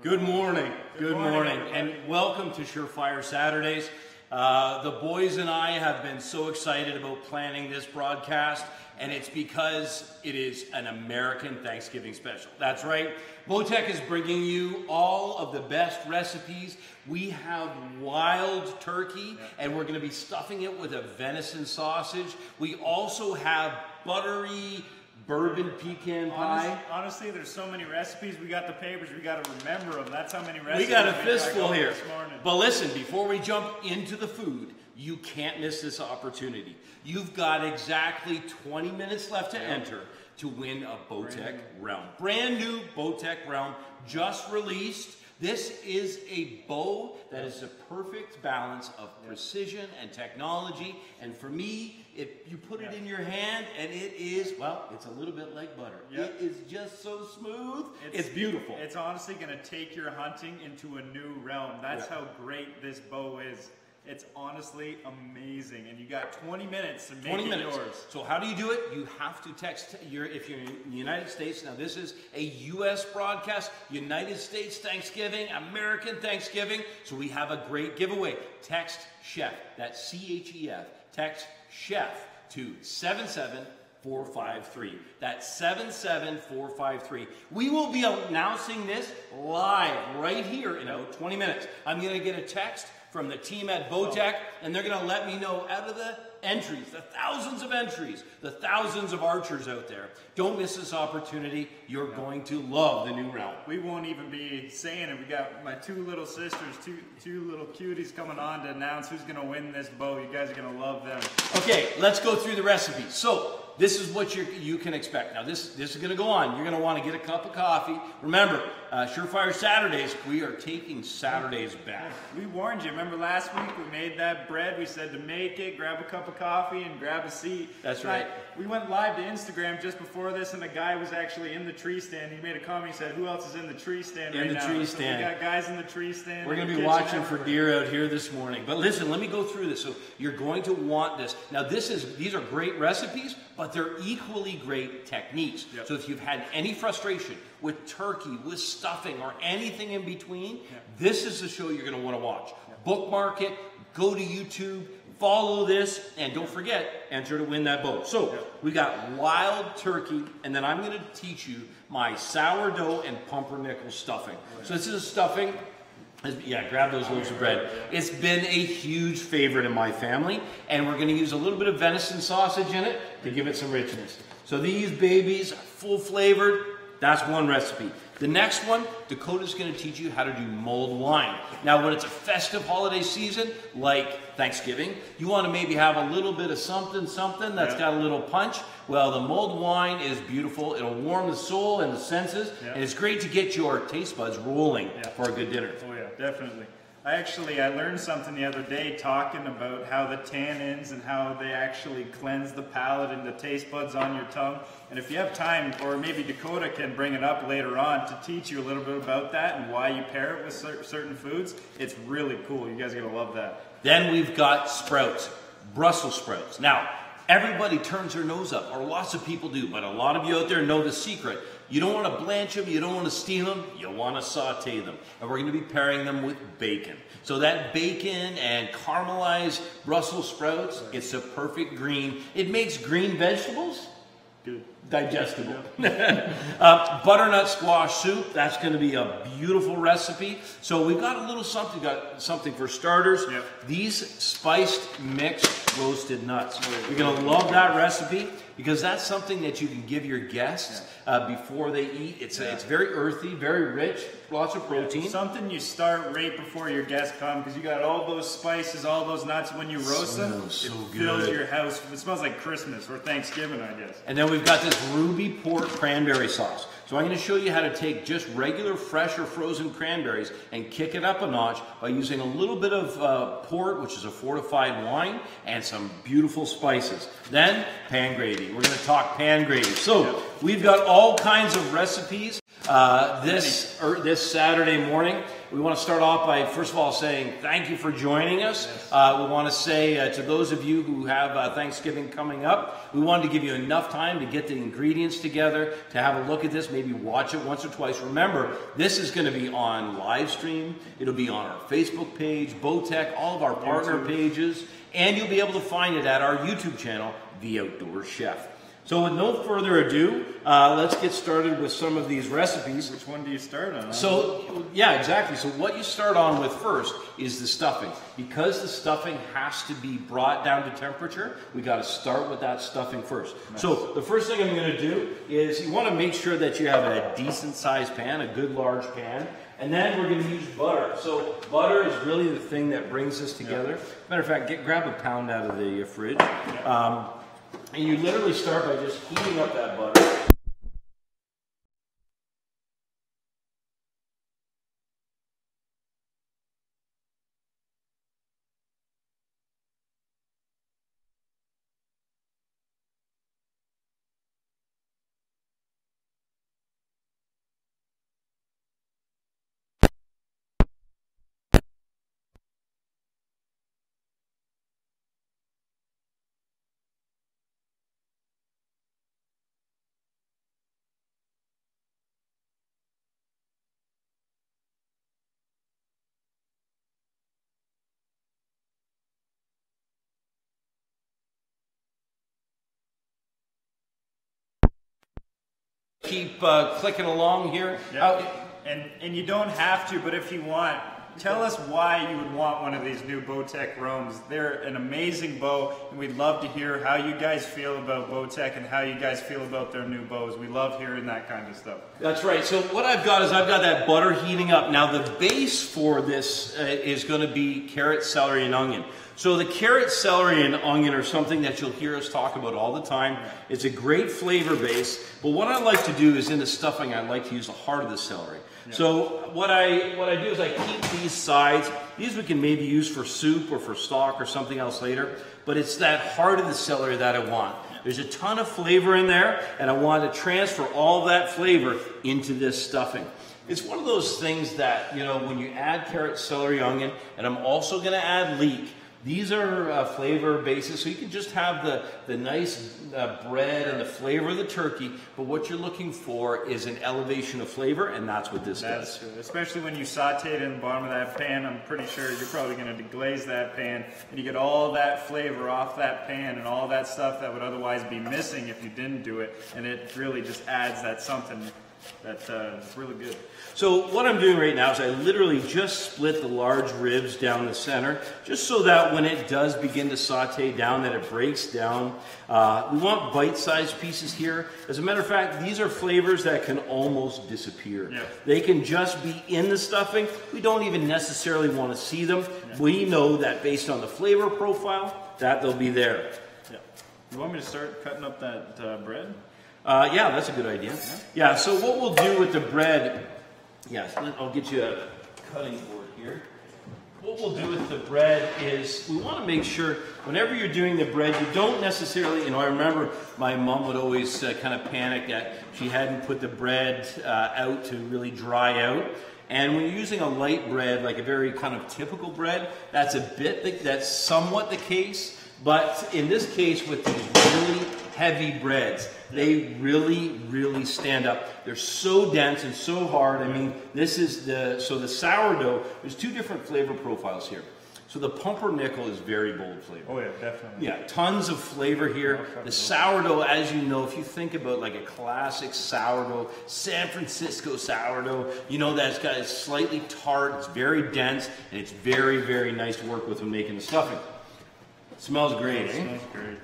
Good morning. Good morning, and welcome to Surefire Saturdays. The boys and I have been so excited about planning this broadcast, and it's because it is an American Thanksgiving special. That's right. Bowtech is bringing you all of the best recipes. We have wild turkey, and we're going to be stuffing it with a venison sausage. We also have buttery bourbon pecan pie. Honestly, there's so many recipes. We got the papers. We got to remember them. That's how many recipes. We got a fistful here. But listen, before we jump into the food, you can't miss this opportunity. You've got exactly 20 minutes left to enter to win a Bowtech round. Brand new Bowtech round, just released. This is a bow that is a perfect balance of precision and technology. And for me, you put it in your hand and it is, well, it's a little bit like butter. It is just so smooth. It's beautiful. It's honestly going to take your hunting into a new realm. That's how great this bow is. It's honestly amazing, and you got 20 minutes to make it yours. So how do you do it? You have to text if you're in the United States. Now this is a U.S. broadcast, United States Thanksgiving, American Thanksgiving. So we have a great giveaway. Text CHEF, that's C-H-E-F. Text CHEF to 77453. That's 77453. We will be announcing this live right here in about 20 minutes. I'm going to get a text from the team at Bowtech, and they're going to let me know out of the entries, the thousands of entries, the thousands of archers out there. Don't miss this opportunity. You're going to love the new round. We won't even be saying it. We got my two little sisters, two little cuties coming on to announce who's going to win this bow. You guys are going to love them. Okay, let's go through the recipes. So this is what you can expect. Now this is going to go on. You're going to want to get a cup of coffee. Remember, Surefire Saturdays, we are taking Saturdays back. We warned you. Remember last week we made that bread. We said to make it, grab a cup of coffee, and grab a seat. That's right. We went live to Instagram just before this, and a guy was actually in the tree stand. He made a comment. He said, "Who else is in the tree stand right now?" In the tree stand. So we got guys in the tree stand. We're going to be watching for deer out here this morning. But listen, let me go through this. So you're going to want this. Now these are great recipes, but they're equally great techniques. So if you've had any frustration with turkey, with stuffing, or anything in between, this is the show you're going to want to watch. Bookmark it, go to YouTube, follow this, and don't forget, enter to win that bow. So we got wild turkey, and then I'm going to teach you my sourdough and pumpernickel stuffing. So this is a stuffing. Yeah, grab those loaves of bread. It's been a huge favorite in my family, and we're going to use a little bit of venison sausage in it to give it some richness. So these babies are full flavored. That's one recipe. The next one, Dakota's going to teach you how to do mulled wine. Now, when it's a festive holiday season, like Thanksgiving, you want to maybe have a little bit of something that's got a little punch. Well, the mulled wine is beautiful. It'll warm the soul and the senses, and it's great to get your taste buds rolling for a good dinner. Oh yeah, definitely. I learned something the other day talking about how the tannins and how they actually cleanse the palate and the taste buds on your tongue. And if you have time, or maybe Dakota can bring it up later on to teach you a little bit about that and why you pair it with certain foods, it's really cool. You guys are going to love that. Then we've got sprouts, Brussels sprouts. Now, everybody turns their nose up, or lots of people do, but a lot of you out there know the secret. You don't want to blanch them, you don't want to steam them, you want to saute them. And we're going to be pairing them with bacon. So that bacon and caramelized Brussels sprouts, it's a perfect green. It makes green vegetables digestible. Butternut squash soup, that's going to be a beautiful recipe. So we've got a little something, got something for starters. Yep. These spiced mixed roasted nuts. You're going to love that recipe because that's something that you can give your guests before they eat. It's very earthy, very rich, lots of protein. Something you start right before your guests come because you got all those spices, all those nuts. When you roast them, it fills your house. It smells like Christmas or Thanksgiving, I guess. And then we've got this ruby port cranberry sauce. So I'm going to show you how to take just regular fresh or frozen cranberries and kick it up a notch by using a little bit of port, which is a fortified wine, and some beautiful spices. Then pan gravy. We're going to talk pan gravy. So we've got all kinds of recipes this Saturday morning. We want to start off by, first of all, saying thank you for joining us. We want to say to those of you who have Thanksgiving coming up, we wanted to give you enough time to get the ingredients together, to have a look at this, maybe watch it once or twice. Remember, this is going to be on live stream. It'll be on our Facebook page, Bowtech, all of our partner pages, and you'll be able to find it at our YouTube channel, The Outdoor Chef. So with no further ado, let's get started with some of these recipes. Which one do you start on? So, yeah, exactly. So what you start on with first is the stuffing. Because the stuffing has to be brought down to temperature, we got to start with that stuffing first. Nice. So the first thing I'm going to do is you want to make sure that you have a decent sized pan, a good large pan. And then we're going to use butter. So butter is really the thing that brings this together. Matter of fact, grab a pound out of the fridge. And you literally start by just heating up that butter. Keep clicking along here. And you don't have to, but if you want, tell us why you would want one of these new Bowtech Roams. They're an amazing bow, and we'd love to hear how you guys feel about Bowtech and how you guys feel about their new bows. We love hearing that kind of stuff. That's right. So what I've got is I've got that butter heating up. Now the base for this is going to be carrot, celery, and onion. So the carrot, celery, and onion are something that you'll hear us talk about all the time. It's a great flavor base, but what I like to do is in the stuffing, I like to use the heart of the celery. Yeah. So what I do is I keep these sides. These we can maybe use for soup or for stock or something else later, but it's that heart of the celery that I want. There's a ton of flavor in there, and I want to transfer all that flavor into this stuffing. It's one of those things that, you know, when you add carrot, celery, onion, and I'm also going to add leek. These are flavor bases, so you can just have the nice bread and the flavor of the turkey, but what you're looking for is an elevation of flavor, and that's what this does. True. Especially when you saute it in the bottom of that pan, I'm pretty sure you're probably going to deglaze that pan, and you get all that flavor off that pan and all that stuff that would otherwise be missing if you didn't do it, and it really just adds that something that's really good. So what I'm doing right now is I literally just split the large ribs down the center, just so that when it does begin to saute down, that it breaks down. We want bite-sized pieces here. As a matter of fact, these are flavors that can almost disappear. Yeah. They can just be in the stuffing. We don't even necessarily want to see them. Yeah. We know that based on the flavor profile, that they'll be there. Yeah. You want me to start cutting up that bread? Yeah, that's a good idea. Yeah, so what we'll do with the bread, yes, I'll get you a cutting board here. What we'll do with the bread is we want to make sure whenever you're doing the bread, you don't necessarily, you know, I remember my mom would always kind of panic that she hadn't put the bread out to really dry out. And when you're using a light bread, like a very kind of typical bread, that's that's somewhat the case. But in this case, with these really heavy breads, they really, really stand up. They're so dense and so hard. I mean, this is so the sourdough, there's two different flavor profiles here. So the pumpernickel is very bold flavor. Oh yeah, definitely. Yeah, tons of flavor here. The sourdough, as you know, if you think about like a classic sourdough, San Francisco sourdough, you know that's got, it's slightly tart, it's very dense, and it's very, very nice to work with when making the stuffing. It smells great, eh? It smells great.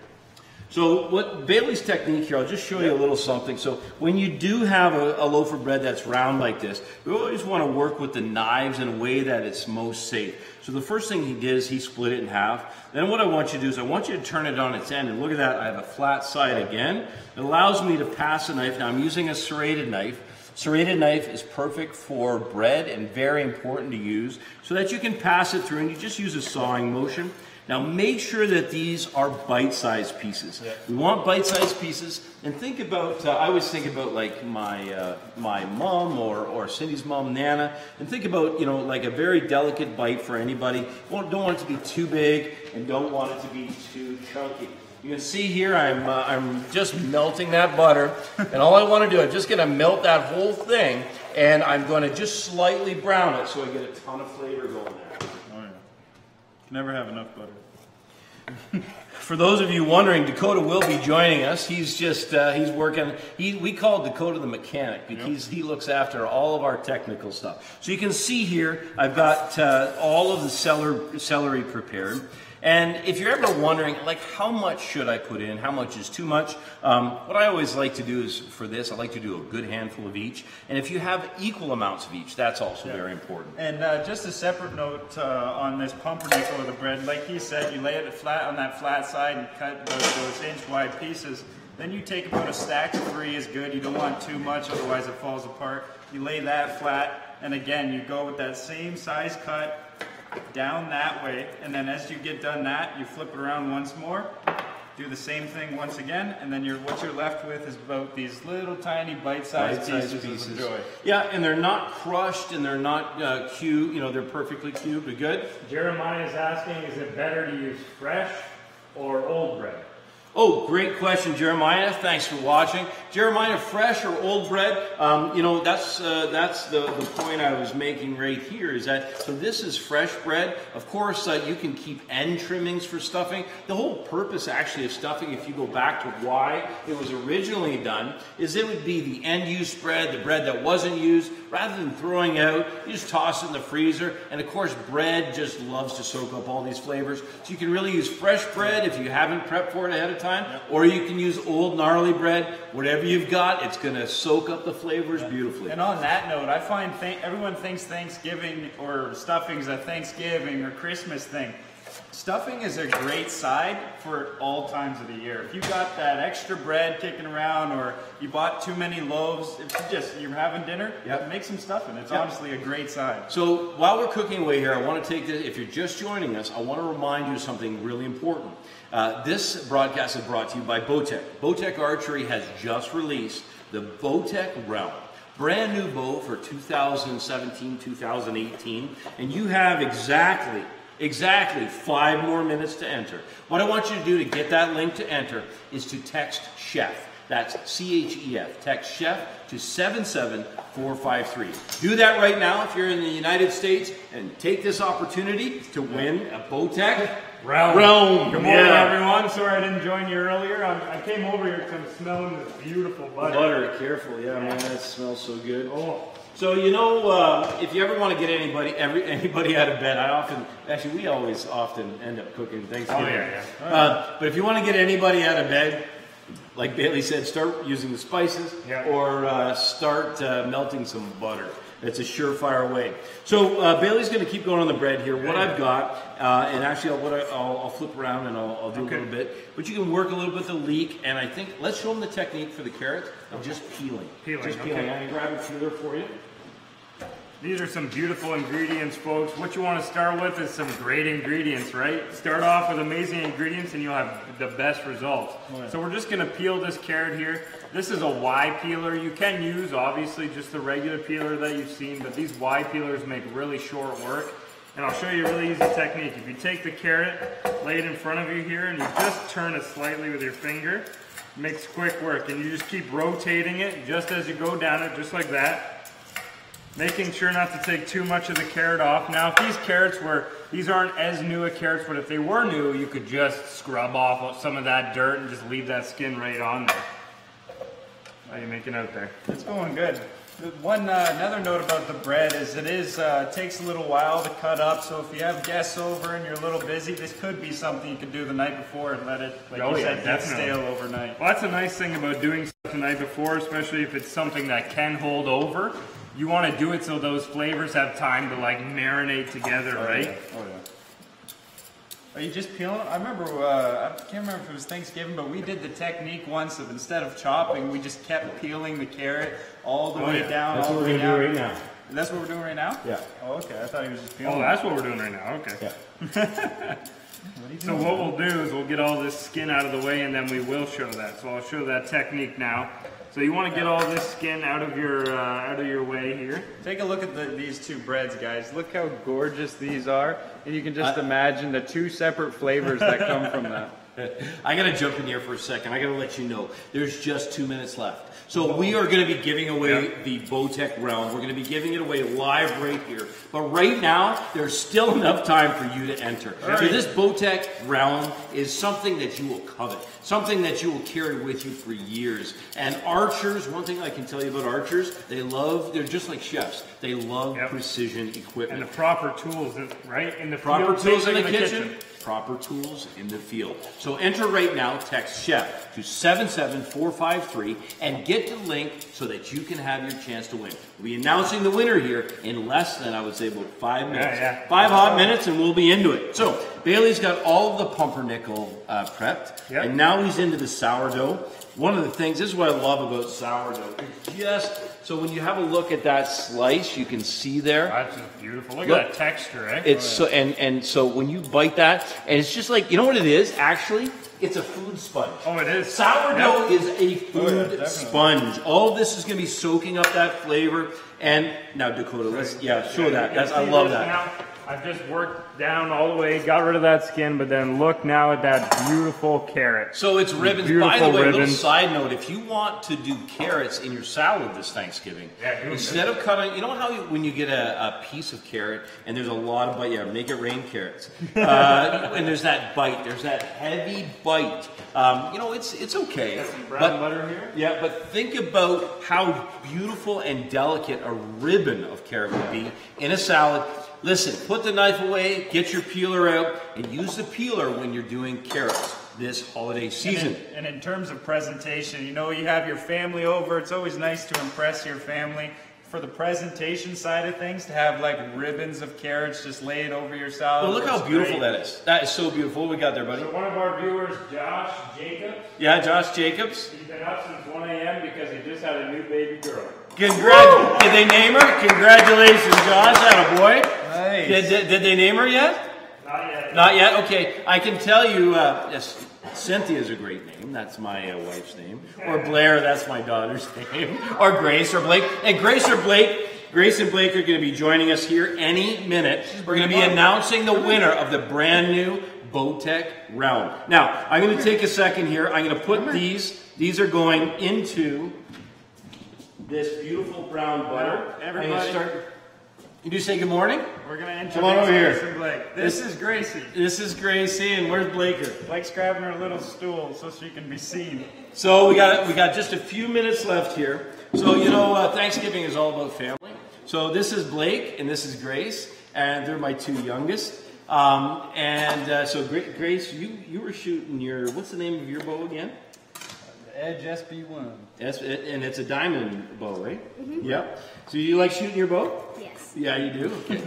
So what Bailey's technique here, I'll just show you a little something. So when you do have a loaf of bread that's round like this, we always want to work with the knives in a way that it's most safe. So the first thing he did is he split it in half. Then what I want you to do is I want you to turn it on its end, and look at that, I have a flat side again. It allows me to pass a knife. Now I'm using a serrated knife. Serrated knife is perfect for bread and very important to use so that you can pass it through and you just use a sawing motion. Now make sure that these are bite-sized pieces. Yeah. We want bite-sized pieces, and think about, I always think about like my mom or Cindy's mom, Nana, and think about, you know, like a very delicate bite for anybody. Don't want it to be too big and don't want it to be too chunky. You can see here I'm just melting that butter, and all I want to do, I'm just going to melt that whole thing, and I'm going to just slightly brown it so I get a ton of flavor going there. Never have enough butter. For those of you wondering, Dakota will be joining us. He's just, he's working, we call Dakota the mechanic because he looks after all of our technical stuff. So you can see here, I've got all of the celery prepared. And if you're ever wondering, like, how much should I put in? How much is too much? What I always like to do is, for this, I like to do a good handful of each. And if you have equal amounts of each, that's also very important. And just a separate note on this pumpernickel of the bread, like he said, you lay it flat on that flat side and cut those inch-wide pieces. Then you take about a stack of 3 is good. You don't want too much, otherwise it falls apart. You lay that flat, and again, you go with that same size cut, down that way, and then as you get done that, you flip it around once more, do the same thing once again, and then what you're left with is about these little tiny bite-sized pieces of joy. Yeah, and they're not crushed and they're not cubed, you know, they're perfectly cubed. They're good. Jeremiah is asking, is it better to use fresh or old bread? Oh, great question, Jeremiah. Thanks for watching. Jeremiah, fresh or old bread? You know, that's the point I was making right here is that, so this is fresh bread. Of course, you can keep end trimmings for stuffing. The whole purpose actually of stuffing, if you go back to why it was originally done, is it would be the end-use bread, the bread that wasn't used. Rather than throwing out, you just toss it in the freezer. And of course, bread just loves to soak up all these flavors. So you can really use fresh bread if you haven't prepped for it ahead of time, or you can use old gnarly bread. Whatever you've got, it's going to soak up the flavors beautifully. And on that note, I find everyone thinks Thanksgiving or stuffing's a Thanksgiving or Christmas thing. Stuffing is a great side for all times of the year. If you got that extra bread kicking around, or you bought too many loaves, if you're having dinner, make some stuffing. It's honestly a great side. So while we're cooking away here, I want to take this, if you're just joining us, I want to remind you of something really important. This broadcast is brought to you by Bowtech. Bowtech Archery has just released the Bowtech Realm. Brand new bow for 2017-2018, and you have exactly 5 more minutes to enter. What I want you to do to get that link to enter is to text CHEF. That's C-H-E-F. Text CHEF to 77453. Do that right now if you're in the United States, and take this opportunity to win a Bowtech Realm. Good morning, everyone. Sorry I didn't join you earlier. I came over here because I'm smelling this beautiful butter. Careful. Yeah, man, that smells so good. Oh. So, you know, if you ever want to get anybody out of bed, we always often end up cooking Thanksgiving. Oh, yeah. But if you want to get anybody out of bed, like Bailey said, start using the spices or start melting some butter. It's a surefire way. So Bailey's going to keep going on the bread here. What I've got, and actually I'll flip around and I'll do a little bit. But you can work a little bit the leek, and I think let's show them the technique for the carrots of just peeling. Just peeling. I can grab a peeler for you. These are some beautiful ingredients, folks. What you want to start with is some great ingredients, right? Start off with amazing ingredients and you'll have the best results. So we're just going to peel this carrot here. This is a Y peeler. You can use, obviously, just the regular peeler that you've seen, but these Y peelers make really short work. And I'll show you a really easy technique. If you take the carrot, lay it in front of you here, and you just turn it slightly with your finger, it makes quick work. And you just keep rotating it just as you go down it, just like that. Making sure not to take too much of the carrot off. Now, if these carrots were, These aren't as new a carrots, but if they were new, you could just scrub off some of that dirt and just leave that skin right on there. How are you making out there? It's going good. Another note about the bread is it takes a little while to cut up, so if you have guests over and you're a little busy, this could be something you could do the night before and let it, like you said, get stale overnight. Well, that's a nice thing about doing stuff the night before, especially if it's something that can hold over. You want to do it so those flavors have time to like marinate together, right? Yeah. Oh yeah. Are you just peeling? I remember, I can't remember if it was Thanksgiving, but we did the technique once of instead of chopping, we just kept peeling the carrot all the way down. That's what we're going to do right now. That's what we're doing right now? Yeah. Oh, okay. I thought he was just peeling. Oh, that's what we're doing right now. Okay. Yeah. So what we'll do is we'll get all this skin out of the way and then we will show that. So I'll show that technique now. So you want to get all this skin out of your way here. Take a look at these two breads, guys. Look how gorgeous these are. And you can just imagine the two separate flavors that come from that. I got to jump in here for a second. I got to let you know, there's just 2 minutes left. So we are going to be giving away the Bowtech Realm. We're going to be giving it away live right here. But right now, there's still enough time for you to enter. Right. So this Bowtech Realm is something that you will covet. Something that you will carry with you for years. And archers, one thing I can tell you about archers, they're just like chefs. They love precision equipment. And the proper tools, right? In the proper field, tools in the kitchen. Proper tools in the field. So enter right now, text CHEF to 77453 and get the link so that you can have your chance to win. We'll be announcing the winner here in less than, I would say, about 5 minutes. 5 hot minutes and we'll be into it. So Bailey's got all of the pumpernickel prepped, and now he's into the sourdough. One of the things, this is what I love about sourdough, it's just, so when you have a look at that slice, you can see there. That's just beautiful. Look at that texture, eh? It's so, and so when you bite that, and it's just like, you know what it is, actually? It's a food sponge. Oh, it is? Sourdough is a food sponge. All of this is going to be soaking up that flavor. And now, Dakota, let's, show that. I love that. Now, I've just worked down all the way, got rid of that skin, but then look now at that beautiful carrot. So it's ribbons. By the way, little side note, if you want to do carrots in your salad this Thanksgiving, instead of cutting, you know how when you get a piece of carrot and there's a lot of bite, make it rain carrots. And there's that bite, there's that heavy bite. It's okay. Got some brown butter here? Yeah, but think about how beautiful and delicate a ribbon of carrot would be in a salad. Listen, put the knife away, get your peeler out, and use the peeler when you're doing carrots this holiday season. And in terms of presentation, you have your family over. It's always nice to impress your family. For the presentation side of things, to have like ribbons of carrots just laid over your salad. Well, look how beautiful that is. That is so beautiful. What we got there, buddy? So one of our viewers, Josh Jacobs. Yeah, Josh Jacobs. He's been up since 1 a.m. because he just had a new baby girl. Did they name her? Congratulations, Josh. Attaboy. Nice. Did they name her yet? Not yet. Not yet? Okay. I can tell you, yes, Cynthia's a great name. That's my wife's name. Or Blair, that's my daughter's name. Or Grace or Blake. And Grace and Blake are going to be joining us here any minute. We're going to be announcing the winner of the brand new Bowtech Realm. Now, I'm going to take a second here. I'm going to put these are going into this beautiful brown butter. Everybody. You do say good morning? We're going to introduce Come on over here. Grace and Blake. This is Gracie. This is Gracie, and where's Blaker? Blake's grabbing her little stool so she can be seen. So we got just a few minutes left here. So Thanksgiving is all about family. So this is Blake and this is Grace, and they're my two youngest. So Grace, you were shooting what's the name of your bow again? Edge SB1. And it's a diamond bow, right? Mm-hmm. Yep. So you like shooting your bow? Yes. Yeah, you do? Okay.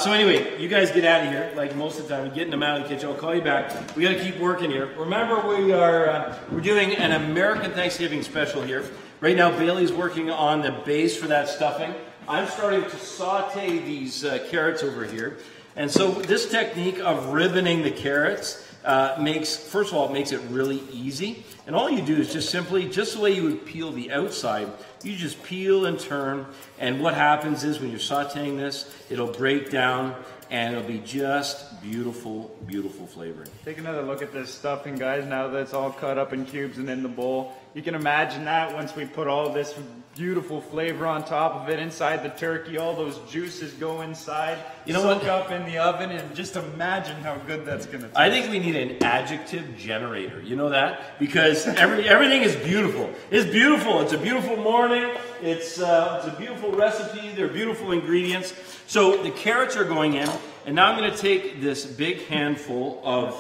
So anyway, you guys get out of here. Like most of the time, getting them out of the kitchen. I'll call you back. We got to keep working here. Remember, we're doing an American Thanksgiving special here. Right now, Bailey's working on the base for that stuffing. I'm starting to saute these carrots over here. And so this technique of ribboning the carrots first of all, it makes it really easy. And all you do is just the way you would peel the outside, you just peel and turn. And what happens is when you're sauteing this, it'll break down and it'll be just beautiful, beautiful flavoring. Take another look at this stuffing, guys, now that it's all cut up in cubes and in the bowl. you can imagine that once we put all this beautiful flavor on top of it inside the turkey, all those juices go inside, soak up in the oven, and just imagine how good that's going to taste. I think we need an adjective generator. You know that? Because everything is beautiful. It's beautiful. It's a beautiful morning. It's a beautiful recipe. They're beautiful ingredients. So the carrots are going in, and now I'm going to take this big handful of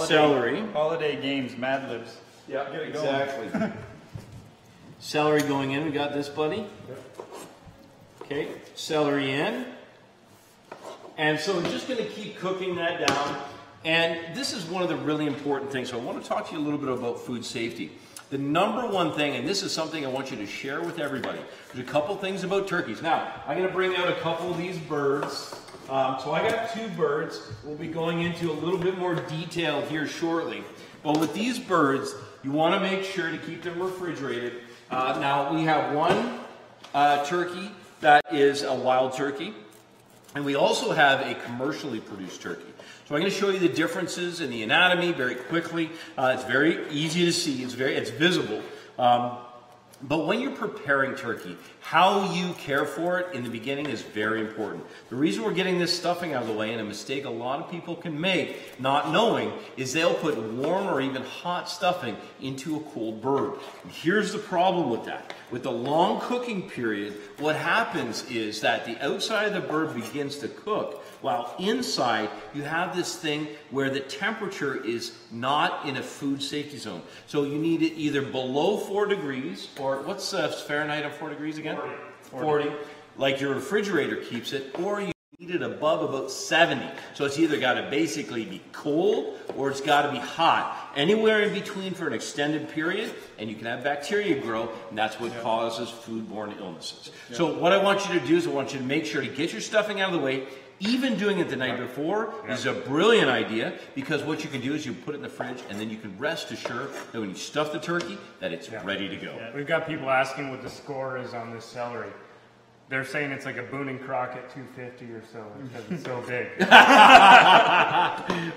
celery. Holiday games, Mad Libs. Yeah, exactly. Celery going in. We got this, buddy. Okay, celery in. And so we're just going to keep cooking that down. And this is one of the really important things. So I want to talk to you a little bit about food safety. The number one thing, and this is something I want you to share with everybody, there's a couple things about turkeys. Now, I'm going to bring out a couple of these birds. So I got 2 birds. We'll be going into a little bit more detail here shortly. But with these birds, you want to make sure to keep them refrigerated. Now, we have one turkey that is a wild turkey, and we also have a commercially produced turkey. So I'm going to show you the differences in the anatomy very quickly. It's very easy to see. It's visible. But when you're preparing turkey, how you care for it in the beginning is very important. The reason we're getting this stuffing out of the way, and a mistake a lot of people can make not knowing, is they'll put warm or even hot stuffing into a cold bird. And here's the problem with that. With the long cooking period, what happens is that the outside of the bird begins to cook, while inside you have this thing where the temperature is not in a food safety zone. So you need it either below 4 degrees, or what's Fahrenheit of 4 degrees again? 40, like your refrigerator keeps it, or you need it above about 70. So it's either got to basically be cold or it's got to be hot. Anywhere in between for an extended period, and you can have bacteria grow, and that's what causes foodborne illnesses. So what I want you to do is I want you to make sure to get your stuffing out of the way. Even doing it the night before is a brilliant idea, because what you can do is you put it in the fridge, and then you can rest assured that when you stuff the turkey, that it's ready to go. We've got people asking what the score is on this celery. They're saying it's like a Boone and Crockett 250 or so because it's so big.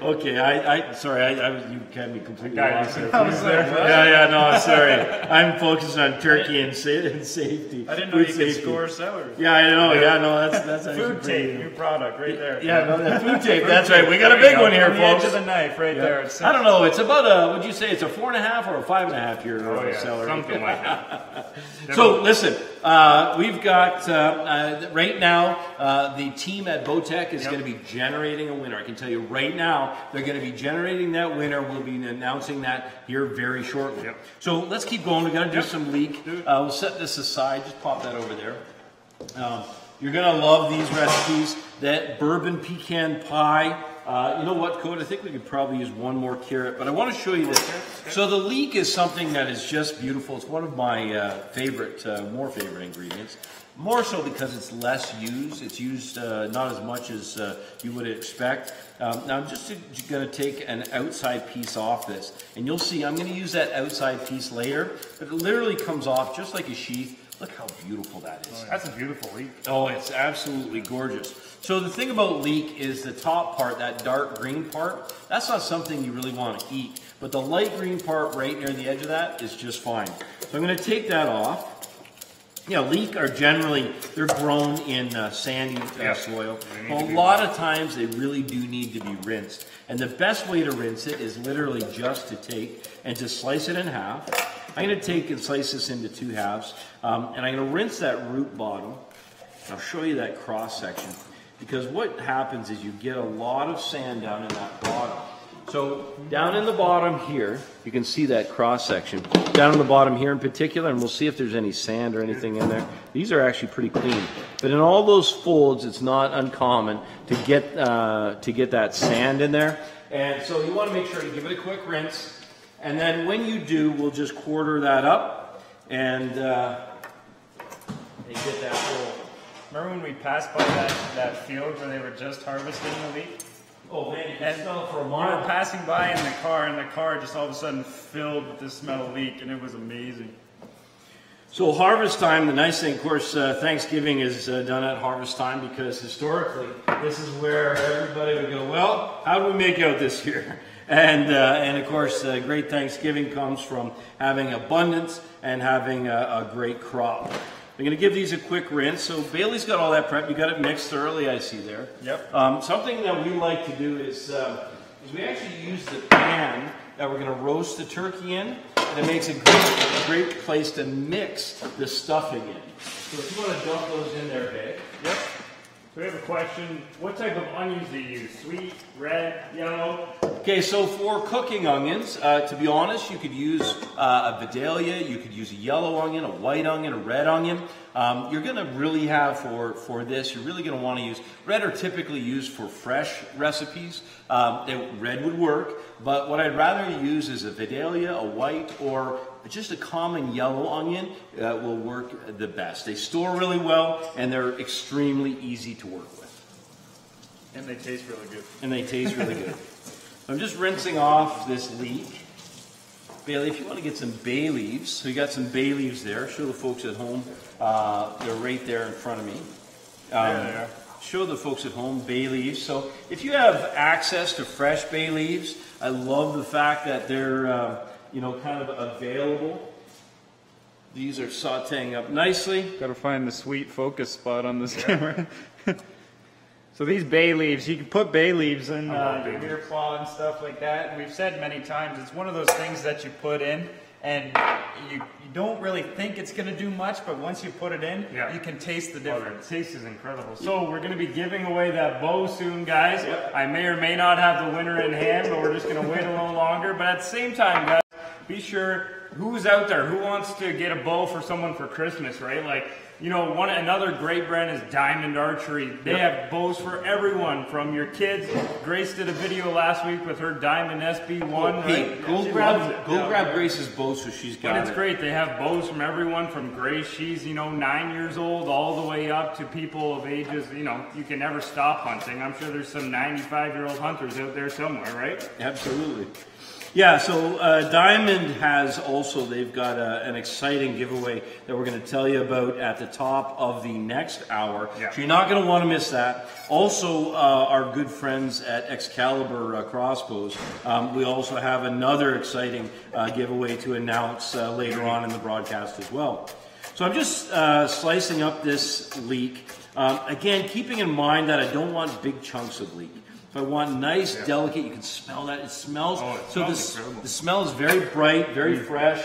Okay, sorry, you had me completely lost there. there. Sorry. I'm focused on turkey and safety. I didn't know you could score celery. Yeah, I know. That's food tape, new product right there. Yeah, no, that food tape. That's right. We got a big one here, on the folks. edge of the knife, right there. I don't know. It's about would you say it's a 4.5 or a 5.5 year celery? Something like that. So listen, we've got. Right now, the team at Botech is going to be generating a winner. I can tell you right now, they're going to be generating that winner. We'll be announcing that here very shortly. So let's keep going. We've got to do some leek. We'll set this aside. Just pop that over there. You're going to love these recipes. That bourbon pecan pie. You know what, Code? I think we could probably use one more carrot, but I want to show you this. So the leek is something that is just beautiful. It's one of my more favorite ingredients. More so because it's less used. It's used not as much as you would expect. Now I'm just going to take an outside piece off this, and you'll see I'm going to use that outside piece later, but it literally comes off just like a sheath. Look how beautiful that is. That's a beautiful leek. Oh, it's absolutely gorgeous. So the thing about leek is the top part, that dark green part, that's not something you really want to eat. But the light green part right near the edge of that is just fine. So I'm going to take that off. Yeah, leek are generally, they're grown in sandy soil. Well, a lot of times they really do need to be rinsed. And the best way to rinse it is literally just to take and to slice it in half. I'm going to take and slice this into 2 halves. And I'm going to rinse that root bottom. I'll show you that cross section. Because what happens is you get a lot of sand down in that bottom. So down in the bottom here, you can see that cross section. Down in the bottom here in particular, and we'll see if there's any sand or anything in there. These are actually pretty clean. But in all those folds, it's not uncommon to get that sand in there. And so you want to make sure you give it a quick rinse. And then when you do, we'll just quarter that up and get that full. Remember when we passed by that field where they were just harvesting the leek? Oh man, you can smell it for a We mile. were passing by in the car, and the car just all of a sudden filled with the smell of leek, and it was amazing. So harvest time, the nice thing, of course, Thanksgiving is done at harvest time because historically, this is where everybody would go, well, how do we make out this year? And of course, great Thanksgiving comes from having abundance and having a great crop. I'm going to give these a quick rinse. So Bailey's got all that prep. You got it mixed thoroughly, I see there. Yep. Something that we like to do is we actually use the pan that we're going to roast the turkey in, and it makes a great place to mix the stuffing in. So if you want to dump those in there, Babe. Yep. So we have a question. What type of onions do you use? Sweet, red, yellow? Okay, so for cooking onions, to be honest, you could use a Vidalia, you could use a yellow onion, a white onion, a red onion. You're going to really have for this, you're really going to want to use, red are typically used for fresh recipes. Red would work, but what I'd rather use is a Vidalia, a white, or just a common yellow onion will work the best. They store really well, and they're extremely easy to work with. And they taste really good. And they taste really good. I'm just rinsing off this leek. Bailey, if you want to get some bay leaves, so you got some bay leaves there. Show the folks at home. They're right there in front of me. There they are. Show the folks at home bay leaves. So if you have access to fresh bay leaves, I love the fact that they're kind of available. These are sauteing up nicely. Got to find the sweet focus spot on this camera. So these bay leaves, you can put bay leaves in your beer claw and stuff like that. And we've said many times, it's one of those things that you put in and you don't really think it's going to do much, but once you put it in, you can taste the difference. The taste is incredible. So we're going to be giving away that bow soon, guys. I may or may not have the winner in hand, but we're just going to wait a little longer. But at the same time, guys, be sure, who's out there, who wants to get a bow for someone for Christmas, right? Like, another great brand is Diamond Archery. They have bows for everyone, from your kids. Grace did a video last week with her Diamond SB1. Hey, go grab Grace's bow so she's got it. But it's great. They have bows from everyone, from Grace. She's 9 years old, all the way up to people of ages. You can never stop hunting. I'm sure there's some 95-year-old hunters out there somewhere, right? Absolutely. Yeah, so Diamond has also, they've got an exciting giveaway that we're going to tell you about at the top of the next hour. Yeah. So you're not going to want to miss that. Also, our good friends at Excalibur Crossbows, we also have another exciting giveaway to announce later on in the broadcast as well. So I'm just slicing up this leek. Again, keeping in mind that I don't want big chunks of leek. So I want nice, delicate, you can smell that. It smells, the smell is very bright, very fresh.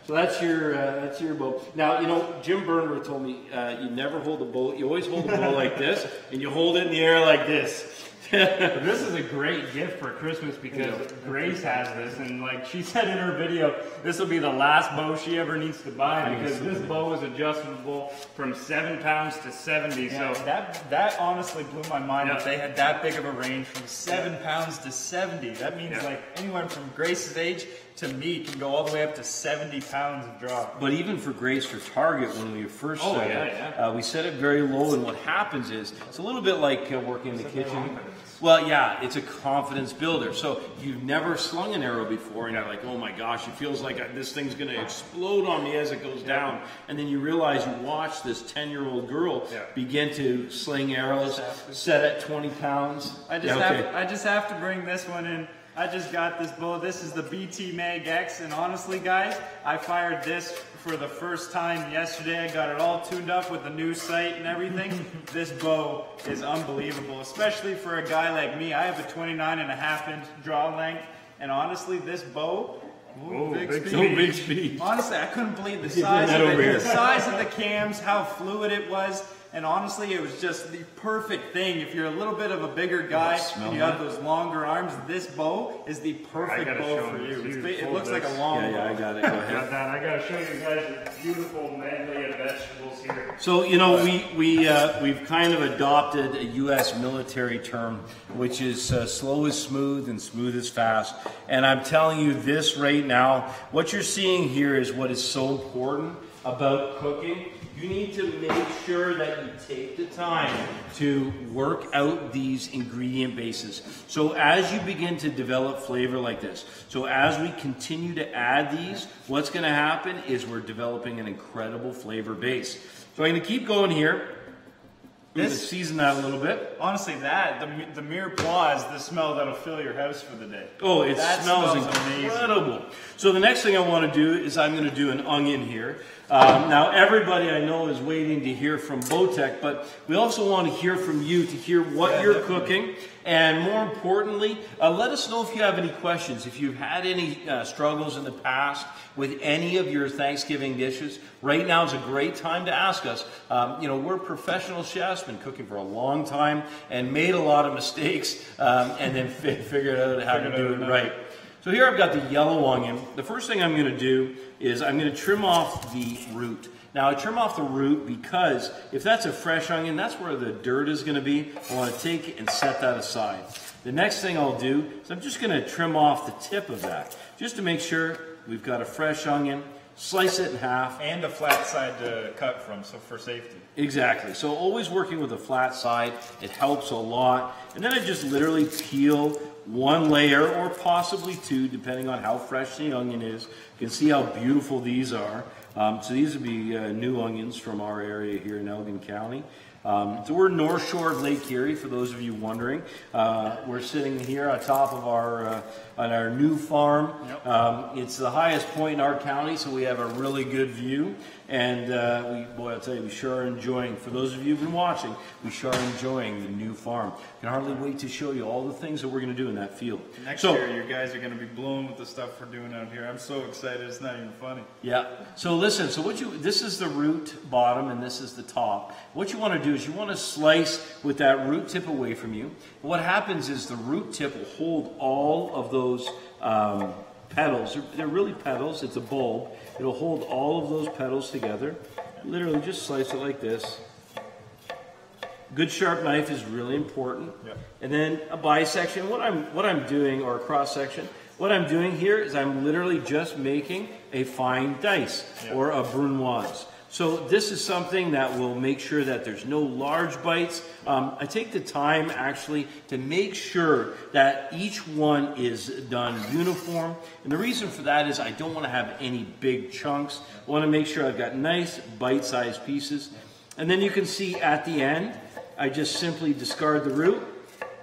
So that's your bow. Now, Jim Bernberg told me you never hold the bow, you always hold the bow like this, and you hold it in the air like this. This is a great gift for Christmas because Grace has this, and like she said in her video, this will be the last bow she ever needs to buy because this bow is adjustable from 7 pounds to 70. Yeah, so that honestly blew my mind that they had that big of a range from 7 pounds to 70. That means like anyone from Grace's age to me can go all the way up to 70 pounds of draw. But even for Grace, for target, when we first started, we set it very low, and what happens is, it's a little bit like working in the kitchen. Well, yeah, it's a confidence builder. So you've never slung an arrow before, and you're like, oh my gosh, it feels like this thing's going to explode on me as it goes down. And then you realize you watch this 10-year-old girl begin to sling arrows, set at 20 pounds. I just have to bring this one in. I just got this bow. This is the BT Mag X, and honestly, guys, I fired this for the first time yesterday. I got it all tuned up with the new sight and everything. This bow is unbelievable, especially for a guy like me. I have a 29.5-inch draw length, and honestly, this bow, big speed. Honestly, I couldn't believe the size of the cams, how fluid it was. And honestly, it was just the perfect thing. If you're a little bit of a bigger guy and you have those longer arms, this bow is the perfect bow for you. It looks like a long bow. Yeah, I got it. Go ahead. I got to show you guys the beautiful medley of vegetables here. So, we've kind of adopted a U.S. military term, which is slow is smooth and smooth is fast. And I'm telling you this right now, what you're seeing here is what is so important about cooking. You need to make sure that you take the time to work out these ingredient bases. So as you begin to develop flavor like this, so as we continue to add these, what's going to happen is we're developing an incredible flavor base. So I'm going to keep going here. We can season that a little bit. Honestly, the mirepoix is the smell that'll fill your house for the day. Oh, it smells amazing. incredible. So the next thing I want to do is I'm going to do an onion here. Now everybody I know is waiting to hear from Bowtech, but we also want to hear from you to hear what you're cooking. And more importantly, let us know if you have any questions. If you've had any struggles in the past with any of your Thanksgiving dishes, right now is a great time to ask us. You know, we're professional chefs, been cooking for a long time and made a lot of mistakes and then figured out how to do it right. So here I've got the yellow onion. The first thing I'm going to do is I'm going to trim off the root. Now I trim off the root because if that's a fresh onion, that's where the dirt is going to be. I want to take and set that aside. The next thing I'll do is I'm just going to trim off the tip of that, just to make sure we've got a fresh onion. Slice it in half. And a flat side to cut from, so for safety. Exactly. So always working with a flat side, it helps a lot. And then I just literally peel one layer or possibly two, depending on how fresh the onion is. You can see how beautiful these are. So these would be new onions from our area here in Elgin County. So we're North Shore of Lake Erie, for those of you wondering. We're sitting here on top of on our new farm. Yep. It's the highest point in our county, so we have a really good view. And boy, I'll tell you, we sure are enjoying, for those of you who've been watching, we sure are enjoying the new farm. Can hardly wait to show you all the things that we're going to do in that field. Next year, you guys are going to be blown with the stuff we're doing out here. I'm so excited, it's not even funny. Yeah. So listen, this is the root bottom and this is the top. What you want to do is you want to slice with that root tip away from you. What happens is the root tip will hold all of those petals. They're really petals. It's a bulb. It'll hold all of those petals together. Literally just slice it like this. Good sharp knife is really important. Yep. And then a bisection. What I'm doing, or a cross section, what I'm doing here is I'm literally just making a fine dice, yep, or a brunoise. So this is something that will make sure that there's no large bites. I take the time actually to make sure that each one is done uniform. And the reason for that is I don't want to have any big chunks. I want to make sure I've got nice bite-sized pieces. And then you can see at the end, I just simply discard the root,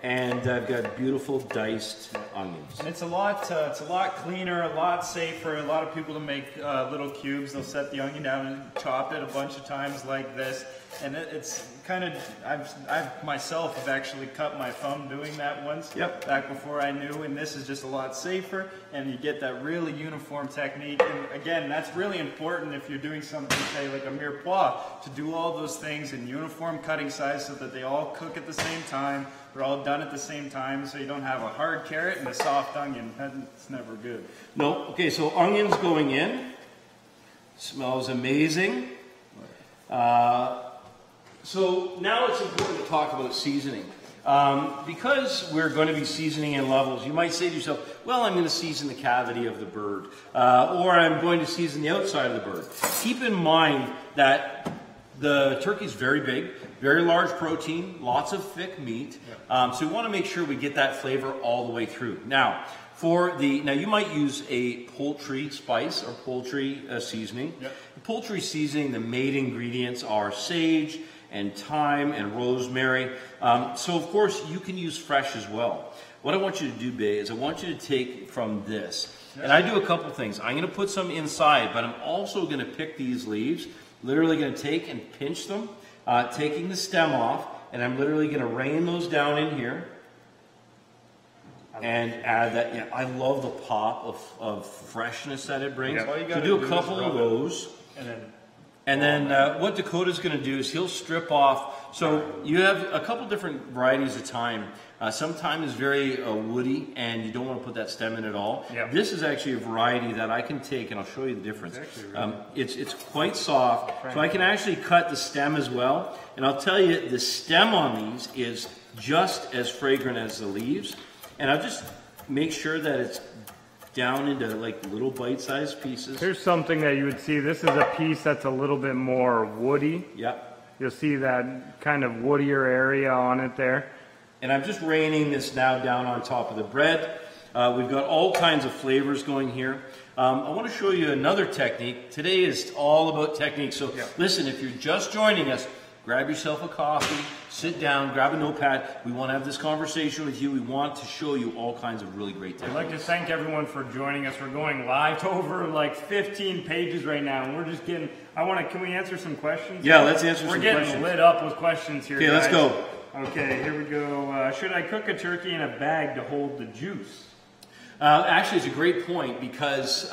and I've got beautiful diced onions. And it's a lot cleaner, a lot safer. A lot of people to make little cubes. They'll set the onion down and chop it a bunch of times like this. And it's kind of, I myself have actually cut my thumb doing that once. Yep. Back before I knew. And this is just a lot safer. And you get that really uniform technique. And again, that's really important if you're doing something, say, like a mirepoix, to do all those things in uniform cutting size so that they all cook at the same time. They're all done at the same time, so you don't have a hard carrot and a soft onion. That's never good. No. Okay, so onions going in. Smells amazing. So now it's important to talk about seasoning. Because we're going to be seasoning in levels, you might say to yourself, well, I'm going to season the cavity of the bird, or I'm going to season the outside of the bird. Keep in mind that the turkey is very big, very large protein, lots of thick meat. So we want to make sure we get that flavor all the way through. Now, now you might use a poultry spice or poultry seasoning. Yep. The poultry seasoning, the main ingredients are sage and thyme and rosemary. So of course you can use fresh as well. What I want you to do, Bay, is I want you to take from this. And I do a couple things. I'm going to put some inside, but I'm also going to pick these leaves. Literally going to take and pinch them, taking the stem off, and I'm literally going to rain those down in here and add that. Yeah, I love the pop of freshness that it brings. Yeah. So do a couple of those. And then what Dakota's going to do is he'll strip off. So you have a couple different varieties of thyme. Some thyme is very woody, and you don't want to put that stem in at all. Yep. This is actually a variety that I can take, and I'll show you the difference. It's quite soft, so I can actually cut the stem as well. And I'll tell you, the stem on these is just as fragrant as the leaves. And I'll just make sure that it's down into like little bite-sized pieces. Here's something that you would see. This is a piece that's a little bit more woody. Yep. You'll see that kind of woodier area on it there. And I'm just raining this now down on top of the bread. We've got all kinds of flavors going here. I want to show you another technique. Today is all about technique. So listen, if you're just joining us, grab yourself a coffee, sit down, grab a notepad. We want to have this conversation with you. We want to show you all kinds of really great techniques. I'd like to thank everyone for joining us. We're going live to over like 15 pages right now, and we're just getting, can we answer some questions? Yeah, let's answer some questions. We're getting lit up with questions here, Okay, guys. let's go. Okay, here we go. Should I cook a turkey in a bag to hold the juice? Actually, it's a great point because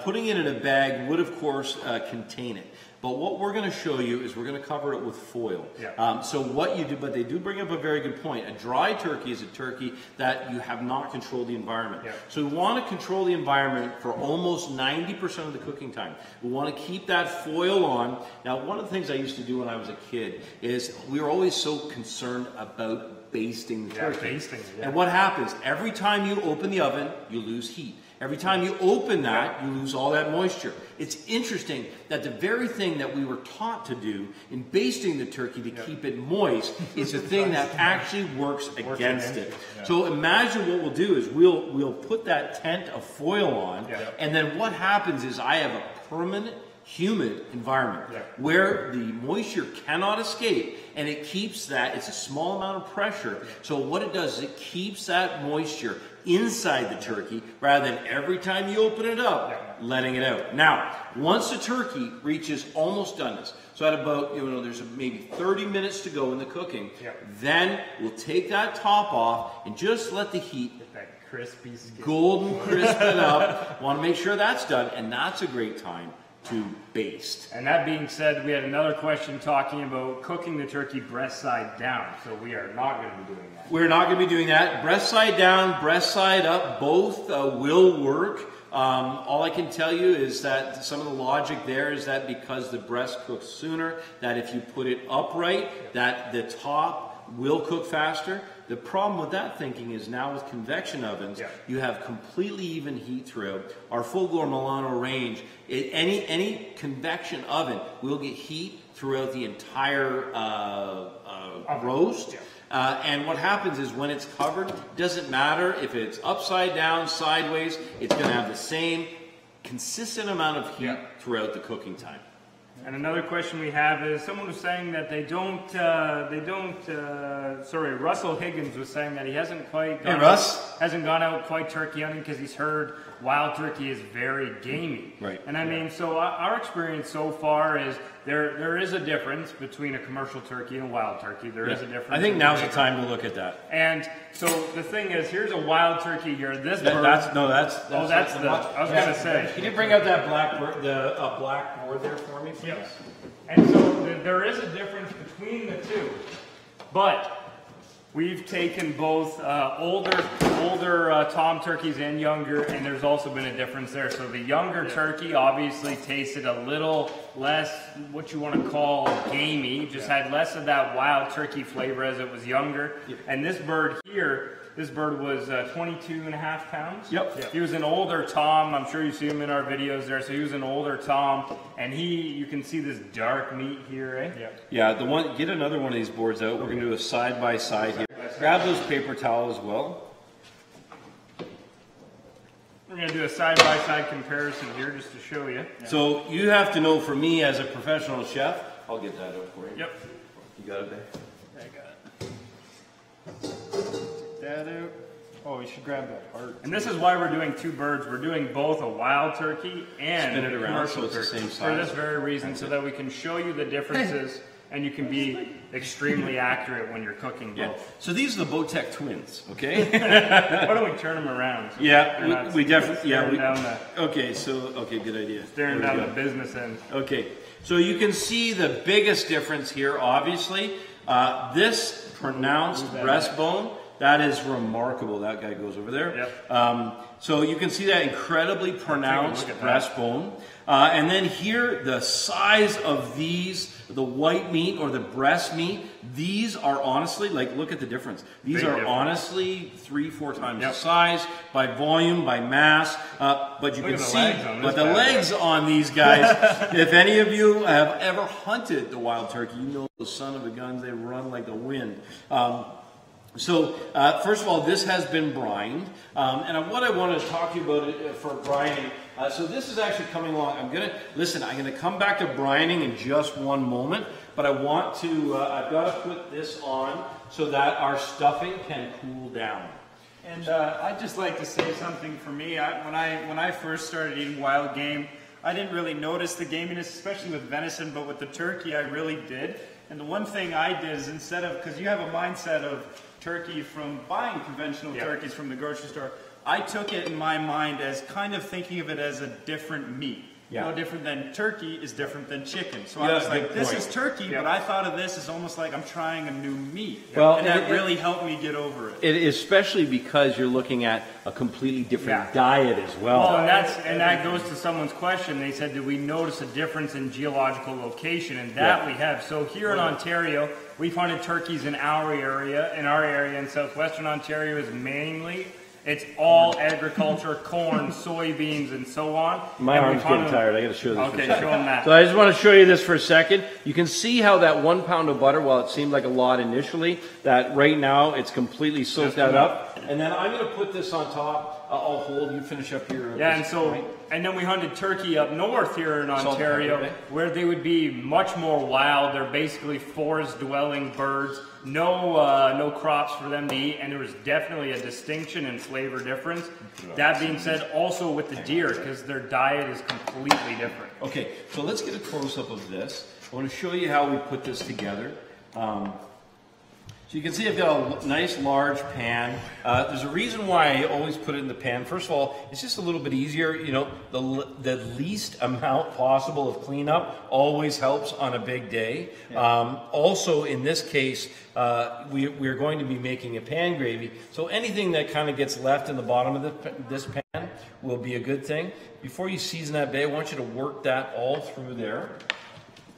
putting it in a bag would, of course, contain it. But what we're going to show you is we're going to cover it with foil. Yeah. So what you do, but they do bring up a very good point. A dry turkey is a turkey that you have not controlled the environment. Yeah. So we want to control the environment for almost 90% of the cooking time. We want to keep that foil on. Now, one of the things I used to do when I was a kid is we were always so concerned about basting the turkey. Basting, yeah. And what happens? Every time you open the oven, you lose heat. Every time you open that, you lose all that moisture. It's interesting that the very thing that we were taught to do in basting the turkey to keep it moist is the thing that actually works against it. Yeah. So imagine what we'll do is we'll put that tent of foil on, and then what happens is I have a permanent humid environment where the moisture cannot escape, and it keeps that, it's a small amount of pressure, so what it does is it keeps that moisture inside the turkey rather than every time you open it up, letting it out. Now, once the turkey reaches almost doneness, so at about, there's maybe 30 minutes to go in the cooking, then we'll take that top off and just let the heat That crispy skin. golden crisp it up. Want to make sure that's done, and that's a great time to baste. And that being said, we had another question talking about cooking the turkey breast side down, so we are not going to be doing that. We're not going to be doing that. Breast side down, breast side up, both will work. All I can tell you is that some of the logic there is that because the breast cooks sooner, that if you put it upright, that the top will cook faster. The problem with that thinking is now with convection ovens, you have completely even heat throughout. Our Fulgor Milano range, any convection oven will get heat throughout the entire roast. And what happens is when it's covered, it doesn't matter if it's upside down, sideways, it's going to have the same consistent amount of heat throughout the cooking time. And another question we have is someone was saying that Russell Higgins was saying that he hasn't quite gone out quite turkey hunting because he's heard wild turkey is very gamey. Right. And I mean, so our experience so far is there is a difference between a commercial turkey and a wild turkey. There is a difference. I think now's the time to look at that. And so the thing is, here's a wild turkey here. This bird. I was going to say. Can you bring out that black board there for me, please? Yes. And so there is a difference between the two, but we've taken both older tom turkeys and younger, and there's also been a difference there. So the younger turkey obviously tasted a little less, what you want to call gamey, just had less of that wild turkey flavor as it was younger. And this bird here, this bird was 22 and a half pounds. He was an older tom. I'm sure you see him in our videos there. So he was an older tom, and you can see this dark meat here, eh? Yeah. Get another one of these boards out. We're going to do a side by side here. Grab those paper towels as well. We're going to do a side-by-side comparison here just to show you. So you have to know, for me as a professional chef, I'll get that out for you. Yep. You got it there? I got it. Take that out. Oh, you should grab that heart. And this is why we're doing two birds. We're doing both a wild turkey and Spin it a around commercial so it's the turkey same for size. this very reason, so that we can show you the differences and you can be extremely accurate when you're cooking both. So these are the Bowtech twins, okay? Why don't we turn them around? So we definitely, okay, good idea. Staring down the business end. Okay, so you can see the biggest difference here, obviously. This pronounced breastbone, that is remarkable. That guy goes over there. So you can see that incredibly pronounced breastbone. And then here, the size of these, the white meat or the breast meat, these are honestly, look at the difference. These are honestly 3-4 times the size by volume, by mass. But you can see, the legs on these guys, if any of you have ever hunted the wild turkey, you know those son of a guns, they run like the wind. So, first of all, this has been brined, and what I want to talk to you about for brining, so this is actually coming along. I'm going to come back to brining in just one moment, but I want to, I've got to put this on so that our stuffing can cool down. And I'd just like to say something for me. When I first started eating wild game, I didn't really notice the gaminess, especially with venison, but with the turkey, I really did. And the one thing I did is instead of, because you have a mindset of turkey from buying conventional turkeys from the grocery store, I took it in my mind as kind of thinking of it as a different meat. No different than turkey is different than chicken. So I was like, this is turkey, but I thought of this as almost like I'm trying a new meat. Well, and that really helped me get over it. Especially because you're looking at a completely different diet as well. Well, and that goes to someone's question. They said, did we notice a difference in geological location? And that we have. So here in Ontario, we've hunted turkeys in our area. In our area in southwestern Ontario is mainly, it's all agriculture, corn, soybeans, and so on. My arm's getting tired. I got to show this. Okay, show them that. So I just want to show you this for a second. You can see how that 1 pound of butter, while it seemed like a lot initially, that right now it's completely soaked that up. And then I'm going to put this on top. I'll hold. You finish up here. Yeah, and then we hunted turkey up north here in Ontario, where they would be much more wild. They're basically forest-dwelling birds. No crops for them to eat, and there was definitely a distinction in flavor difference. That being said, also with the deer, because their diet is completely different. Okay, so let's get a close-up of this. I want to show you how we put this together. So you can see I've got a nice large pan. There's a reason why I always put it in the pan. First of all, it's just a little bit easier. You know, the least amount possible of cleanup always helps on a big day. Also, in this case, we're going to be making a pan gravy. So anything that kind of gets left in the bottom of this pan will be a good thing. Before you season that bay, I want you to work that all through there.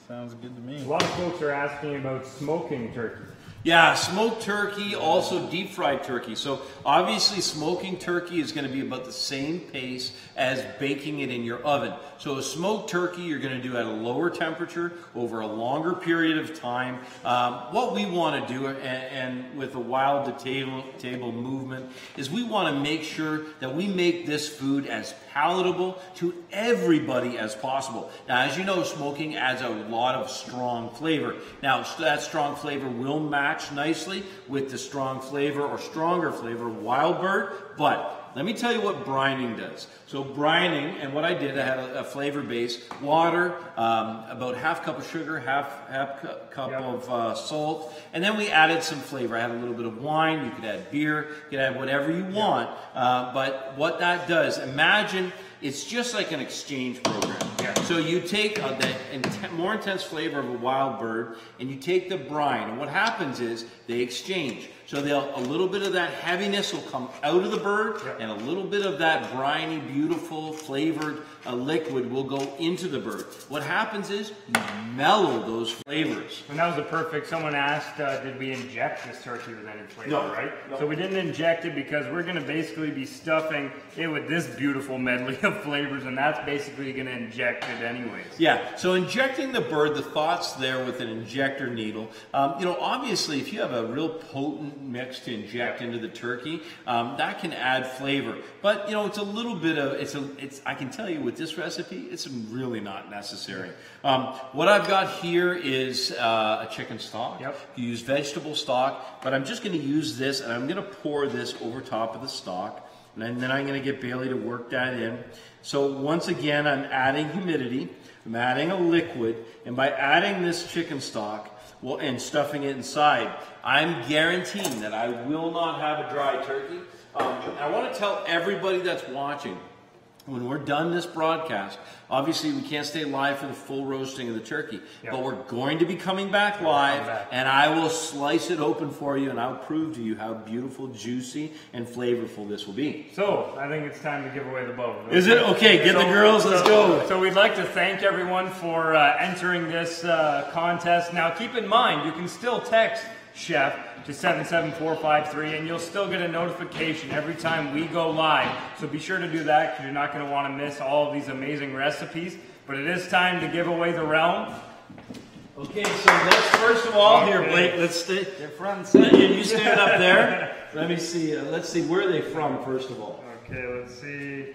Sounds good to me. A lot of folks are asking about smoking turkey. Yeah, smoked turkey, also deep fried turkey. So obviously smoking turkey is going to be about the same pace as baking it in your oven. So a smoked turkey you're going to do at a lower temperature over a longer period of time. What we want to do, and with the wild to table movement, is we want to make sure that we make this food as palatable to everybody as possible. Now, as you know, smoking adds a lot of strong flavor. Now, that strong flavor will match nicely with the strong flavor or stronger flavor of wild bird, but let me tell you what brining does. So brining, and what I did, I had a flavor base, water, about half cup of sugar, half cup of salt, and then we added some flavor. I had a little bit of wine, you could add beer, you could add whatever you want, but what that does, imagine it's just like an exchange program. So you take the more intense flavor of a wild bird, and you take the brine, and what happens is they exchange. So a little bit of that heaviness will come out of the bird, and a little bit of that briny, beautiful, flavored liquid will go into the bird. What happens is you mellow those flavors. And that was the perfect, someone asked, did we inject this turkey with any flavor, right? No. So we didn't inject it because we're going to basically be stuffing it with this beautiful medley of flavors, and that's basically going to inject it anyways. Yeah, so injecting the bird, the thought's there with an injector needle. You know, obviously, if you have a real potent mix to inject into the turkey, that can add flavor. But, you know, it's a little bit of, I can tell you with this recipe, it's really not necessary. What I've got here is a chicken stock. You use vegetable stock, but I'm just going to use this, and I'm going to pour this over top of the stock. And then I'm going to get Bailey to work that in. So once again, I'm adding humidity. I'm adding a liquid. And by adding this chicken stock and stuffing it inside, I'm guaranteeing that I will not have a dry turkey. I want to tell everybody that's watching, when we're done this broadcast, obviously we can't stay live for the full roasting of the turkey, but we're going to be coming back live, and I will slice it open for you, and I'll prove to you how beautiful, juicy, and flavorful this will be. So, I think it's time to give away the bow. Is it? Okay, get the girls, let's go. So we'd like to thank everyone for entering this contest. Now keep in mind, you can still text Chef to 77453, and you'll still get a notification every time we go live. So be sure to do that, because you're not going to want to miss all of these amazing recipes. But it is time to give away the realm. Okay, so let's first of all, here, Blake, let's stay. They're front and center. You stand up there. Let me see. Let's see, where are they from, first of all? Okay, let's see.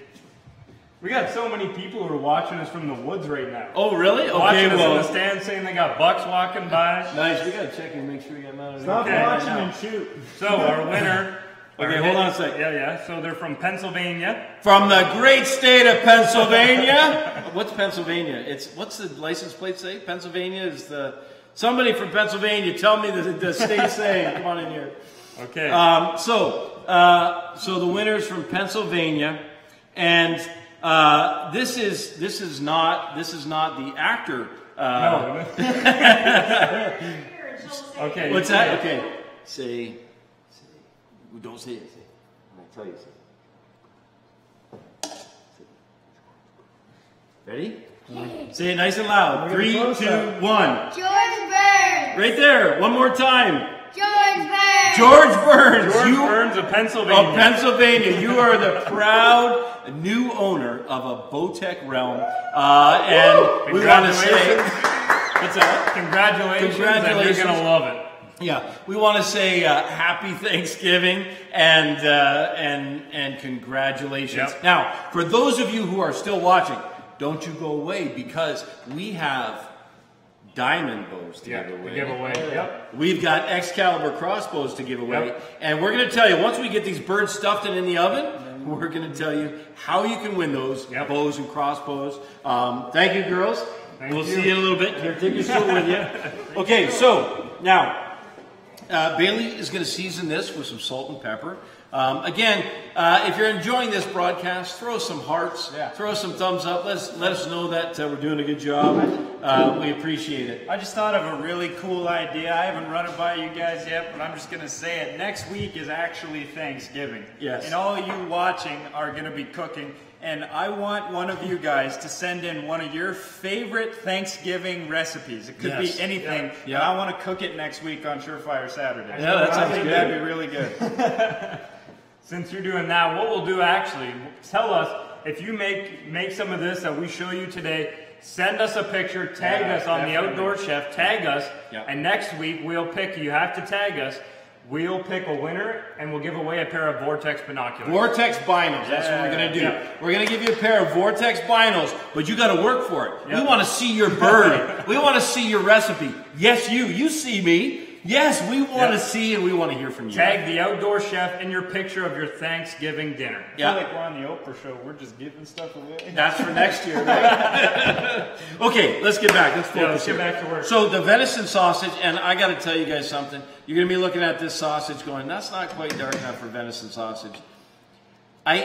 We got so many people who are watching us from the woods right now. Oh, really? Watching Okay, us in the well. stand saying they got bucks walking by. Nice, we gotta check and make sure we got none of Stop Okay. watching and shoot. So our winner. Okay, hold on a second. Yeah. So they're from Pennsylvania. From the great state of Pennsylvania. What's Pennsylvania? What's the license plate say? Pennsylvania is somebody from Pennsylvania. Tell me the state saying. Come on in here. Okay. So the winner's from Pennsylvania, and this is not the actor. No. Okay. What's that? Okay. Say. Don't say it. I'm gonna tell you something. Ready? Say it nice and loud. 3, 2, 1. George Burns. Right there. One more time. George Burns. George Burns. George Burns of Pennsylvania. Of Pennsylvania. You are the proud new owner of a Bowtech Realm. And we want to say, what's that? Congratulations. Congratulations. And you're going to love it. Yeah, we want to say happy Thanksgiving and congratulations. Yep. Now, for those of you who are still watching, don't you go away because we have diamond bows to give away. Yep. We've got Excalibur crossbows to give away. Yep. And we're going to tell you, once we get these birds stuffed and in the oven, we're going to tell you how you can win those bows and crossbows. Thank you, girls. We'll see you in a little bit. Here, take your stool with you. Okay, so now, Bailey is going to season this with some salt and pepper. Again, if you're enjoying this broadcast, throw some hearts, throw some thumbs up. Let us know that we're doing a good job. We appreciate it. I just thought of a really cool idea. I haven't run it by you guys yet, but I'm just going to say it. Next week is actually Thanksgiving. Yes. And all of you watching are going to be cooking. And I want one of you guys to send in one of your favorite Thanksgiving recipes. It could be anything. Yeah. And I want to cook it next week on Surefire Saturday. Yeah, that sounds I think good. that'd be really good. Since you're doing that, what we'll do actually, tell us if you make some of this that we show you today, send us a picture, tag us on the Outdoor Chef, tag us, and next week we'll pick, you have to tag us, we'll pick a winner and we'll give away a pair of Vortex binoculars. Vortex binos, that's what we're going to do. Yeah. We're going to give you a pair of Vortex binos, but you got to work for it. We want to see your bird. We want to see your recipe. Yes, you see me. Yes, we want to see and we want to hear from you. Tag the Outdoor Chef in your picture of your Thanksgiving dinner. I feel like we're on the Oprah show. We're just giving stuff away. That's for next year, right? Okay, let's get back. Let's focus let's get here. back to work. So the venison sausage, and I got to tell you guys something. You're going to be looking at this sausage going, that's not quite dark enough for venison sausage. By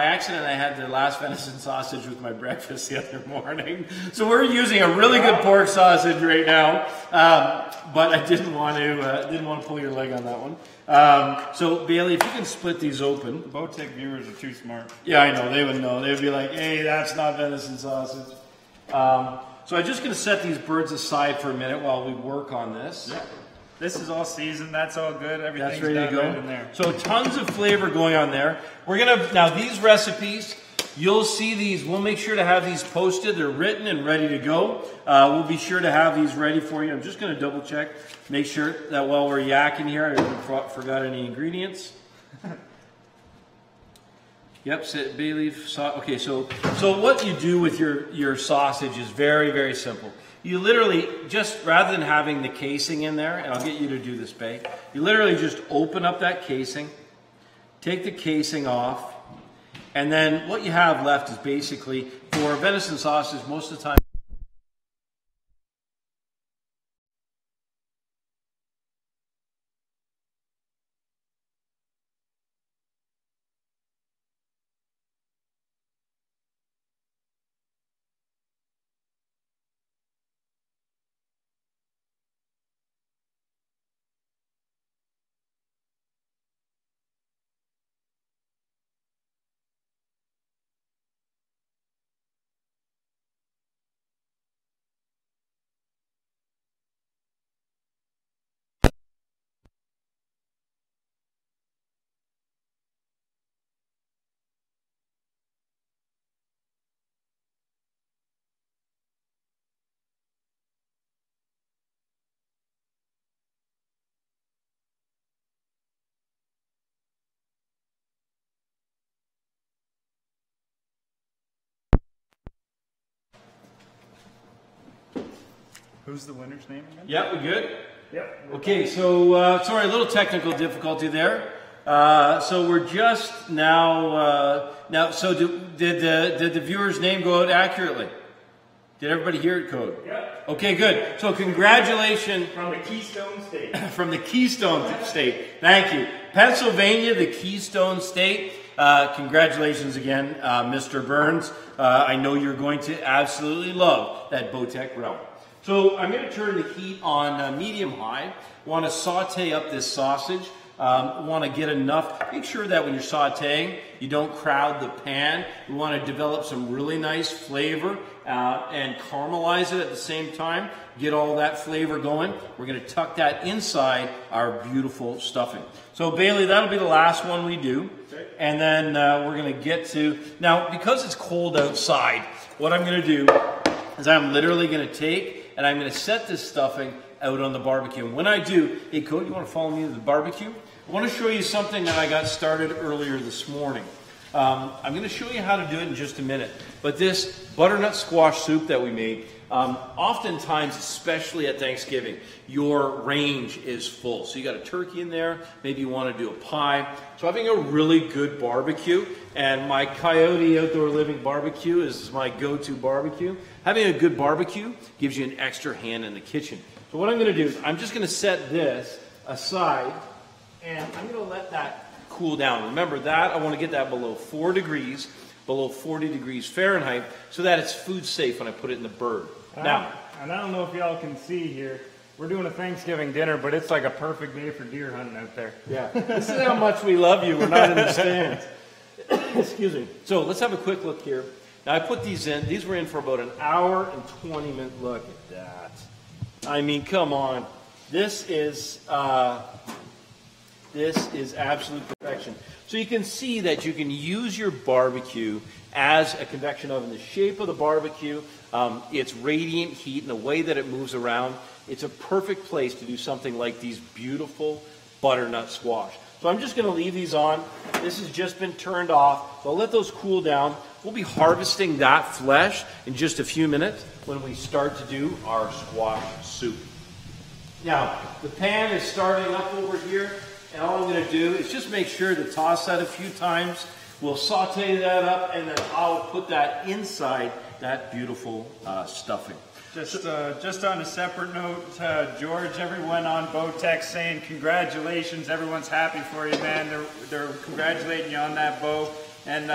accident, I had the last venison sausage with my breakfast the other morning. So we're using a really good pork sausage right now, but I didn't want to pull your leg on that one. So Bailey, if you can split these open. Bowtech viewers are too smart. Yeah, I know. They would know. They would be like, hey, that's not venison sausage. So I'm just going to set these birds aside for a minute while we work on this. Yeah. This is all seasoned. That's all good. Everything's That's ready to done go. right in there. So tons of flavor going on there. We're gonna now these recipes. You'll see these. We'll make sure to have these posted. They're written and ready to go. We'll be sure to have these ready for you. I'm just gonna double check, make sure that while we're yakking here, I haven't forgot any ingredients. Yep, bay leaf. Okay, so what you do with your sausage is very, very simple. You literally just, rather than having the casing in there, and I'll get you to do this, Bay, you literally just open up that casing, take the casing off, and then what you have left is basically, for venison sausage, most of the time, Who's the winner's name again? Yeah, we good? Yep. Okay, so sorry, a little technical difficulty there. So we're just now. So did the viewer's name go out accurately? Did everybody hear it, Code? Yep. Okay, good. So congratulations From the Keystone State. from the Keystone State. Thank you, Pennsylvania, the Keystone State. Congratulations again, Mr. Burns. I know you're going to absolutely love that Bowtech realm. So I'm going to turn the heat on medium-high. Want to saute up this sausage. Want to get enough. Make sure that when you're sauteing, you don't crowd the pan. We want to develop some really nice flavor and caramelize it at the same time. Get all that flavor going. We're going to tuck that inside our beautiful stuffing. So Bailey, that'll be the last one we do. And then we're going to get to, now because it's cold outside, what I'm going to do is I'm literally going to take and I'm going to set this stuffing out on the barbecue. And when I do, hey Cody, you want to follow me to the barbecue? I want to show you something that I got started earlier this morning. I'm going to show you how to do it in just a minute. But this butternut squash soup that we made, oftentimes, especially at Thanksgiving, your range is full. So you got a turkey in there, maybe you want to do a pie. So having a really good barbecue, and my Coyote Outdoor Living barbecue is my go-to barbecue. Having a good barbecue gives you an extra hand in the kitchen. So what I'm going to do is I'm just going to set this aside, and I'm going to let that cool down. Remember that, I want to get that below 4 degrees, below 40 degrees Fahrenheit, so that it's food safe when I put it in the bird. Now, and I don't know if y'all can see here, we're doing a Thanksgiving dinner, but it's like a perfect day for deer hunting out there. yeah, this is how much we love you. We're not in the stands. Excuse me. So let's have a quick look here. Now I put these in. These were in for about an hour and 20 minutes. Look at that. I mean, come on. This is absolute perfection. So you can see that you can use your barbecue as a convection oven. The shape of the barbecue, its radiant heat and the way that it moves around, it's a perfect place to do something like these beautiful butternut squash. So I'm just going to leave these on. This has just been turned off. So I'll let those cool down. We'll be harvesting that flesh in just a few minutes when we start to do our squash soup. Now, the pan is starting up over here, and all I'm going to do is just make sure to toss that a few times. We'll saute that up, and then I'll put that inside that beautiful stuffing. Just on a separate note, George, everyone on Bowtech saying congratulations. Everyone's happy for you, man. They're congratulating you on that bow. And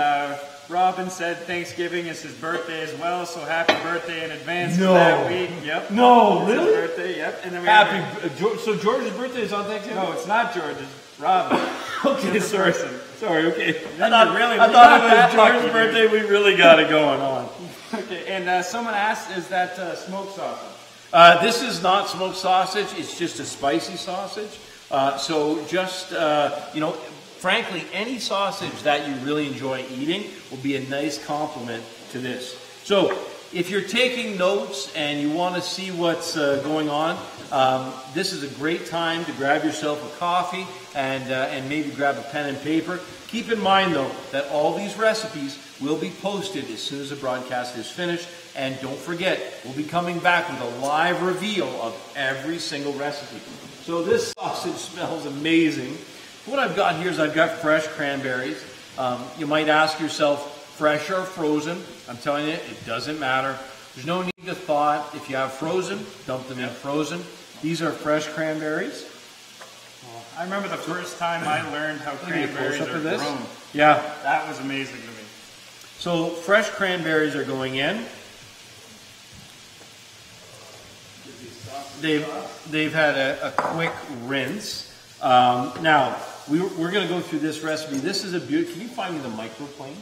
Robin said Thanksgiving is his birthday as well, so happy birthday in advance for that week. Yep. No, It's his really? birthday, yep. And then we So George's birthday is on Thanksgiving? No, it's not George's. Robin. Okay, sorry. Sorry, okay. Then I you're really- thought you're not it that was lucky, George's dude. birthday. We really got it going on. Okay, and someone asked, is that smoked sausage? This is not smoked sausage. It's just a spicy sausage. So just, frankly, any sausage that you really enjoy eating will be a nice complement to this. So if you're taking notes and you want to see what's going on, this is a great time to grab yourself a coffee and maybe grab a pen and paper. Keep in mind, though, that all these recipes will be posted as soon as the broadcast is finished. And don't forget, we'll be coming back with a live reveal of every single recipe. So this sausage smells amazing. What I've got here is I've got fresh cranberries. You might ask yourself, fresh or frozen? I'm telling you, it doesn't matter. There's no need to thaw it. If you have frozen, dump them in frozen. These are fresh cranberries. I remember the first time I learned how cranberries are grown. Yeah. That was amazing to me. So fresh cranberries are going in. They've had a quick rinse. Now, we're going to go through this recipe. This is a beautiful. Can you find me the microplane?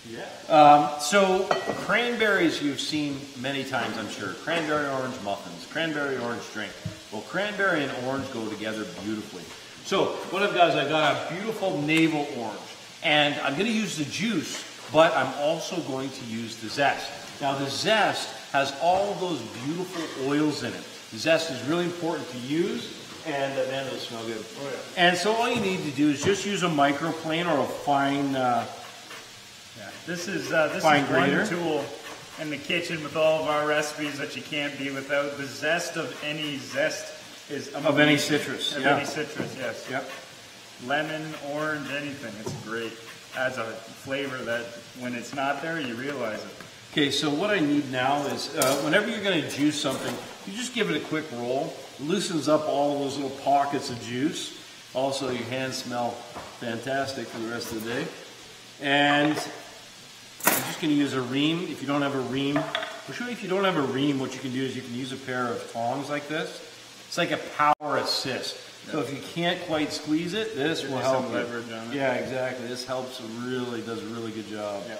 Yeah. So cranberries you've seen many times, I'm sure. Cranberry orange muffins, cranberry orange drink. Well, cranberry and orange go together beautifully. So what I've got is I've got a beautiful navel orange. And I'm going to use the juice, but I'm also going to use the zest. Now the zest has all of those beautiful oils in it. The zest is really important to use, and man, it'll smell good. Oh, yeah. And so all you need to do is just use a microplane or a fine This is fine one grater. tool in the kitchen with all of our recipes that you can't be without. The zest of any zest is amazing. Of any citrus, Of yeah. any citrus, yes. Yep. Lemon, orange, anything. It's great. Adds a flavor that when it's not there, you realize it. Okay, so what I need now is, whenever you're going to juice something, you just give it a quick roll. It loosens up all those little pockets of juice. Also, your hands smell fantastic for the rest of the day. And I'm just going to use a ream. If you don't have a ream, usually if you don't have a ream, what you can do is you can use a pair of tongs like this. It's like a power assist. So if you can't quite squeeze it, this will help. Some leverage on it. Yeah, exactly. This helps really, does a really good job. Yeah.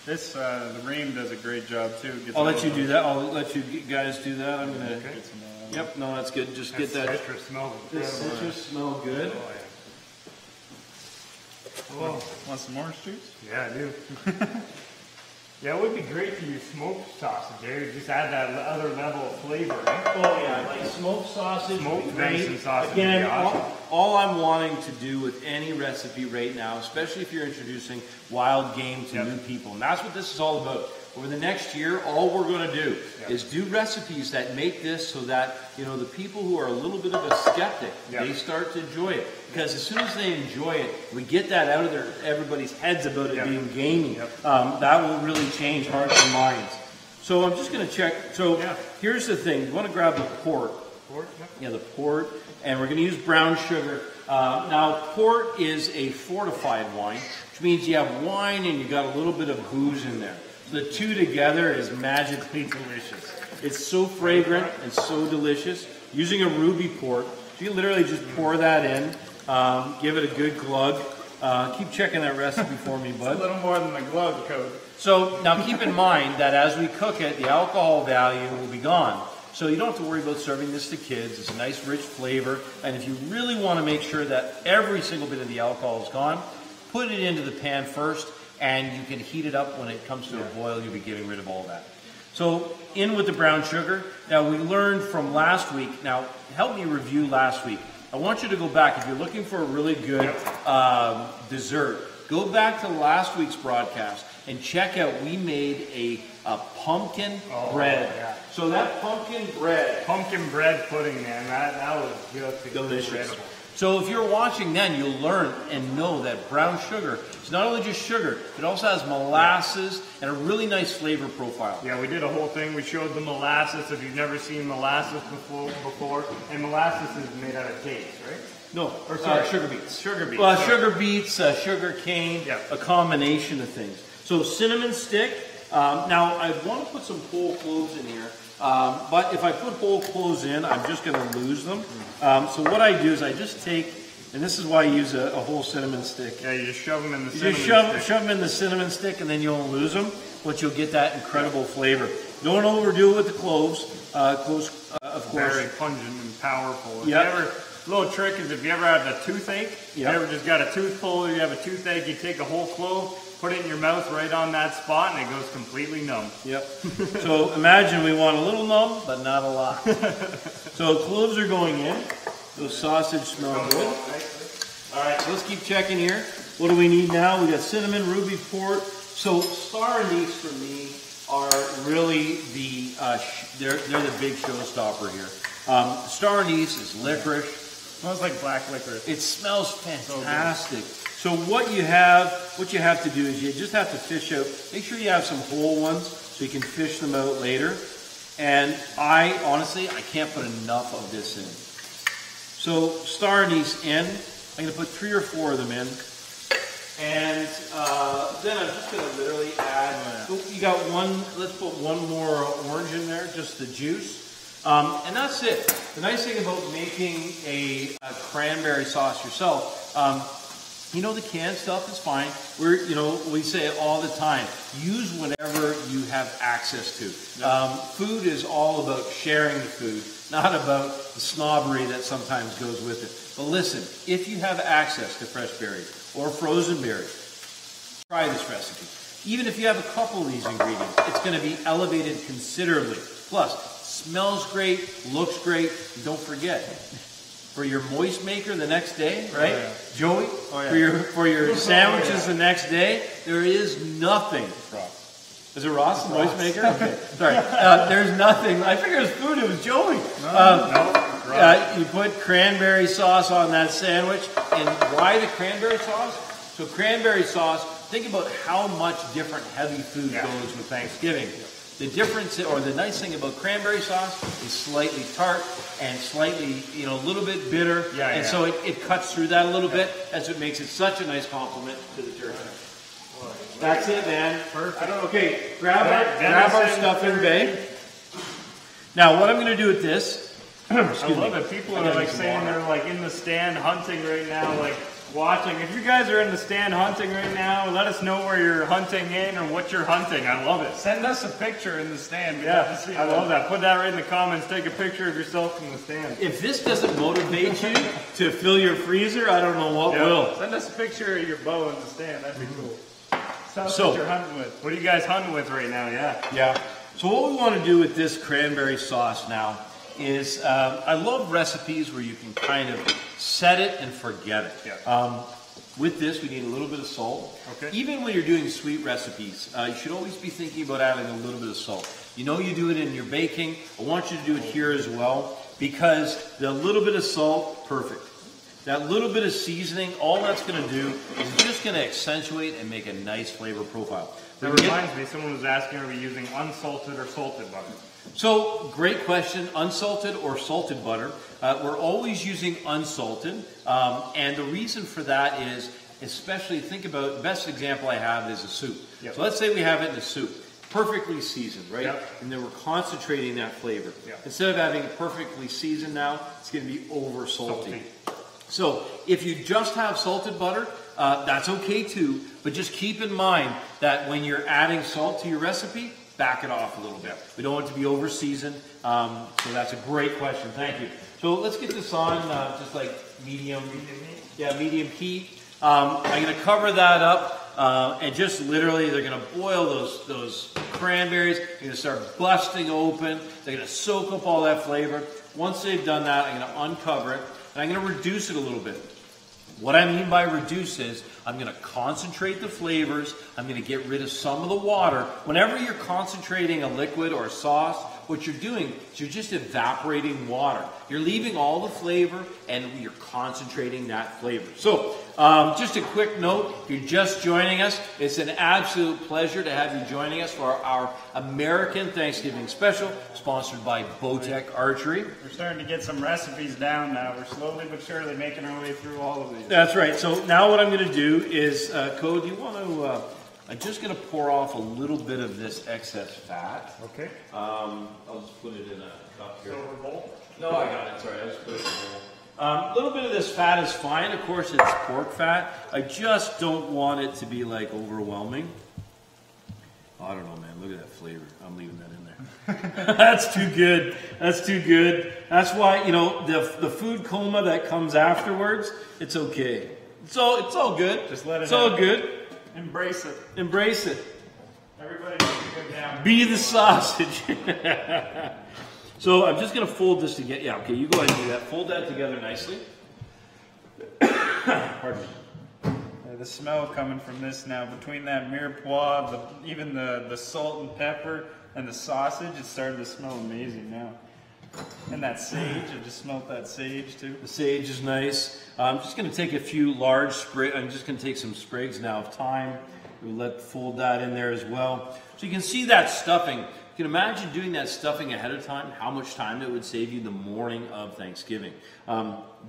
This, the ream does a great job too. Gets I'll let all you those- do that. I'll let you guys do that. I'm gonna. Get some, Yep. No, that's good. Just get that. Citrus smells This incredible. citrus smell good. Oh, Want some orange juice? yeah, I do. Yeah, it would be great to use smoked sausage there. Just add that other level of flavor, right? Oh yeah, like smoked sausage. Smoked would be great. venison sausage would Again, be awesome. all I'm wanting to do with any recipe right now, especially if you're introducing wild game to Yep. new people, and that's what this is all about. Over the next year, all we're going to do Yep. is do recipes that make this so that, you know, the people who are a little bit of a skeptic, Yep. they start to enjoy it. Because as soon as they enjoy it, we get that out of everybody's heads about it Yep. being gamey. Yep. That will really change hearts and minds. So I'm just going to check. So Yeah. here's the thing. You want to grab the port. Pork, yep. Yeah, the port, and we're going to use brown sugar. Now, port is a fortified wine, which means you have wine and you got a little bit of booze in there. The two together is magically delicious. It's so fragrant and so delicious. Using a ruby port, you literally just pour that in, give it a good glug. Keep checking that recipe for me, A bud. little more than the glove coat. So now keep in mind that as we cook it, the alcohol value will be gone. So you don't have to worry about serving this to kids. It's a nice rich flavor. And if you really want to make sure that every single bit of the alcohol is gone, put it into the pan first and you can heat it up when it comes to a boil. You'll be getting rid of all that. So in with the brown sugar. Now we learned from last week. Now help me review last week. I want you to go back. If you're looking for a really good dessert, go back to last week's broadcast and check out, we made a pumpkin bread. yeah. So that pumpkin bread, Pumpkin bread pudding, man. That was just delicious. incredible. So if you're watching then, you'll learn and know that brown sugar is not only just sugar, it also has molasses and a really nice flavor profile. Yeah, we did a whole thing. We showed the molasses. If you've never seen molasses before, and molasses is made out of dates, right? No, Or sorry, sugar beets. Sugar beets. Well, sorry. sugar beets, sugar cane, Yeah. a combination of things. So cinnamon stick. Now I want to put some whole cloves in here, but if I put whole cloves in, I'm just going to lose them. So what I do is I just take, and this is why I use a whole cinnamon stick. Yeah, you just shove them in the You cinnamon just stick. shove them in the cinnamon stick, and then you won't lose them, but you'll get that incredible flavor. Don't overdo it with the cloves. Cloves, of course. Very pungent and powerful. If Yep. you ever, little trick is if you ever have a toothache, Yep. you ever just got a tooth pull, or you have a toothache, you take a whole clove, put it in your mouth right on that spot, and it goes completely numb. Yep. So imagine we want a little numb, but not a lot. So cloves are going in. Those sausage smell good. All right, so let's keep checking here. What do we need now? We got cinnamon, ruby port. So star anise for me are really the they're the big showstopper here. Star anise is licorice. Smells like black licorice. It smells fantastic. So what you have to do is you just have to fish out. Make sure you have some whole ones so you can fish them out later. And I honestly can't put enough of this in. So star anise in. I'm going to put 3 or 4 of them in. And then I'm just going to literally add. You got one. Let's put one more orange in there, just the juice. And that's it. The nice thing about making a cranberry sauce yourself, you know, the canned stuff is fine. We say it all the time. Use whatever you have access to. Food is all about sharing the food, not about the snobbery that sometimes goes with it. But listen, if you have access to fresh berries or frozen berries, try this recipe. Even if you have a couple of these ingredients, it's going to be elevated considerably. Plus, smells great, looks great, and don't forget, for your moist maker the next day, right? Oh, yeah. Joey, Oh, yeah. for your sandwiches the next day, there is nothing Is it Ross, the noise maker? Okay, sorry. There's nothing. I figured it was food. It was Joey. You put cranberry sauce on that sandwich. And why the cranberry sauce? So cranberry sauce, think about how much different heavy food goes with Thanksgiving. The difference, or the nice thing about cranberry sauce is slightly tart and slightly, a little bit bitter. So it cuts through that a little bit. That's what makes it such a nice compliment to the turkey. That's it, man. Perfect. Okay, grab our stuffing bag. Now, what I'm going to do with this, I love it. People are like saying they're like in the stand hunting right now, like watching. If you guys are in the stand hunting right now, let us know where you're hunting in or what you're hunting. I love it. Send us a picture in the stand. I love that. Put that right in the comments. Take a picture of yourself in the stand. If this doesn't motivate you to fill your freezer, I don't know what will. Send us a picture of your bow in the stand. That'd be cool. So, what you're hunting with. What are you guys hunting with right now? Yeah. So what we want to do with this cranberry sauce now is, I love recipes where you can kind of set it and forget it. With this, we need a little bit of salt. Okay. Even when you're doing sweet recipes, you should always be thinking about adding a little bit of salt. You do it in your baking. I want you to do it here as well, because the little bit of salt, perfect. That little bit of seasoning, all that's going to do is just going to accentuate and make a nice flavor profile. That reminds me, someone was asking, are we using unsalted or salted butter? So, great question, unsalted or salted butter. We're always using unsalted, and the reason for that is, especially think about, the best example I have is a soup. So let's say we have it in a soup, perfectly seasoned, right? And then we're concentrating that flavor. Instead of having it perfectly seasoned now, it's going to be over salty. So if you just have salted butter, that's okay too, but just keep in mind that when you're adding salt to your recipe, back it off a little bit. We don't want it to be over seasoned, so that's a great question, thank you. So let's get this on just like medium heat. I'm going to cover that up, and just literally they're going to boil those cranberries. They're going to start busting open. They're going to soak up all that flavor. Once they've done that, I'm going to uncover it. And I'm going to reduce it a little bit. What I mean by reduce is I'm going to concentrate the flavors. I'm going to get rid of some of the water. Whenever you're concentrating a liquid or a sauce, what you're doing is you're just evaporating water. You're leaving all the flavor and you're concentrating that flavor. So, just a quick note, if you're just joining us, it's an absolute pleasure to have you joining us for our American Thanksgiving special, sponsored by Bowtech Archery. We're starting to get some recipes down now. We're slowly but surely making our way through all of these. That's right. So now what I'm going to do is, Code, you want to... I'm just going to pour off a little bit of this excess fat. Okay. I'll just put it in a cup here. Silver bowl? No, I got it. Sorry, I'll just put it in a bowl. A little bit of this fat is fine. Of course, it's pork fat. I just don't want it to be like overwhelming. Oh, I don't know, man. Look at that flavor. I'm leaving that in there. That's too good. That's too good. That's why, the food coma that comes afterwards, it's okay. It's all good. Just let it It's all good. Embrace it. Embrace it. Everybody needs to go down. Be the sausage. So I'm just going to fold this together. Yeah, okay, you go ahead and do that. Fold that together nicely. Pardon me. The smell coming from this now, between that mirepoix, even the salt and pepper, and the sausage, it's starting to smell amazing now. And that sage, I just smelled that sage too. The sage is nice. I'm just going to take a few large sprigs. I'm just going to take some sprigs now of thyme. We'll fold that in there as well. So you can see that stuffing. You can imagine doing that stuffing ahead of time, how much time it would save you the morning of Thanksgiving.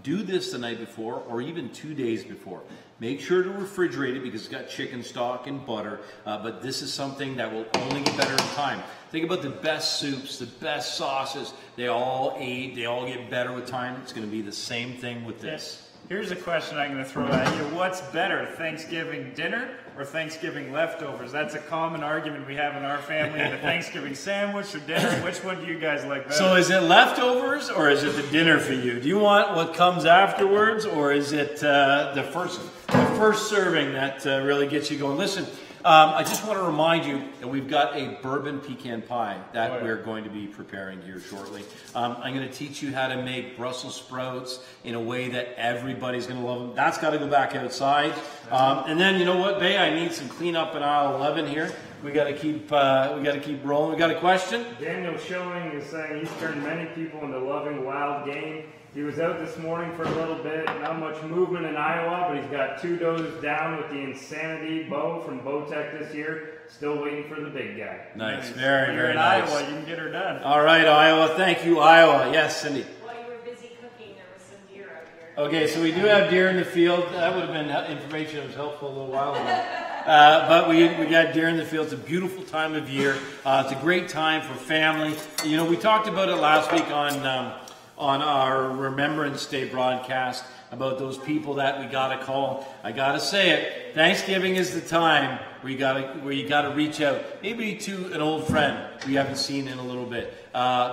Do this the night before or even 2 days before. Make sure to refrigerate it because it's got chicken stock and butter, but this is something that will only get better in time. Think about the best soups, the best sauces. They all get better with time. It's going to be the same thing with this. Here's a question I'm going to throw at you. What's better, Thanksgiving dinner or Thanksgiving leftovers? That's a common argument we have in our family. The Thanksgiving sandwich or dinner, which one do you guys like better? So is it leftovers or is it the dinner for you? Do you want what comes afterwards or is it the first serving that really gets you going? Listen, I just want to remind you that we've got a bourbon pecan pie that we're going to be preparing here shortly. I'm going to teach you how to make Brussels sprouts in a way that everybody's going to love them. That's got to go back outside. And then, you know what, Bay? I need some cleanup in aisle 11 here. We got to keep rolling. We got a question? Daniel Schilling is saying he's turned many people into loving wild game. He was out this morning for a little bit, not much movement in Iowa, but he's got 2 doses down with the Insanity bow from Bowtech this year. Still waiting for the big guy. Nice, very, very in nice. Iowa, you can get her done. All right, Iowa. Thank you, Iowa. Yes, Cindy. While you were busy cooking, there was some deer out here. Okay, so we do have deer in the field. That would have been information that was helpful a little while ago. But we got deer in the field. It's a beautiful time of year. It's a great time for family. You know, we talked about it last week on our Remembrance Day broadcast about those people that we got to call. I got to say it. Thanksgiving is the time where you got to reach out, maybe to an old friend we haven't seen in a little bit,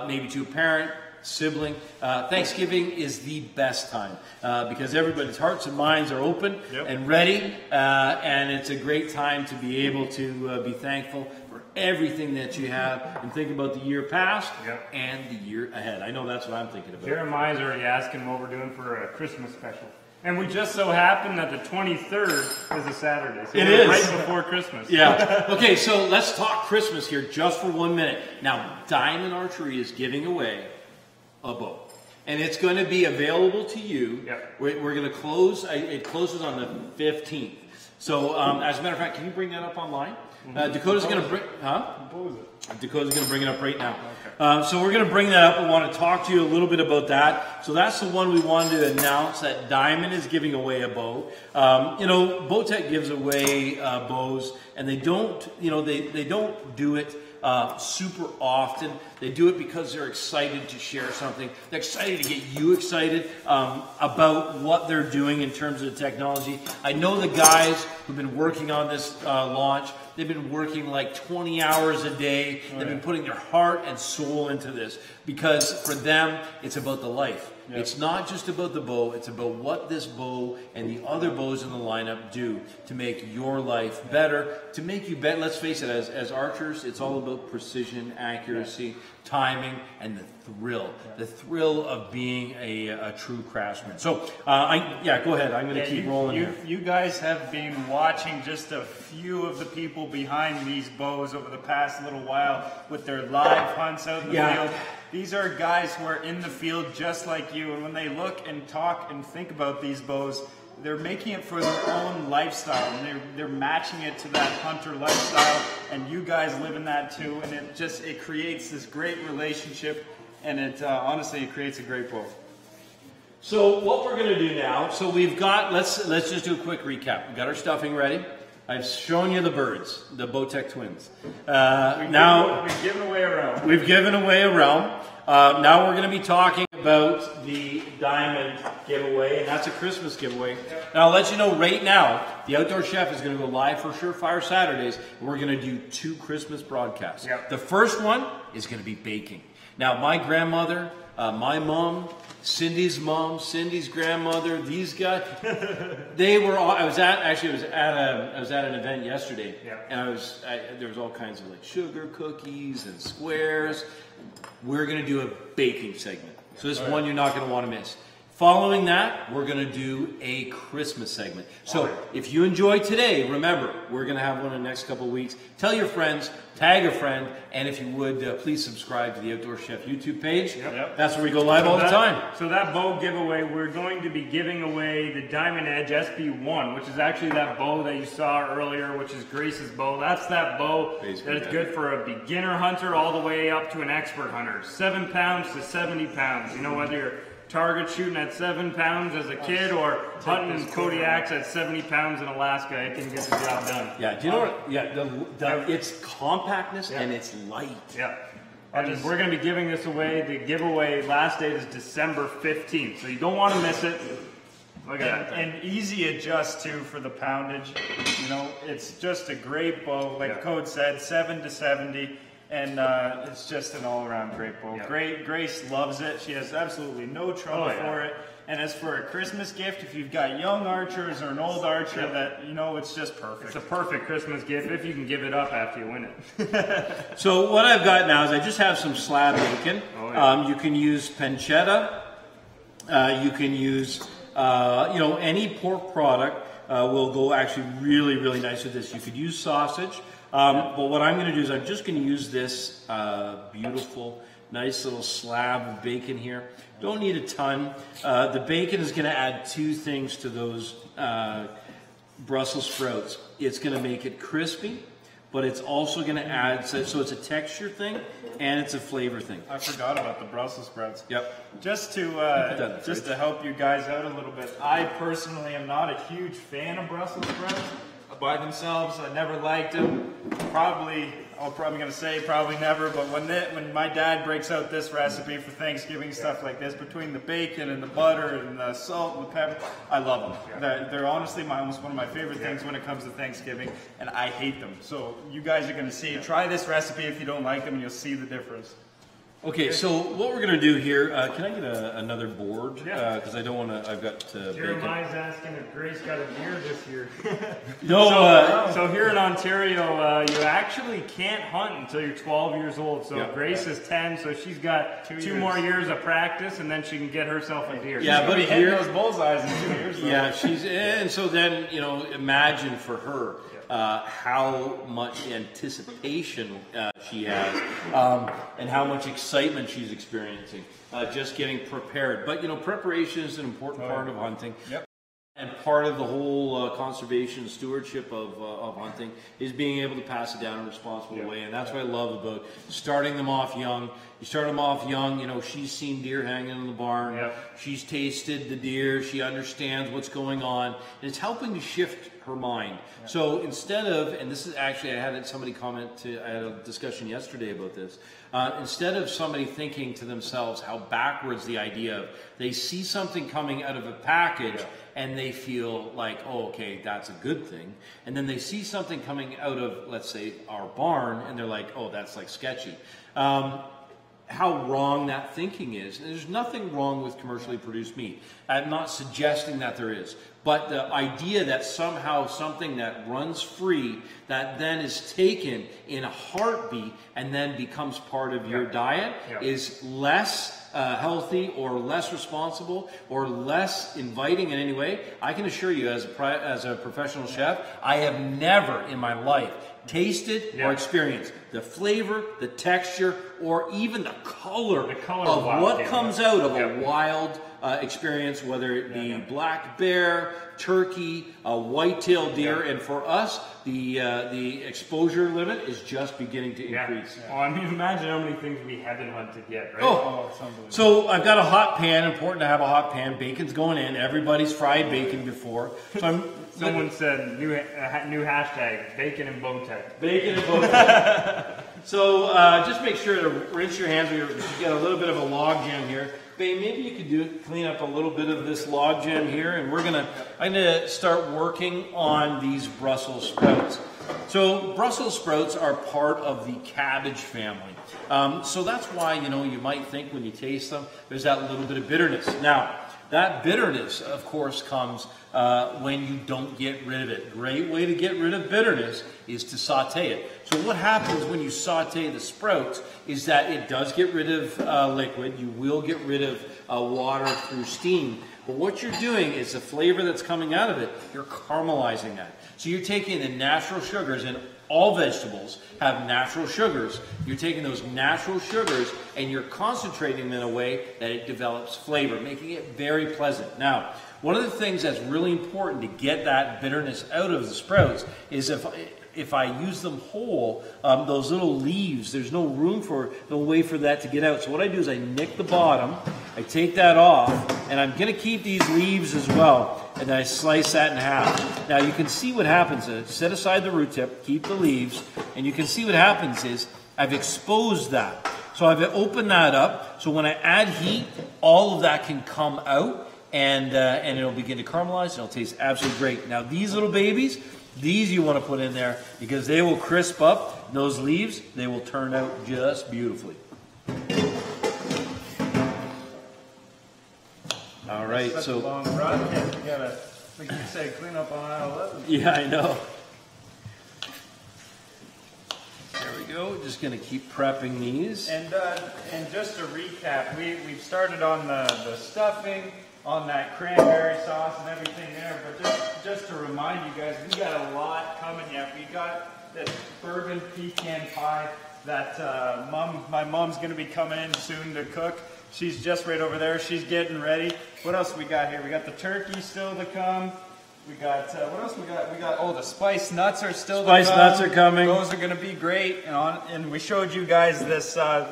maybe to a parent, sibling. Thanksgiving is the best time because everybody's hearts and minds are open and ready, and it's a great time to be able to be thankful for everything that you have and think about the year past and the year ahead. I know that's what I'm thinking about. Jeremiah's already asking what we're doing for a Christmas special. And we just so happen that the 23rd is a Saturday. So It is. right before Christmas. Yeah. Okay, so let's talk Christmas here just for 1 minute. Now, Diamond Archery is giving away a bow. And it's going to be available to you. Yep. We're going to close. It closes on the 15th. So, as a matter of fact, can you bring that up online? Dakota's going to bring... Huh? Dakota's going to bring it up right now. Okay. So we're going to bring that up. I want to talk to you a little bit about that. So that's the one we wanted to announce, that Diamond is giving away a bow. You know, Bowtech gives away bows, and they don't, you know, they don't do it super often. They do it because they're excited to share something. They're excited to get you excited about what they're doing in terms of the technology. I know the guys who've been working on this launch. They've been working like 20 hours a day. They've been putting their heart and soul into this because for them, it's about the life. Yep. It's not just about the bow, it's about what this bow and the other bows in the lineup do to make your life better, to make you better. Let's face it, as archers, it's all about precision, accuracy, timing, and the thrill of being a true craftsman. So, go ahead. I'm going to keep rolling here. You guys have been watching just a few of the people behind these bows over the past little while with their live hunts out in the field. These are guys who are in the field just like you, and when they look and talk and think about these bows, they're making it for their own lifestyle, and they're matching it to that hunter lifestyle, and you guys live in that too, and it creates this great relationship, and it honestly, it creates a great bow. So what we're going to do now, so we've got, let's just do a quick recap. We've got our stuffing ready. I've shown you the birds, the Bowtech twins. We've given away a realm. We've given away a realm. Now we're going to be talking about the Diamond giveaway, and that's a Christmas giveaway. And I'll let you know right now, the Outdoor Chef is going to go live for Surefire Saturdays, and we're going to do 2 Christmas broadcasts. The first one is going to be baking. Now, my grandmother, my mom, Cindy's mom, Cindy's grandmother, these guys, they were all, I was at an event yesterday, and there was all kinds of like sugar cookies and squares. We're going to do a baking segment. So this is one you're not going to want to miss. Following that, we're going to do a Christmas segment. So if you enjoyed today, remember, we're going to have one in the next couple of weeks. Tell your friends, tag a friend, and if you would, please subscribe to the Outdoor Chef YouTube page. That's where we go live all the time. So that bow giveaway, we're going to be giving away the Diamond Edge SB1, which is actually that bow that you saw earlier, which is Grace's bow. That's that bow that is good for a beginner hunter all the way up to an expert hunter. 7 pounds to 70 pounds. You know, whether you're target shooting at 7 pounds as a kid or hunting Kodiaks at 70 pounds in Alaska, it can get the job done. Yeah, do you know what? Yeah, it's compactness and it's light. Yeah. And we're going to be giving this away. The giveaway last date is December 15th, so you don't want to miss it. Look at that. And easy adjust too for the poundage. You know, it's just a great bow. Like Code said, 7 to 70. And it's just an all-around great bow. Grace loves it. She has absolutely no trouble for it. And as for a Christmas gift, if you've got young archers or an old archer, that, you know, it's just perfect. It's a perfect Christmas gift if you can give it up after you win it. So what I've got now is I just have some slab bacon. Oh, yeah. You can use pancetta. You can use, you know, any pork product will go actually really, really nice with this. You could use sausage. But what I'm going to do is I'm just going to use this beautiful, nice little slab of bacon here. Don't need a ton. The bacon is going to add two things to those Brussels sprouts. It's going to make it crispy, but it's also going to add, so it's a texture thing and it's a flavor thing. I forgot about the Brussels sprouts. Yep. Just to help you guys out a little bit, I personally am not a huge fan of Brussels sprouts by themselves. I never liked them. I'm probably going to say probably never, but when my dad breaks out this recipe for Thanksgiving, stuff like this, between the bacon and the butter and the salt and the pepper, I love them. They're honestly almost one of my favorite things when it comes to Thanksgiving, and I hate them. So you guys are going to see, try this recipe if you don't like them, and you'll see the difference. Okay, so what we're going to do here, can I get another board? Yeah. Because I don't want to, I've got bacon. Jeremiah's asking if Grace got a deer this year. No, So here in Ontario, you actually can't hunt until you're 12 years old. So Yeah. Grace is 10, so she's got two more years of practice, and then she can get herself a deer. Yeah, She's but gonna be hitting here- those bullseyes in 2 years. though. yeah, and so then, you know, imagine for her how much anticipation she has and how much excitement she's experiencing just getting prepared. But, you know, preparation is an important part of hunting. Yep. And part of the whole conservation stewardship of hunting is being able to pass it down in a responsible way. And that's what I love about starting them off young. You start them off young, you know, she's seen deer hanging in the barn. Yep. She's tasted the deer. She understands what's going on. And it's helping to shift her mind. So instead of, and this is actually, I had somebody comment I had a discussion yesterday about this. Instead of somebody thinking to themselves how backwards the idea of, they see something coming out of a package and they feel like, oh, okay, that's a good thing. And then they see something coming out of, let's say, our barn, and they're like, oh, that's like sketchy. How wrong that thinking is. And there's nothing wrong with commercially produced meat. I'm not suggesting that there is. But the idea that somehow something that runs free, that then is taken in a heartbeat and then becomes part of your diet is less healthy or less responsible or less inviting in any way. I can assure you, as a professional chef, I have never in my life tasted or experienced the flavor, the texture, or even the color of what comes out of a wild experience, whether it be black bear, turkey, white-tailed deer, and for us, the exposure limit is just beginning to increase. Well, I mean, imagine how many things we haven't hunted yet, right? Oh, so I've got a hot pan. Important to have a hot pan. Bacon's going in. Everybody's fried bacon before. So Someone said new hashtag, bacon and bow tie. Bacon and bow tie. So just make sure to rinse your hands. You got a little bit of a log jam here. Babe, maybe you could clean up a little bit of this log jam here, and I'm gonna start working on these Brussels sprouts. So Brussels sprouts are part of the cabbage family. So that's why, you know, you might think when you taste them, there's that little bit of bitterness. Now, that bitterness, of course, comes when you don't get rid of it. Great way to get rid of bitterness is to saute it. So what happens when you saute the sprouts is that it does get rid of liquid. You will get rid of water through steam. But what you're doing is the flavor that's coming out of it, you're caramelizing that. So you're taking the natural sugars, and all vegetables have natural sugars. You're taking those natural sugars and you're concentrating them in a way that it develops flavor, making it very pleasant. Now, one of the things that's really important to get that bitterness out of the sprouts is if I use them whole, those little leaves, there's no way for that to get out. So what I do is I nick the bottom, I take that off, and I'm going to keep these leaves as well. And then I slice that in half. Now you can see what happens. Set aside the root tip, keep the leaves, and you can see what happens is I've exposed that. So I've opened that up, so when I add heat, all of that can come out, and it'll begin to caramelize, and it'll taste absolutely great. Now these little babies, these you want to put in there because they will crisp up those leaves. They will turn out just beautifully. All right. right. Such a long run, and you gotta, like you said, clean up on aisle 11. Yeah, I know. There we go. Just going to keep prepping these. And just to recap, we've started on the stuffing, on that cranberry sauce and everything there. But just to remind you guys, we got a lot coming yet. We got this bourbon pecan pie that my mom's going to be coming in soon to cook. She's just right over there. She's getting ready. What else we got here? We got the turkey still to come. We got, what else we got? We got, oh, the spice nuts are still to come. Spice nuts are coming. Those are going to be great. And we showed you guys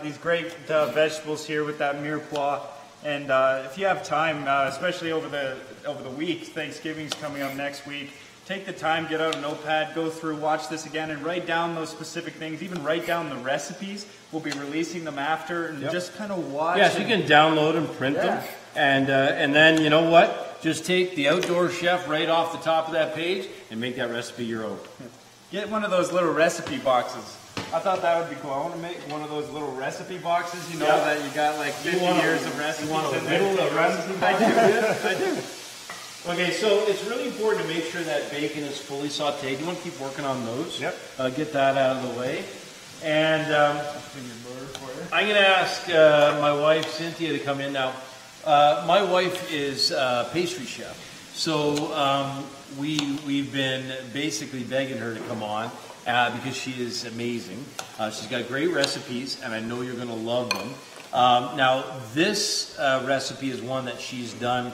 these great vegetables here with that mirepoix. And if you have time, especially over the week, Thanksgiving's coming up next week, take the time, get out a notepad, go through, watch this again, and write down those specific things. Even write down the recipes. We'll be releasing them after, and just kind of watch. Yeah, so you can download and print them. And then, you know what? Just take the Outdoor Chef right off the top of that page and make that recipe your own. Get one of those little recipe boxes. I thought that would be cool. I want to make one of those little recipe boxes, you know, that you got like 50 years of recipes in there. Recipe box? I do. Okay, so it's really important to make sure that bacon is fully sauteed. You want to keep working on those. Yep. Get that out of the way. And I'm going to ask my wife, Cynthia, to come in now. My wife is a pastry chef. So we've been basically begging her to come on because she is amazing. She's got great recipes, and I know you're going to love them. Now, this recipe is one that she's done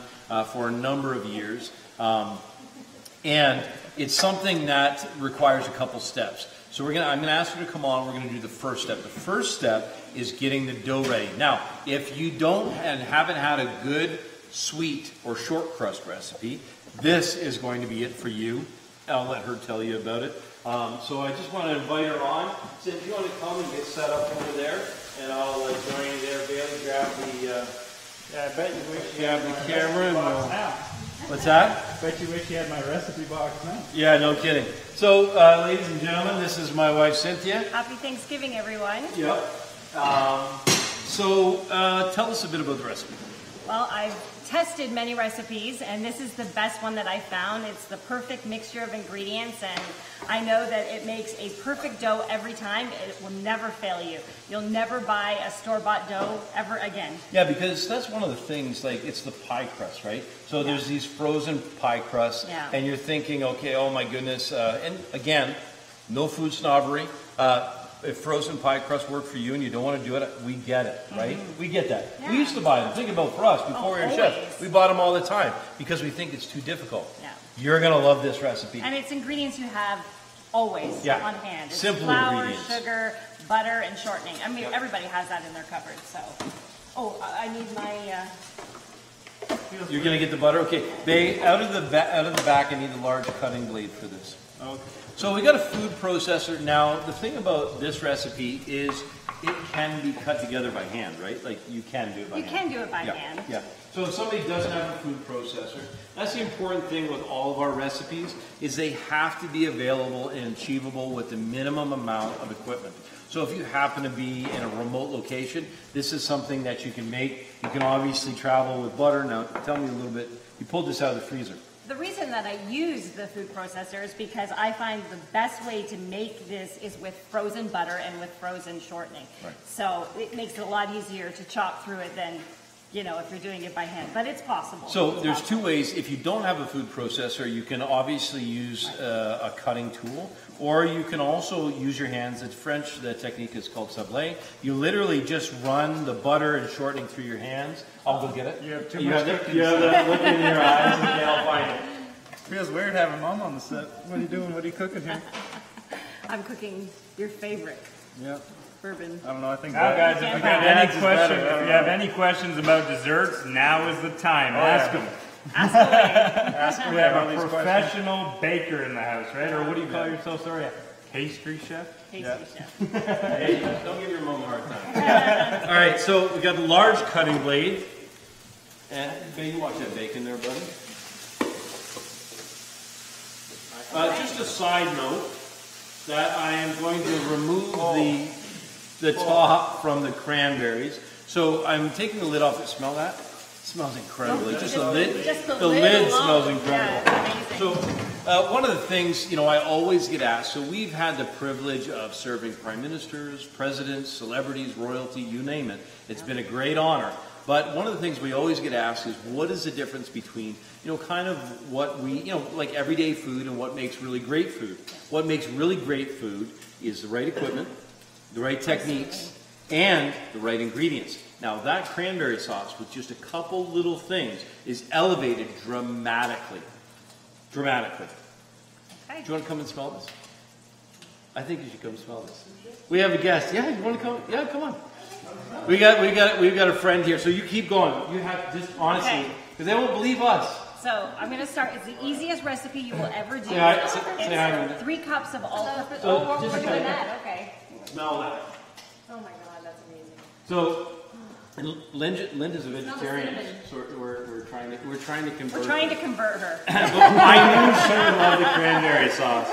for a number of years, and it's something that requires a couple steps. So I'm going to ask her to come on. We're going to do the first step. The first step is getting the dough ready. Now, if you don't and haven't had a good sweet or short crust recipe, this is going to be it for you. I'll let her tell you about it. So I just want to invite her on. So if you want to come and get set up over there, and I'll join you there. Bailey, grab the. Yeah, I bet you wish you Grab had the my camera and recipe box we'll- now. What's that? I bet you wish you had my recipe box now. Yeah, no kidding. So, ladies and gentlemen, this is my wife Cynthia. Happy Thanksgiving, everyone. Yep. Tell us a bit about the recipe. Well, I've tested many recipes, and this is the best one that I found. It's the perfect mixture of ingredients, and I know that it makes a perfect dough every time. It will never fail you. You'll never buy a store-bought dough ever again. Yeah, because that's one of the things, like, it's the pie crust, right? So there's these frozen pie crusts, and you're thinking, okay, oh my goodness, and again, no food snobbery. If frozen pie crust work for you and you don't want to do it, we get it, right? We get that. Yeah. We used to buy them. Think about for us, before we were chefs. Always. We bought them all the time because we think it's too difficult. Yeah. You're going to love this recipe. And it's ingredients you have always on hand. It's Simple flour, ingredients. sugar, butter, and shortening. I mean, everybody has that in their cupboard, so. Oh, I need my... You're going to get the butter? Okay. Out of the back, I need a large cutting blade for this. Okay. So we got a food processor. Now, the thing about this recipe is it can be cut together by hand, right? Like, you can do it by hand. You can do it by hand. Yeah. So if somebody doesn't have a food processor, that's the important thing with all of our recipes, is they have to be available and achievable with the minimum amount of equipment. So if you happen to be in a remote location, this is something that you can make. You can obviously travel with butter. Now, tell me a little bit. You pulled this out of the freezer. The reason that I use the food processor is because I find the best way to make this is with frozen butter and with frozen shortening. Right. So it makes it a lot easier to chop through it than, you know, if you're doing it by hand. But it's possible. So there's two ways. If you don't have a food processor, you can obviously use a cutting tool, or you can also use your hands. It's French. The technique is called sablé. You literally just run the butter and shortening through your hands. I'll go get it. You have too much cooking. You have that look in your eyes. Okay, I'll find it. Feels weird having Mom on the set. What are you doing? What are you cooking here? I'm cooking your favorite Yeah. bourbon. I don't know. I think Now, guys, if Yeah. you have any questions, if you have any questions about desserts, now is the time. Ask them. Ask away. Ask We me have all a these questions. professional baker in the house, right? Or what do you call yourself? Sorry, a pastry chef. Pastry chef. Hey, don't give your mom a hard time. All right, so we got the large cutting blade. And you watch that bacon there, buddy. Just a side note that I am going to remove the top from the cranberries. So I'm taking the lid off. Smell that? Smells incredible. Just the the lid alone. smells incredible. Yeah, it's amazing. So, one of the things, you know, I always get asked, so we've had the privilege of serving prime ministers, presidents, celebrities, royalty, you name it. It's been a great honor. But one of the things we always get asked is, what is the difference between, you know, kind of what we, you know, like everyday food and what makes really great food? What makes really great food is the right equipment, the right techniques, and the right ingredients. Now that cranberry sauce with just a couple little things is elevated dramatically. Dramatically. Okay. Do you want to come and smell this? I think you should come smell this. We have a guest. Yeah, you want to come? Yeah, come on. We've got a friend here. So you keep going. You have just honestly, because they won't believe us. So I'm going to start. It's the easiest recipe you will ever do. Say hi. It's 3 cups of all-purpose. So we're just doing that. Okay. Smell that. Oh my God, that's amazing. So, and Linda's a vegetarian, so we're trying to convert. We're trying to convert her. But I knew she would love the cranberry sauce.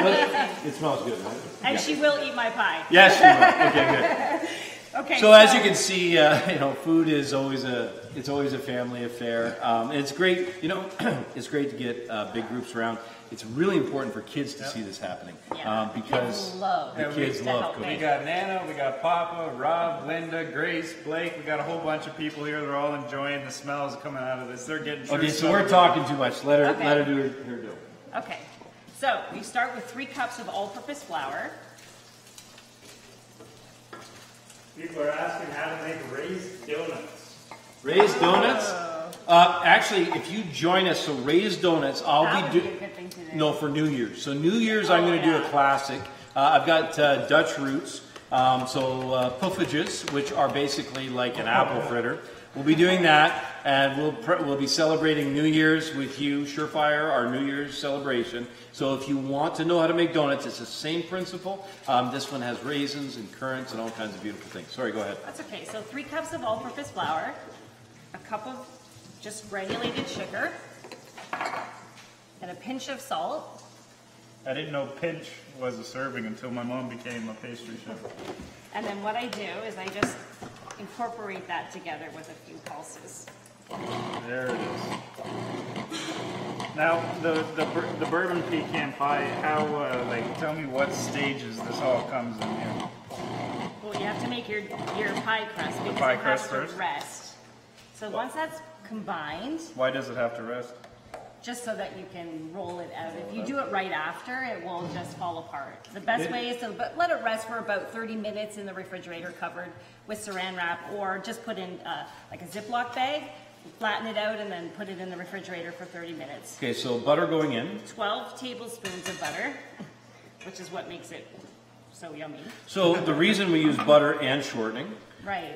But it smells good, right? And she will eat my pie. Yes, she will. Okay, good. Okay. So as you can see, you know, food is always a family affair. And it's great, you know, it's great to get big groups around. It's really important for kids to see this happening because kids love cooking. We got Nana, we got Papa, Rob, Linda, Grace, Blake. We got a whole bunch of people here. They're all enjoying the smells coming out of this. They're getting. Okay, so we're talking too much. Let her do her deal. Okay. So we start with 3 cups of all-purpose flour. People are asking how to make raised donuts. Raised donuts? Actually, if you join us, so raised donuts, That would be a good thing to do. No, for New Year's. So New Year's, I'm going to do a classic. I've got Dutch roots, so puffages, which are basically like an apple fritter. We'll be doing that, and we'll be celebrating New Year's with you, Surefire, our New Year's celebration. So if you want to know how to make donuts, it's the same principle. This one has raisins and currants and all kinds of beautiful things. Sorry, go ahead. That's okay. So 3 cups of all-purpose flour, a cup of just granulated sugar, and a pinch of salt. I didn't know pinch was a serving until my mom became a pastry chef. And then what I do is I just incorporate that together with a few pulses. There it is. Now, the bourbon pecan pie, how, tell me what stages this all comes in here. Well, you have to make your pie crust because pie it has crust to first? rest. So once that's combined, Why does it have to rest? just so that you can roll it out. If you do it right after, it will just fall apart. The best way is to let it rest for about 30 minutes in the refrigerator covered with saran wrap, or just put in like a Ziploc bag, flatten it out, and then put it in the refrigerator for 30 minutes. Okay, so butter going in. 12 tablespoons of butter, which is what makes it so yummy. So the reason we use butter and shortening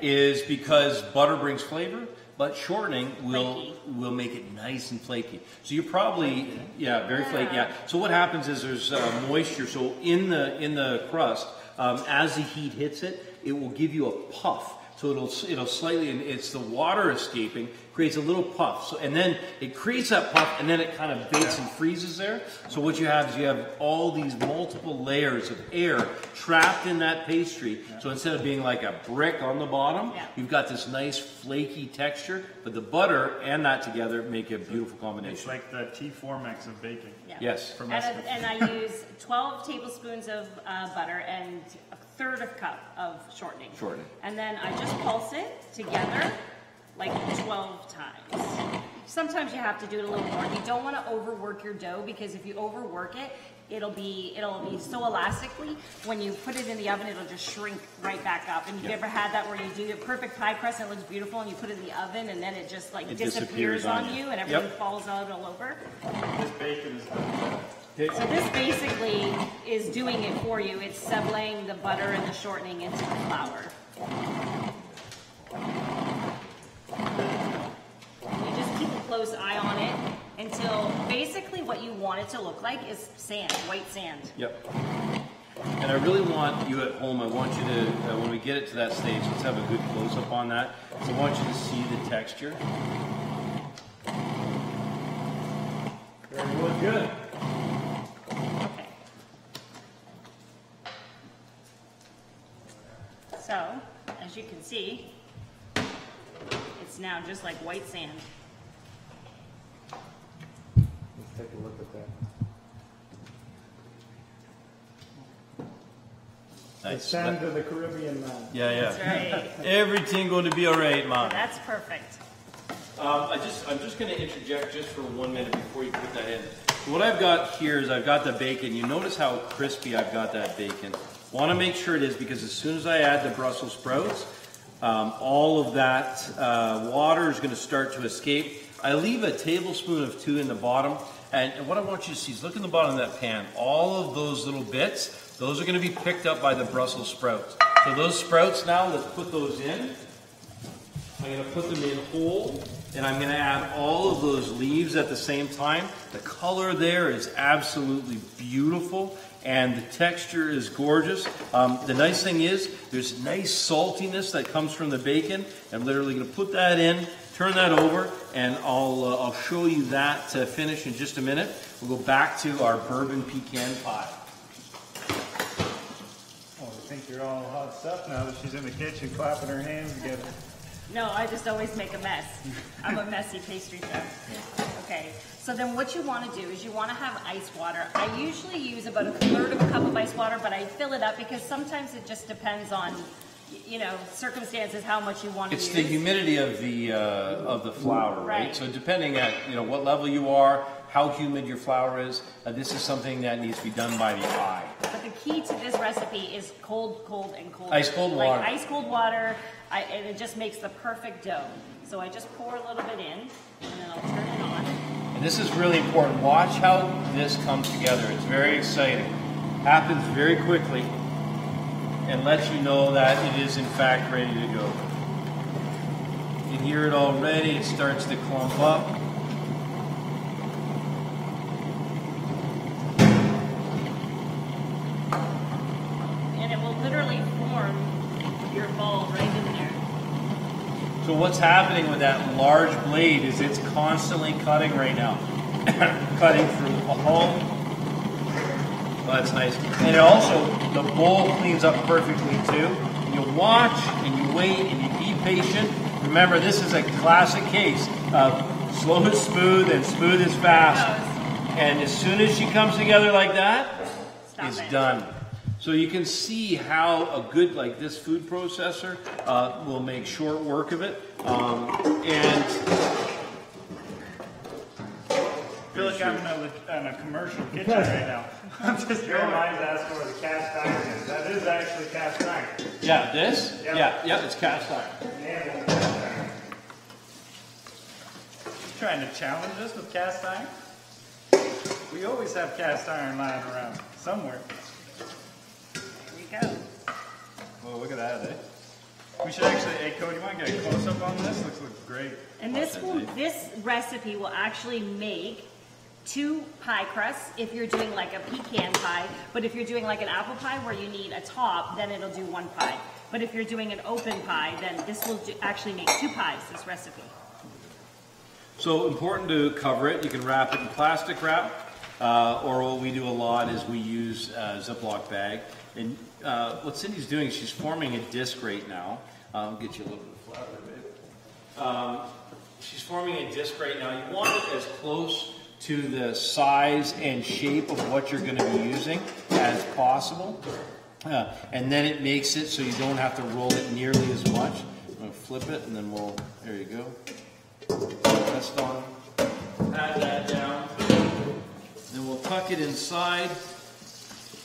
is because butter brings flavor, but shortening will make it nice and flaky. So you're probably, very flaky. Yeah. So what happens is there's moisture. So in the crust, as the heat hits it, it will give you a puff. So it'll slightly, and it's the water escaping, creates a little puff. So, and then it creates that puff, and then it kind of bakes and freezes there. So what you have is you have all these multiple layers of air trapped in that pastry. So instead of being like a brick on the bottom, you've got this nice flaky texture. But the butter and that together make a beautiful combination. It's like the T4 mix of baking. Yeah. Yes. And I use 12 tablespoons of butter and a third of a cup of shortening. And then I just pulse it together like 12 times. Sometimes you have to do it a little more. You don't want to overwork your dough, because if you overwork it, it'll be so elastically, when you put it in the oven, it'll just shrink right back up. And if you ever had that where you do a perfect pie crust and it looks beautiful, and you put it in the oven, and then it just like disappears on you, and everything falls out all over? This bacon is done. So this basically is doing it for you. It's sublaying the butter and the shortening into the flour. You just keep a close eye on it until basically what you want it to look like is sand, white sand. Yep. And I really want you at home, I want you to, when we get it to that stage, let's have a good close-up on that. So I want you to see the texture. Very good. Okay. So, as you can see, It's now just like white sand. Let's take a look at that. Nice. The sand of the Caribbean, man. Yeah, yeah. That's right. Everything going to be all right, Mom. That's perfect. I'm just going to interject just for 1 minute before you put that in. What I've got here is I've got the bacon. You notice how crispy I've got that bacon. Want to make sure it is, because as soon as I add the Brussels sprouts, all of that water is going to start to escape. I leave a tablespoon of 2 in the bottom, and what I want you to see is look in the bottom of that pan. All of those little bits, those are going to be picked up by the Brussels sprouts. So those sprouts now, let's put those in. I'm going to put them in whole, and I'm going to add all of those leaves at the same time. The color there is absolutely beautiful, and the texture is gorgeous. The nice thing is, there's nice saltiness that comes from the bacon. I'm literally going to put that in, turn that over, and I'll show you that finish in just a minute. We'll go back to our bourbon pecan pie. Oh, I think you're all hot stuff now that she's in the kitchen clapping her hands together. No, I just always make a mess. I'm a messy pastry chef. Okay, so then what you want to do is you want to have ice water. I usually use about 1/3 of a cup of ice water, but I fill it up because sometimes it just depends on, you know, circumstances, how much you want to use. It's the humidity of the flour, right? Right. So depending at what level you are, how humid your flour is, this is something that needs to be done by the eye. But the key to this recipe is cold, cold, and cold. Ice cold water. Like ice cold water, and it just makes the perfect dough. So I just pour a little bit in, and then I'll turn it on. And this is really important. Watch how this comes together. It's very exciting. Happens very quickly, and lets you know that it is in fact ready to go. You can hear it already. It starts to clump up. And it will literally form your ball right in there. So what's happening with that large blade is it's constantly cutting right now. Cutting through a hole. Well, that's nice. And it also, the bowl cleans up perfectly too. You watch and you wait and you be patient. Remember, this is a classic case of slow is smooth and smooth is fast. And as soon as she comes together like that, it's done. So you can see how a good, like this food processor, will make short work of it. And I feel like I'm in a commercial kitchen right now. I'm just Your mind's asking where the cast iron is. That is actually cast iron. yeah, this? Yeah. Yeah, it's cast iron. Yeah, cast iron. trying to challenge us with cast iron. We always have cast iron lying around somewhere. There you go. Well, look at that, eh? We should actually, hey Cody, you want to get a close up on this? Looks great. And this recipe will actually make 2 pie crusts if you're doing like a pecan pie, but if you're doing like an apple pie where you need a top, then it'll do 1 pie. But if you're doing an open pie, then this will actually make 2 pies, this recipe. So important to cover it. You can wrap it in plastic wrap, or what we do a lot is we use a Ziploc bag. And what Cindy's doing is she's forming a disc right now. I'll get you a little bit of flour, babe. She's forming a disc right now. You want it as close to the size and shape of what you're going to be using as possible. And then it makes it so you don't have to roll it nearly as much. I'm going to flip it and then there you go. Rest on. Pat that down. Then we'll tuck it inside.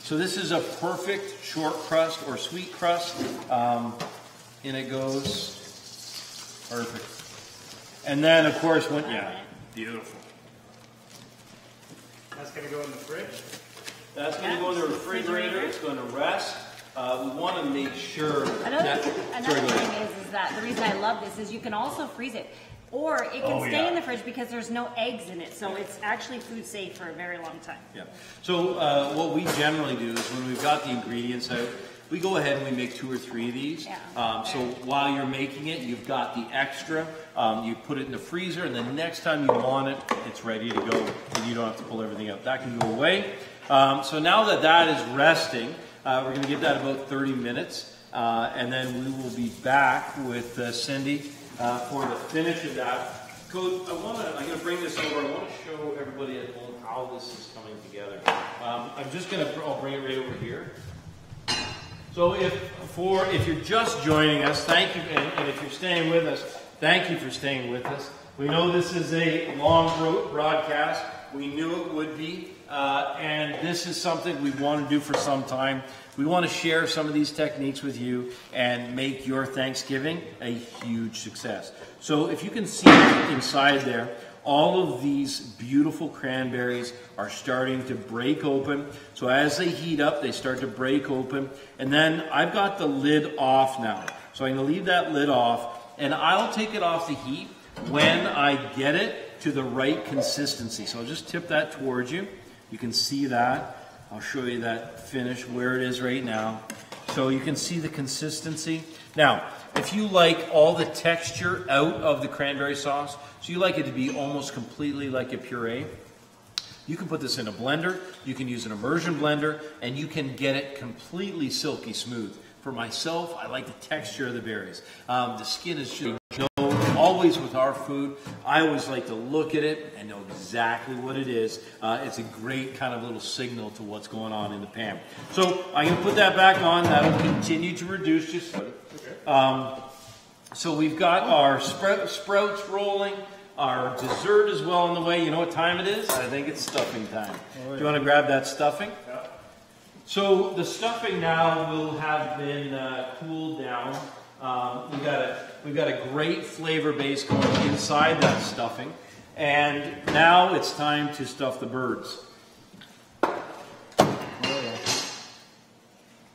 So this is a perfect short crust or sweet crust. In it goes. Perfect. And then of course, beautiful. That's going to go in the fridge. That's going to go in the refrigerator. It's going to rest. We want to make sure. Another thing is that the reason I love this is you can also freeze it. Or it can stay in the fridge because there's no eggs in it. So it's actually food safe for a very long time. Yeah. So what we generally do is when we've got the ingredients out, we go ahead and we make 2 or 3 of these. Yeah. So while you're making it, you've got the extra. You put it in the freezer, and the next time you want it, it's ready to go, and you don't have to pull everything out. That can go away. So now that is resting, we're going to give that about 30 minutes, and then we will be back with Cindy for the finish of that. Coach, I'm going to bring this over. I want to show everybody at home how this is coming together. I'll bring it right over here. So if you're just joining us, thank you, and if you're staying with us, thank you for staying with us. We know this is a long broadcast. We knew it would be, and this is something we want to do for some time. We want to share some of these techniques with you and make your Thanksgiving a huge success. So if you can see inside there, all of these beautiful cranberries are starting to break open. So as they heat up, they start to break open. And then I've got the lid off now. So I'm going to leave that lid off, and I'll take it off the heat when I get it to the right consistency. So I'll just tip that towards you. You can see that. I'll show you that finish where it is right now. So you can see the consistency. Now, if you like all the texture out of the cranberry sauce, so you like it to be almost completely like a puree, you can put this in a blender, you can use an immersion blender, and you can get it completely silky smooth. For myself, I like the texture of the berries. The skin is just, always with our food, I always like to look at it and know exactly what it is. It's a great kind of little signal to what's going on in the pan. So I'm going to put that back on. That'll continue to reduce just. So we've got our sprouts rolling. Our dessert is well on the way. You know what time it is? I think it's stuffing time. Do you want to grab that stuffing? Yeah. So the stuffing now will have been cooled down. We've got a great flavor base going inside that stuffing. And now it's time to stuff the birds.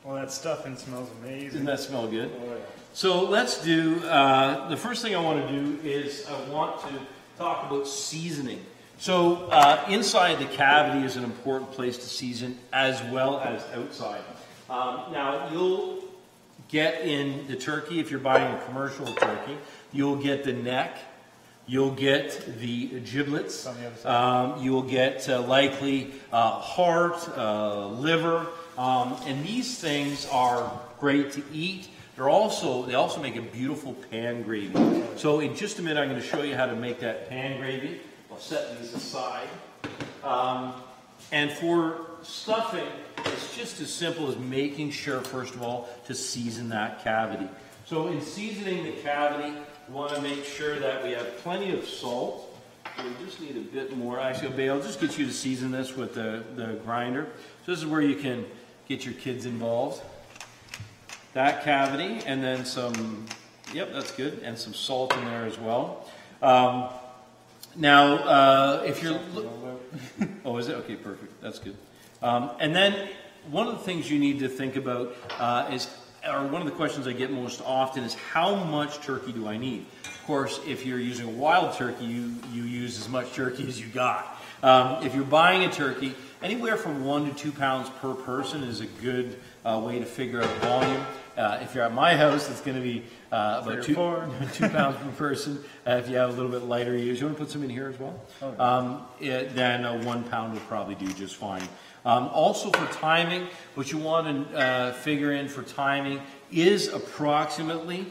Well, that stuffing smells amazing. Doesn't that smell good? Oh, yeah. So let's do, the first thing I want to do is I want to talk about seasoning. So inside the cavity is an important place to season as well as outside. Now you'll get in the turkey, if you're buying a commercial turkey, you'll get the neck, you'll get the giblets, you'll get likely heart, liver, and these things are great to eat. They also make a beautiful pan gravy. So in just a minute, I'm going to show you how to make that pan gravy. I'll set these aside. And for stuffing, it's just as simple as making sure, first of all, to season that cavity. So in seasoning the cavity, we want to make sure that we have plenty of salt. So we just need a bit more. Actually, I'll just get you to season this with the grinder. So this is where you can get your kids involved. That cavity, and then some, yep, that's good, and some salt in there as well. Now, if you're, oh, is it? Okay, perfect, that's good. And then one of the things you need to think about or one of the questions I get most often is, how much turkey do I need? Of course, if you're using a wild turkey, you use as much turkey as you got. If you're buying a turkey, anywhere from 1 to 2 pounds per person is a good way to figure out volume. If you're at my house, it's going to be about 2 pounds per person. If you have a little bit lighter use, you want to put some in here as well? Okay. Then 1 pound will probably do just fine. Also for timing, what you want to figure in for timing is approximately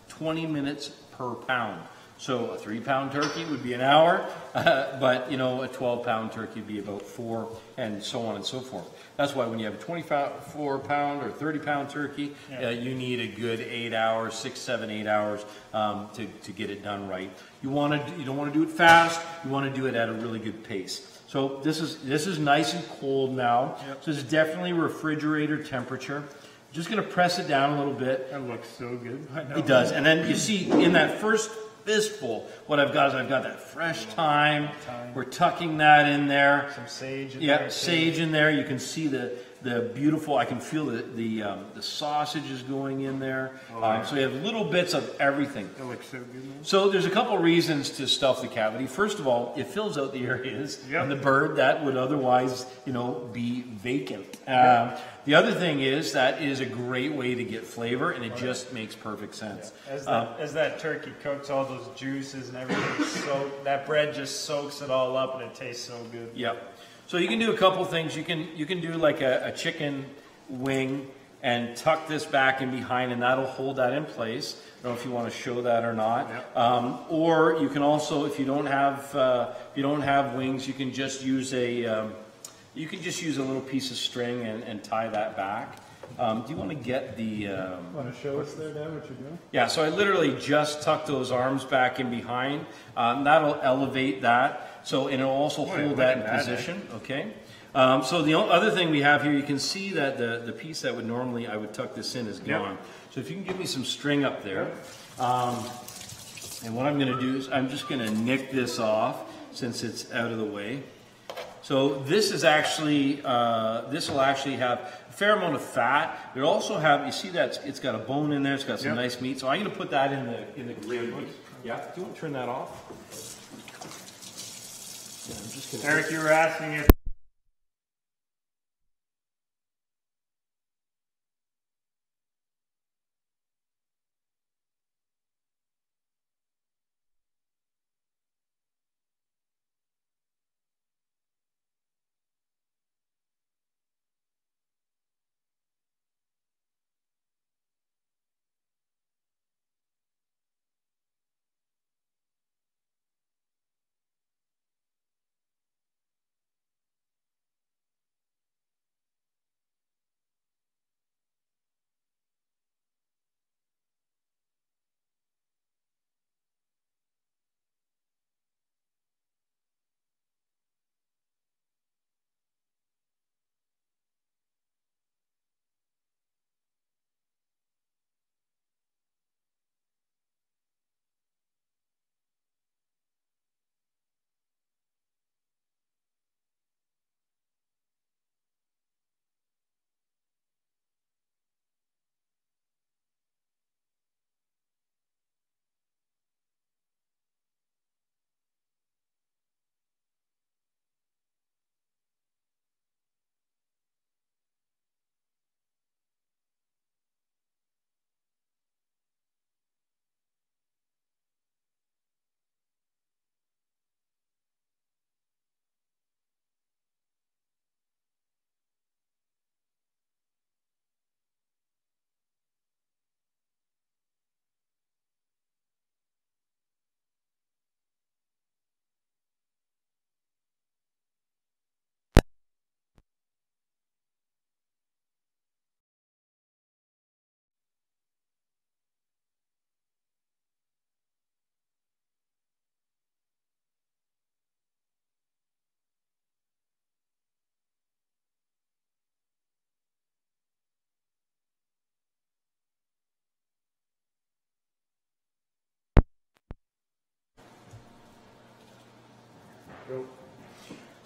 20 minutes per pound. So a 3-pound turkey would be an hour, but you know, a 12-pound turkey would be about 4, and so on and so forth. That's why when you have a 24-pound or 30-pound turkey, you need a good 8 hours, 6, 7, 8 hours to get it done right. You don't want to do it fast. You want to do it at a really good pace. So this is nice and cold now. Yep. So it's definitely refrigerator temperature. I'm just going to press it down a little bit. That looks so good. I know. It does. And then you see in that first fistful, what I've got is I've got that fresh thyme. We're tucking that in there. Some sage in there. there. Yeah, sage in there. You can see the beautiful, I can feel the sausages going in there. So you have little bits of everything. That looks so good, man. So there's a couple reasons to stuff the cavity. First of all, it fills out the areas in the bird that would otherwise, be vacant. The other thing is that it is a great way to get flavor, and it just makes perfect sense. As that turkey cooks, all those juices and everything, that bread just soaks it all up, and it tastes so good. Yep. So you can do a couple things. You can do like a chicken wing and tuck this back in behind, and that'll hold that in place. I don't know if you want to show that or not. Yep. Or you can also, if you don't have wings, you can just use a little piece of string and tie that back. Do you want to get the... want to show us there, Dan, what you're doing? Yeah, so I literally just tuck those arms back in behind. That'll elevate that, and it'll also hold that in position, okay? So the other thing we have here, you can see that the piece that would normally, I would tuck this in is gone. Yep. So if you can give me some string up there. And what I'm going to do is I'm just going to nick this off since it's out of the way. So this is actually, this will actually have a fair amount of fat. It also have, you see that it's got a bone in there, it's got some nice meat. So I'm going to put that in the gravy. Yeah, do you want to turn that off? Yeah, I'm just gonna Eric, you were asking if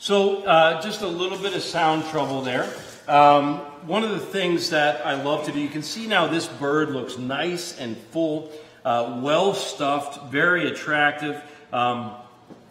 So just a little bit of sound trouble there. One of the things that I love to do, you can see now this bird looks nice and full, well stuffed, very attractive, and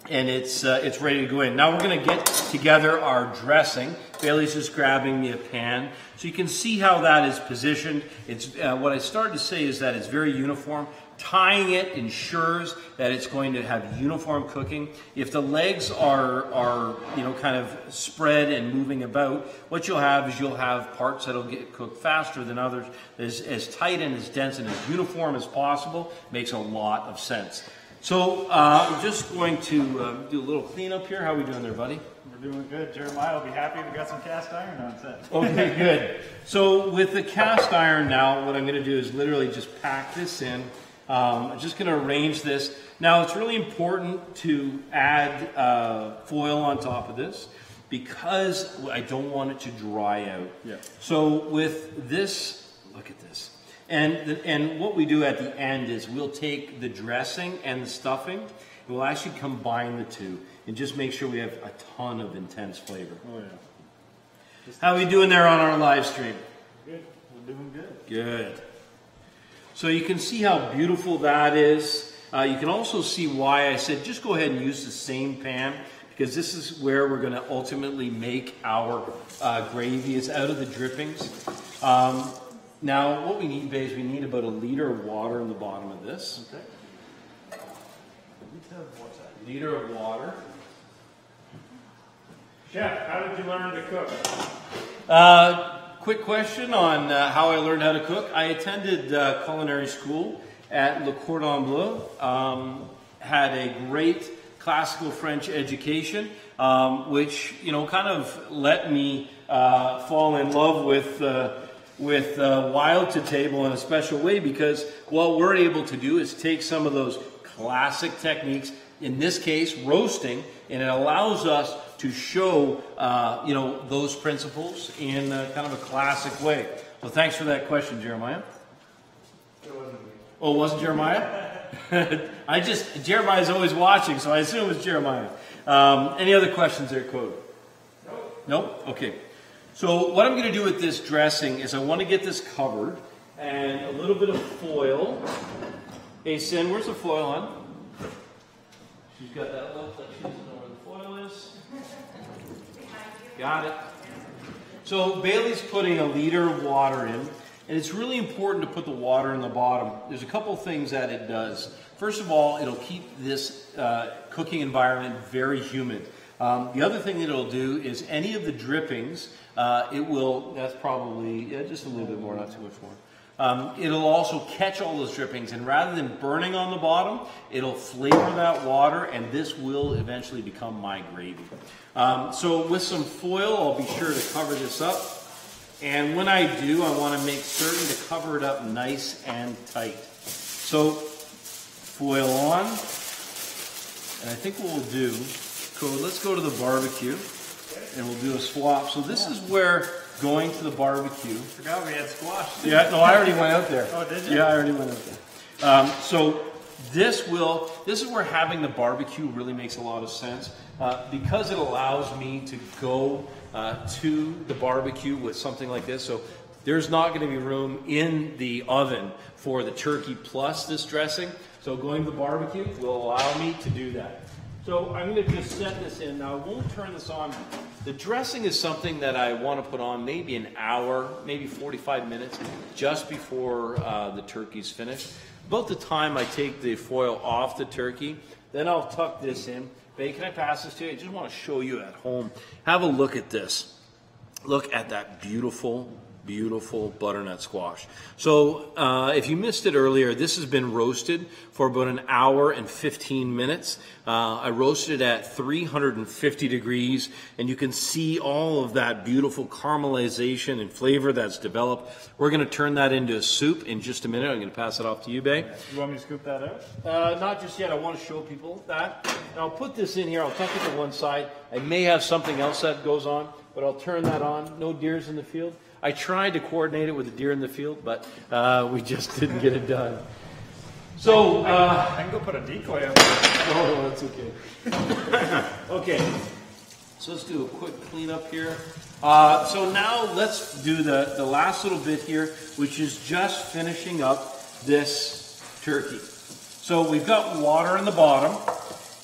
it's ready to go in. Now we're going to get together our dressing. Bailey's just grabbing me a pan. So you can see how that is positioned. It's what I started to say is that it's very uniform. Tying it ensures that it's going to have uniform cooking. If the legs are kind of spread and moving about, what you'll have is you'll have parts that'll get cooked faster than others. As tight and as dense and as uniform as possible makes a lot of sense. So I'm just going to do a little cleanup here. How are we doing there, buddy? We're doing good. Jeremiah will be happy we got some cast iron on set. Okay, good. So with the cast iron now, what I'm going to do is literally just pack this in. I'm just going to arrange this. Now it's really important to add foil on top of this because I don't want it to dry out. Yeah. So with this, look at this. And what we do at the end is we'll take the dressing and the stuffing, and we'll actually combine the two and just make sure we have a ton of intense flavor. Oh yeah. How are we doing there on our live stream? Good. We're doing good. Good. So you can see how beautiful that is. You can also see why I said just go ahead and use the same pan, because this is where we're going to ultimately make our gravy. It's out of the drippings. Now what we need, Babe, is we need about 1 liter of water in the bottom of this. Okay. 1 liter of water. Chef, how did you learn to cook? quick question on how I learned how to cook. I attended culinary school at Le Cordon Bleu. Had a great classical French education, which kind of let me fall in love with Wild to Table in a special way, because what we're able to do is take some of those classic techniques, in this case roasting, and it allows us to show those principles in kind of a classic way. So thanks for that question, Jeremiah. It wasn't me. Oh, it wasn't Jeremiah? Jeremiah's always watching, so I assume it's Jeremiah. Any other questions there, Code? Nope. Nope? Okay. So what I'm going to do with this dressing is I want to get this covered, and a little bit of foil. Hey, Sin, where's the foil on? She's got that look like she doesn't know where the foil is. Got it. So Bailey's putting a liter of water in, and it's really important to put the water in the bottom. There's a couple things that it does. First of all, it'll keep this cooking environment very humid. The other thing that it'll do is any of the drippings, that's probably just a little bit more, not too much more. It'll also catch all those drippings, and rather than burning on the bottom, it'll flavor that water, and this will eventually become my gravy. So with some foil, I'll be sure to cover this up. And when I do, I want to make certain to cover it up nice and tight. So foil on, and I think what we'll do, let's go to the barbecue, and we'll do a swap. So this is where going to the barbecue. Forgot we had squash. Yeah, no, I already went out there. Oh, did you? Yeah, I already went out there. So this is where having the barbecue really makes a lot of sense, because it allows me to go to the barbecue with something like this. So there's not going to be room in the oven for the turkey plus this dressing. So going to the barbecue will allow me to do that. So I'm going to just set this in. Now I won't turn this on. The dressing is something that I want to put on maybe an hour, maybe 45 minutes, just before the turkey's finished. About the time I take the foil off the turkey, then I'll tuck this in. Babe, can I pass this to you? I just want to show you at home. Have a look at this. Look at that beautiful, beautiful butternut squash. So if you missed it earlier, this has been roasted for about an hour and 15 minutes. I roasted it at 350 degrees, and you can see all of that beautiful caramelization and flavor that's developed. We're going to turn that into a soup in just a minute. I'm going to pass it off to you, Babe. You want me to scoop that out? Not just yet. I want to show people that. And I'll put this in here. I'll tuck it to one side. I may have something else that goes on, but I'll turn that on. No deers in the field. I tried to coordinate it with the deer in the field, but we just didn't get it done. So, I can go put a decoy up there. no, that's okay. Okay, so let's do a quick cleanup here. So now let's do the last little bit here, which is just finishing up this turkey. So we've got water in the bottom,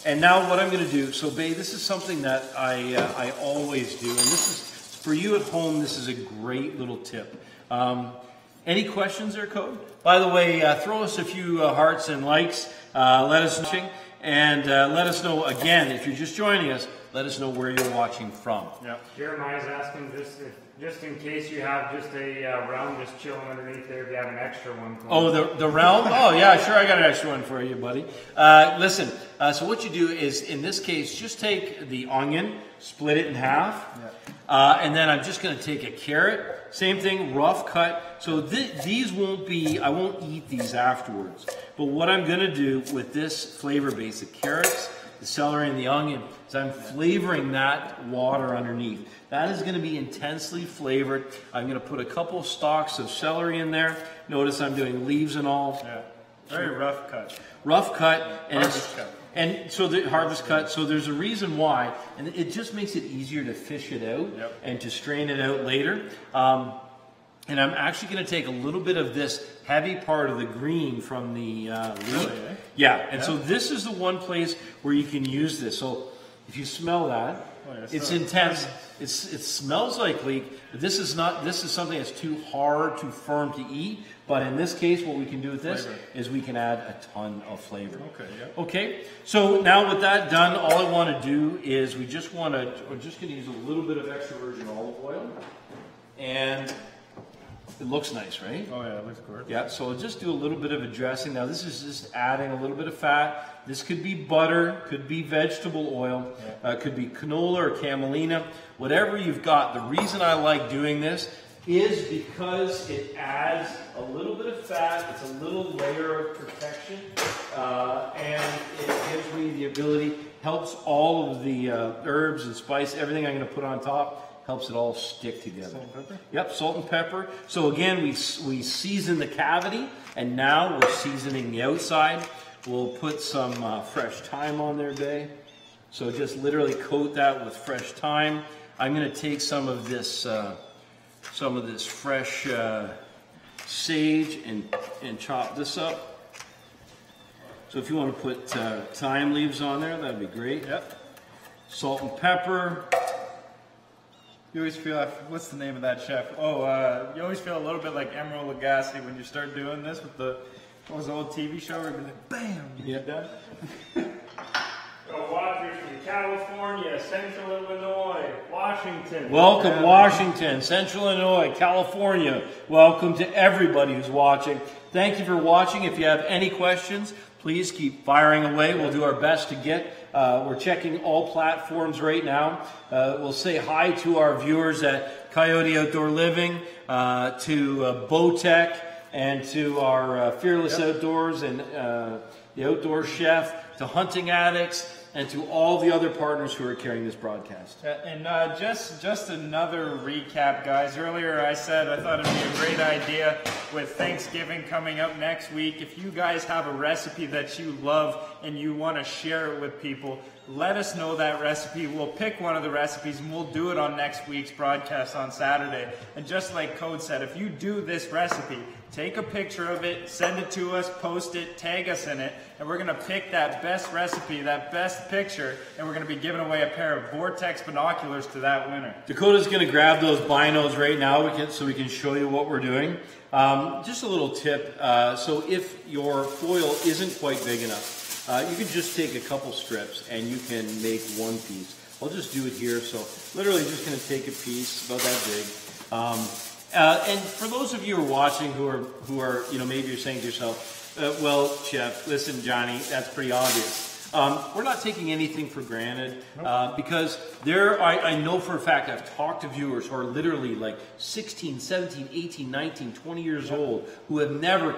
and now what I'm going to do, so Babe, this is something that I always do, and this is, for you at home, this is a great little tip. Any questions there, Code? By the way, throw us a few hearts and likes. Let us know, and let us know, again, if you're just joining us, let us know where you're watching from. Yep. Jeremiah's asking just in case you have just a round just chilling underneath there, if you have an extra one. Oh, the realm? Oh, yeah, sure, I got an extra one for you, buddy. Listen, so what you do is, in this case, just take the onion, split it in half, and then I'm just going to take a carrot, same thing, rough cut. So these won't be, I won't eat these afterwards. But what I'm going to do with this flavor base, the carrots, the celery, and the onion, is I'm flavoring that water underneath. That is going to be intensely flavored. I'm going to put a couple stalks of celery in there. Notice I'm doing leaves and all. Yeah. Very rough cut. Rough cut. And Harvest cut. And so the harvest cut, so there's a reason why, and it just makes it easier to fish it out and to strain it out later. And I'm actually going to take a little bit of this heavy part of the green from the leek. Really, eh? Yeah, and so this is the one place where you can use this. So if you smell that, it's intense. It smells like leek, but this is something that's too hard, too firm to eat. But in this case, what we can do with this is we can add a ton of flavor. Okay, yeah. Okay, so now with that done, all I want to do is we're just going to use a little bit of extra virgin olive oil. and it looks nice, right? Oh yeah, it looks gorgeous. Yeah, so I'll just do a little bit of a dressing. Now this is just adding a little bit of fat. This could be butter, could be vegetable oil, could be canola or camelina, whatever you've got. The reason I like doing this is because it adds a little bit of fat, it's a little layer of protection, and it gives me the ability, helps all of the herbs and spice, everything I'm going to put on top, helps it all stick together. Salt and pepper? Yep, salt and pepper. So again, we season the cavity, and now we're seasoning the outside. We'll put some fresh thyme on there, Bay. So just literally coat that with fresh thyme. I'm going to take some of this fresh sage and chop this up. So if you want to put thyme leaves on there, that'd be great. Yep. Salt and pepper. You always feel, what's the name of that chef? Oh, you always feel a little bit like Emeril Lagasse when you start doing this with the, what was the old TV show where you'd be like, bam, you're done. So watchers from California, Central Illinois, Washington. Welcome, Washington, Central Illinois, California. Welcome to everybody who's watching. Thank you for watching. If you have any questions, please keep firing away. We'll do our best to get. We're checking all platforms right now. We'll say hi to our viewers at Coyote Outdoor Living, to Bowtech, and to our Fearless Outdoors and the Outdoor Chef, to Hunting Addicts, and to all the other partners who are carrying this broadcast. And just another recap, guys. Earlier I said I thought it'd be a great idea with Thanksgiving coming up next week. If you guys have a recipe that you love and you want to share it with people, let us know that recipe. We'll pick one of the recipes and we'll do it on next week's broadcast on Saturday. And just like Code said, if you do this recipe, take a picture of it, send it to us, post it, tag us in it, and we're going to pick that best recipe, that best picture, and we're going to be giving away a pair of Vortex binoculars to that winner. Dakota's going to grab those binos right now so we can show you what we're doing. Just a little tip. So if your foil isn't quite big enough, you can just take a couple strips and you can make one piece. I'll just do it here. So literally just going to take a piece about that big. And for those of you who are watching who are, you know, maybe you're saying to yourself, well, Chef, listen, Johnny, that's pretty obvious. We're not taking anything for granted because I know for a fact I've talked to viewers who are literally like 16, 17, 18, 19, 20 years old who have never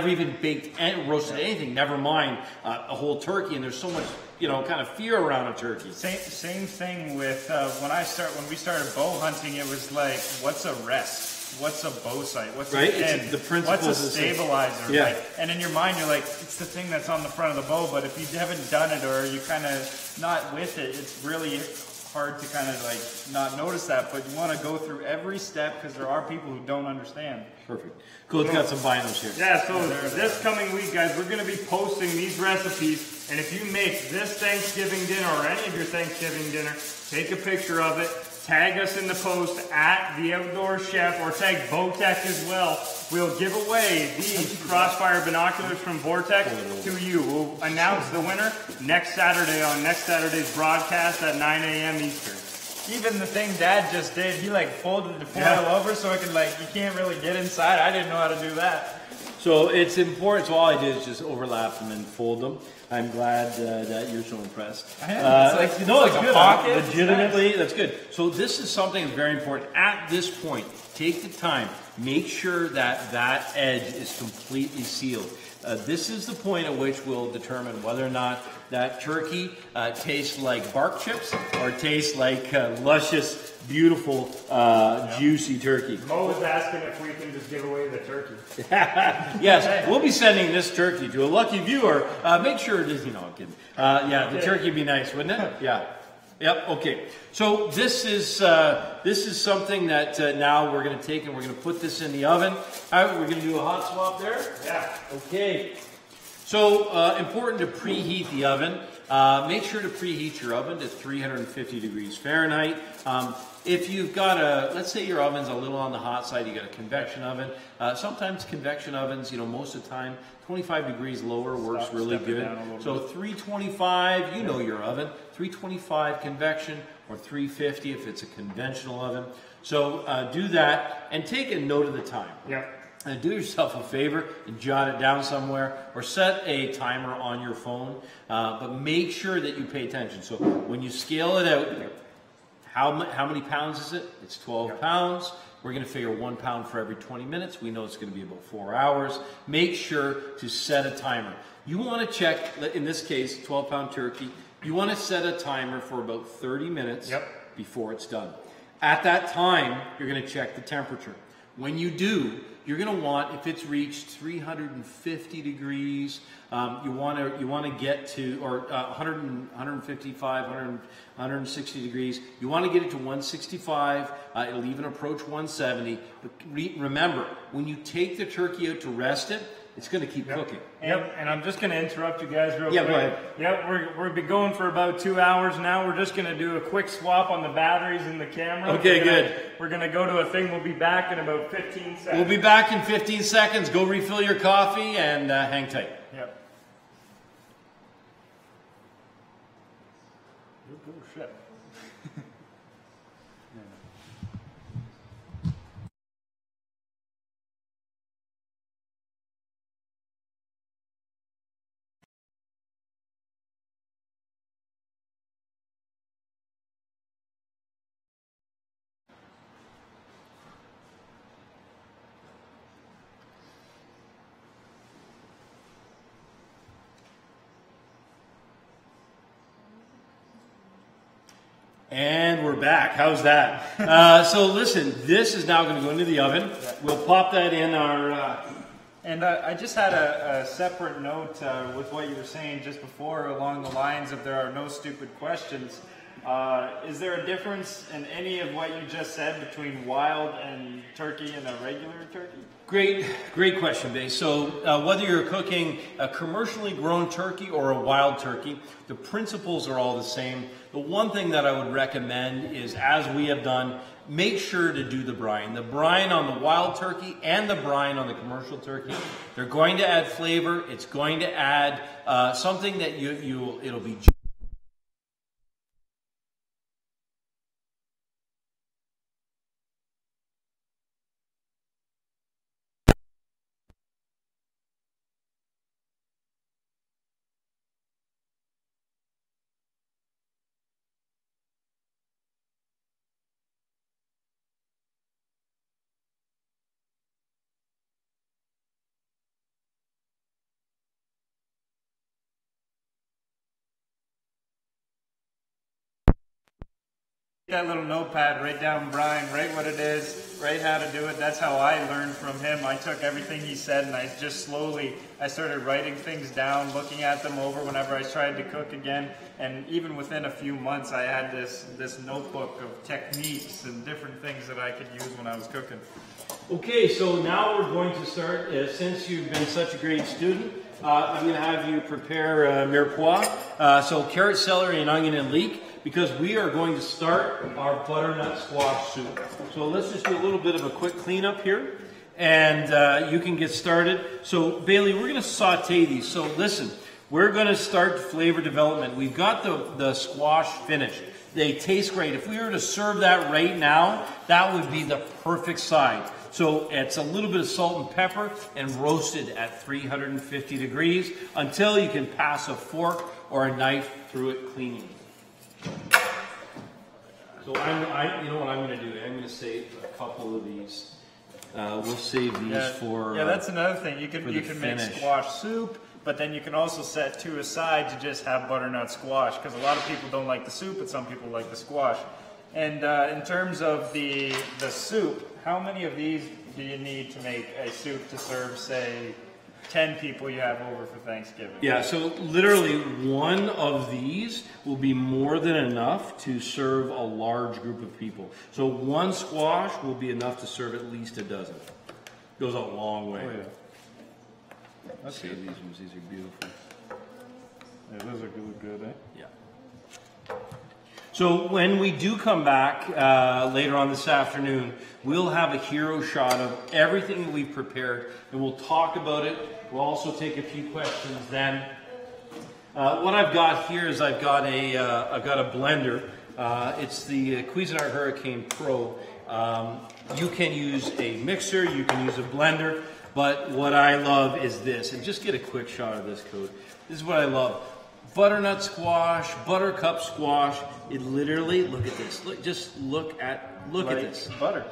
even baked and roasted anything, never mind a whole turkey, and there's so much, you know, kind of fear around a turkey. Same thing with when we started bow hunting, it was like, what's a rest? What's a bow sight? What's right? a pin? The principles. What's a stabilizer? Yeah. Right? And in your mind, you're like, it's the thing that's on the front of the bow. But if you haven't done it or you kind of not with it, it's really hard to kind of like not notice that. But you want to go through every step because there are people who don't understand. Perfect. Cool. It's got some binos here. Yeah, so this coming week, guys, we're going to be posting these recipes. And if you make this Thanksgiving dinner or any of your Thanksgiving dinner, take a picture of it. Tag us in the post at The Outdoor Chef or tag Bowtech as well. We'll give away these Crossfire binoculars from Vortex to you. We'll announce the winner next Saturday on next Saturday's broadcast at 9 a.m. Eastern. Even the thing Dad just did, he like folded the foil over so it could like, you can't really get inside. I didn't know how to do that. So it's important. So all I did is just overlap them and fold them. I'm glad that you're so impressed. It's like good. a pocket. Legitimately, nice. That's good. So this is something that's very important. At this point, take the time. Make sure that that edge is completely sealed. This is the point at which we'll determine whether or not that turkey tastes like bark chips or tastes like luscious, beautiful, juicy turkey. Mo was asking if we can just give away the turkey. Yes, we'll be sending this turkey to a lucky viewer. Make sure it is, you know, I'm kidding. The turkey would be nice, wouldn't it? Yeah. Yep. Okay. So this is something that now we're going to take and we're going to put this in the oven. We're going to do a hot swap there. Yeah. Okay. So important to preheat the oven. Make sure to preheat your oven to 350 degrees Fahrenheit. If you've got let's say your oven's a little on the hot side, you got a convection oven. Sometimes convection ovens, you know, most of the time, 25 degrees lower works really good. So 325, you know your oven, 325 convection or 350 if it's a conventional oven. So do that and take a note of the time. Yep. And do yourself a favor and jot it down somewhere or set a timer on your phone, but make sure that you pay attention. So when you scale it out, how many pounds is it? It's 12 pounds. We're going to figure 1 pound for every 20 minutes. We know it's going to be about 4 hours. Make sure to set a timer. You want to check, in this case, 12-pound turkey, you want to set a timer for about 30 minutes before it's done. At that time, you're going to check the temperature. When you do, you're going to want, if it's reached 350 degrees, you want to get to, or 155, 160 degrees. You want to get it to 165. It'll even approach 170. But remember, when you take the turkey out to rest it, it's going to keep cooking. Yep, and I'm just going to interrupt you guys real quick. Yeah, go ahead. Yep, we'll be going for about 2 hours now. We're just going to do a quick swap on the batteries in the camera. Okay, good. We're going to go to a thing. We'll be back in about 15 seconds. We'll be back in 15 seconds. Go refill your coffee and hang tight. Yep. Oh, shit. And we're back. How's that? So listen, this is now going to go into the oven. We'll pop that in our... And I just had a separate note with what you were saying just before, along the lines of there are no stupid questions. Is there a difference in any of what you just said between wild and turkey and a regular turkey? Great question, Bay. So whether you're cooking a commercially grown turkey or a wild turkey, the principles are all the same. The one thing that I would recommend is, as we have done, make sure to do the brine. The brine on the wild turkey and the brine on the commercial turkey, they're going to add flavor. It's going to add something that it'll be... That little notepad, write down brine, write what it is, write how to do it. That's how I learned from him. I took everything he said and I just slowly, I started writing things down, looking at them over whenever I tried to cook again. And even within a few months, I had this notebook of techniques and different things that I could use when I was cooking. Okay, so now we're going to start, since you've been such a great student, I'm going to have you prepare mirepoix, so carrot, celery, and onion and leek, because we are going to start our butternut squash soup. So let's just do a little bit of a quick cleanup here, and you can get started. So Bailey, we're going to saute these. So listen, we're going to start flavor development. We've got the squash finished. They taste great. If we were to serve that right now, that would be the perfect side. So it's a little bit of salt and pepper and roasted at 350 degrees until you can pass a fork or a knife through it cleanly. So you know what I'm going to do? I'm going to save a couple of these. We'll save these for... Yeah, that's another thing. You can make squash soup, but then you can also set two aside to just have butternut squash, because a lot of people don't like the soup, but some people like the squash. And in terms of the soup, how many of these do you need to make a soup to serve, say, 10 people you have over for Thanksgiving? Yeah, so literally one of these will be more than enough to serve a large group of people. So one squash will be enough to serve at least a dozen. Goes a long way. Oh, yeah. Let's save these ones. These are beautiful. Yeah, those are really good, eh? Yeah. So when we do come back later on this afternoon, we'll have a hero shot of everything that we've prepared, and we'll talk about it. We'll also take a few questions then. What I've got here is I've got a blender. It's the Cuisinart Hurricane Pro, You can use a mixer, you can use a blender, but what I love is this. And just get a quick shot of this, Code. This is what I love. Butternut squash, buttercup squash. It literally, look at this. Look at this. Butter.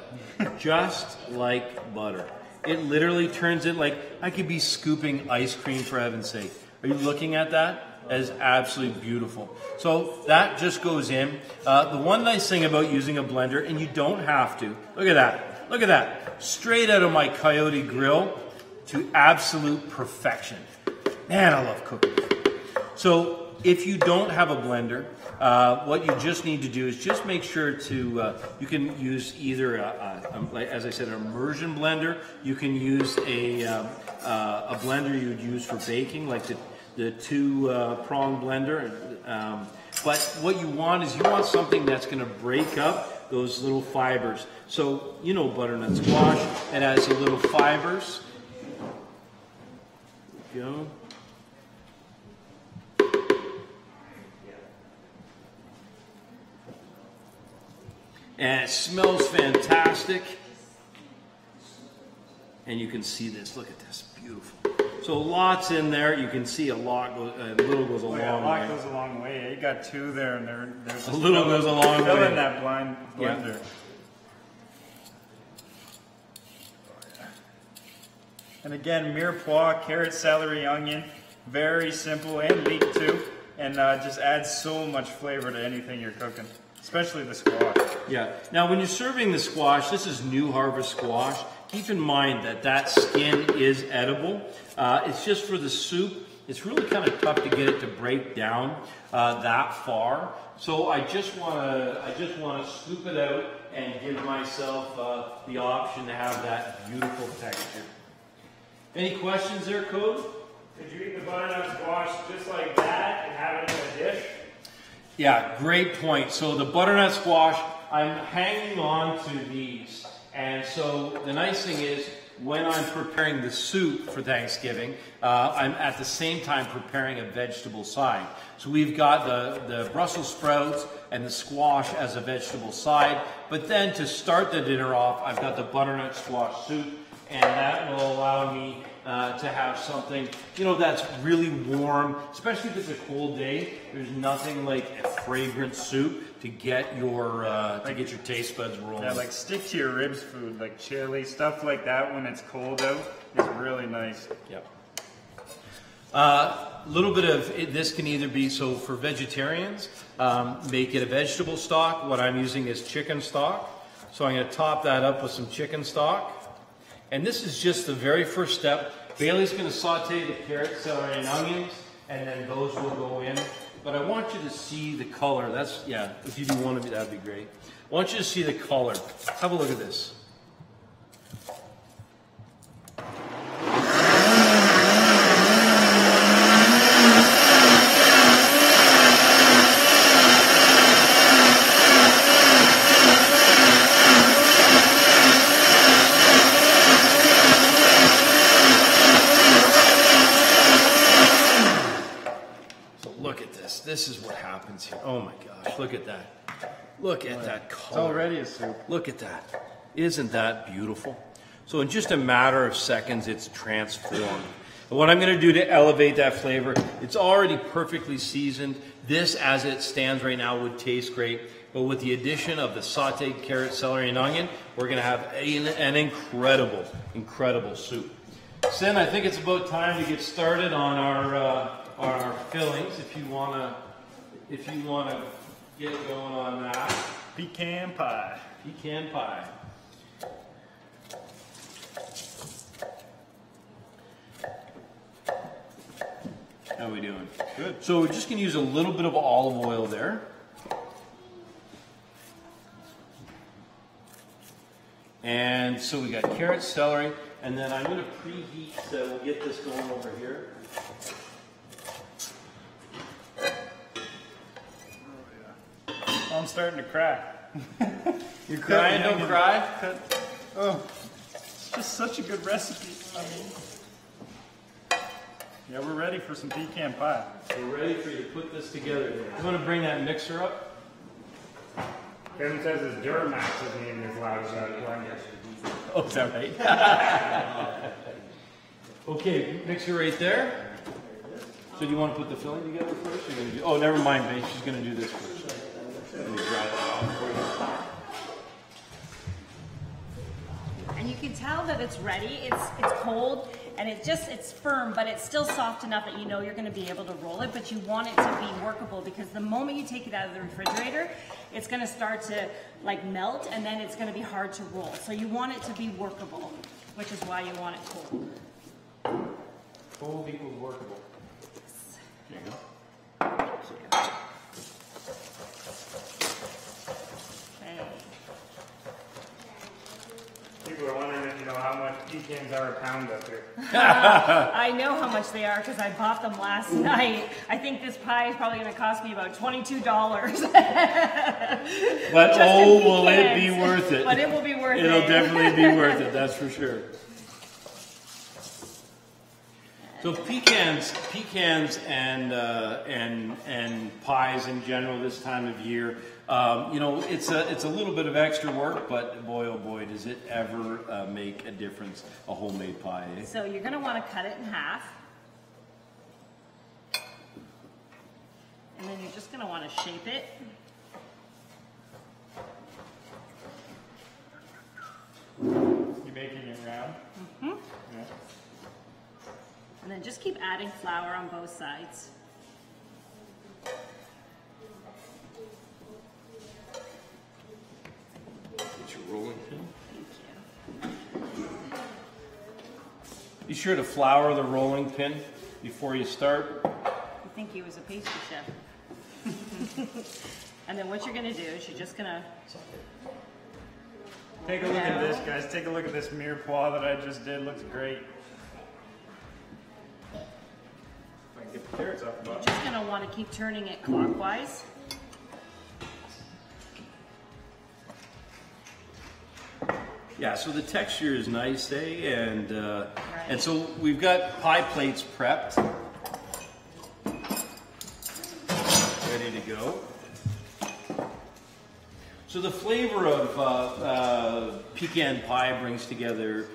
Just like butter. It literally turns it like I could be scooping ice cream, for heaven's sake. Are you looking at that? That is absolutely beautiful. So that just goes in. The one nice thing about using a blender, and you don't have to, look at that. Look at that. Straight out of my Coyote grill to absolute perfection. Man, I love cooking. So if you don't have a blender, what you just need to do is just make sure to, you can use either, as I said, an immersion blender. You can use a blender you would use for baking, like the two-prong blender. But what you want is you want something that's going to break up those little fibers. So, you know butternut squash, it has the little fibers. There we go. And it smells fantastic. And you can see this. Look at this. Beautiful. So lots in there. You can see a lot. A little goes a long way. A lot goes a long way. You got two there, and there's a little goes a long way. Fill in that blender. Yeah. And again, mirepoix, carrot, celery, onion. Very simple and leek too. And just adds so much flavor to anything you're cooking. Especially the squash. Yeah. Now, when you're serving the squash, this is new harvest squash. Keep in mind that that skin is edible. It's just for the soup. It's really kind of tough to get it to break down that far. So I just want to scoop it out and give myself the option to have that beautiful texture. Any questions there, Code? Could you eat the butternut squash just like that and have it in a dish? Yeah, great point. So the butternut squash, I'm hanging on to these. And so the nice thing is, when I'm preparing the soup for Thanksgiving, I'm at the same time preparing a vegetable side. So we've got the Brussels sprouts and the squash as a vegetable side. But then to start the dinner off, I've got the butternut squash soup. And that will allow me to have something, you know, that's really warm, especially if it's a cold day. There's nothing like a fragrant soup to get your taste buds rolling. Yeah, like stick to your ribs food, like chili, stuff like that when it's cold out is really nice. Yep. A little bit of this can either be, so for vegetarians, make it a vegetable stock. What I'm using is chicken stock. So I'm going to top that up with some chicken stock. And this is just the very first step. Bailey's going to saute the carrot, celery, and onions, and then those will go in. But I want you to see the color. That's, yeah, if you do want to, that'd be great. I want you to see the color. Have a look at this. This is what happens here. Oh my gosh, look at that. Look at that color. It's already a soup. Look at that. Isn't that beautiful? So in just a matter of seconds, it's transformed. And what I'm going to do to elevate that flavor, it's already perfectly seasoned. This, as it stands right now, would taste great. But with the addition of the sauteed carrot, celery, and onion, we're going to have an incredible, incredible soup. Sin, I think it's about time to get started on our fillings. If you wanna get going on that. Pecan pie. Pecan pie. How are we doing? Good. So we're just gonna use a little bit of olive oil there. And so we got carrot, celery, and then I'm gonna preheat so we'll get this going over here. I'm starting to cry. You're crying, don't cry? Oh, it's just such a good recipe. I mean, yeah, we're ready for some pecan pie. We're ready for you to put this together. You want to bring that mixer up? Kevin says his Duramax isn't even as loud as that blender. Oh, is that right? Okay, mixer right there. So do you want to put the filling together first? Or do, oh, never mind, babe. She's going to do this first. Let me dry it off for you. And you can tell that it's ready. It's cold and it's firm, but it's still soft enough that you know you're going to be able to roll it. But you want it to be workable because the moment you take it out of the refrigerator, it's going to start to like melt, and then it's going to be hard to roll. So you want it to be workable, which is why you want it cold. Cold equals workable. There you go. Okay. People are wondering if you know how much pecans are a pound up here. I know how much they are because I bought them last night. I think this pie is probably going to cost me about $22. But Just oh, in will it be pecans. worth it? But it will be worth it. It'll definitely be worth it, that's for sure. So pecans and pies in general this time of year, you know, it's a little bit of extra work, but boy oh boy, does it ever make a difference, a homemade pie. Eh? So you're going to want to cut it in half. And then you're just going to want to shape it. You making it round? Mm-hmm. Yeah. And then just keep adding flour on both sides. Get your rolling pin. Thank you. Be sure to flour the rolling pin before you start. You think he was a pastry chef. And then what you're going to do is you're just going to... Take a look at this, guys. Take a look at this mirepoix that I just did. Looks great. If I can get the carrots off the You're bottom. just going to want to keep turning it clockwise. Yeah, so the texture is nice, eh? And so we've got pie plates prepped, ready to go. So the flavor of pecan pie brings together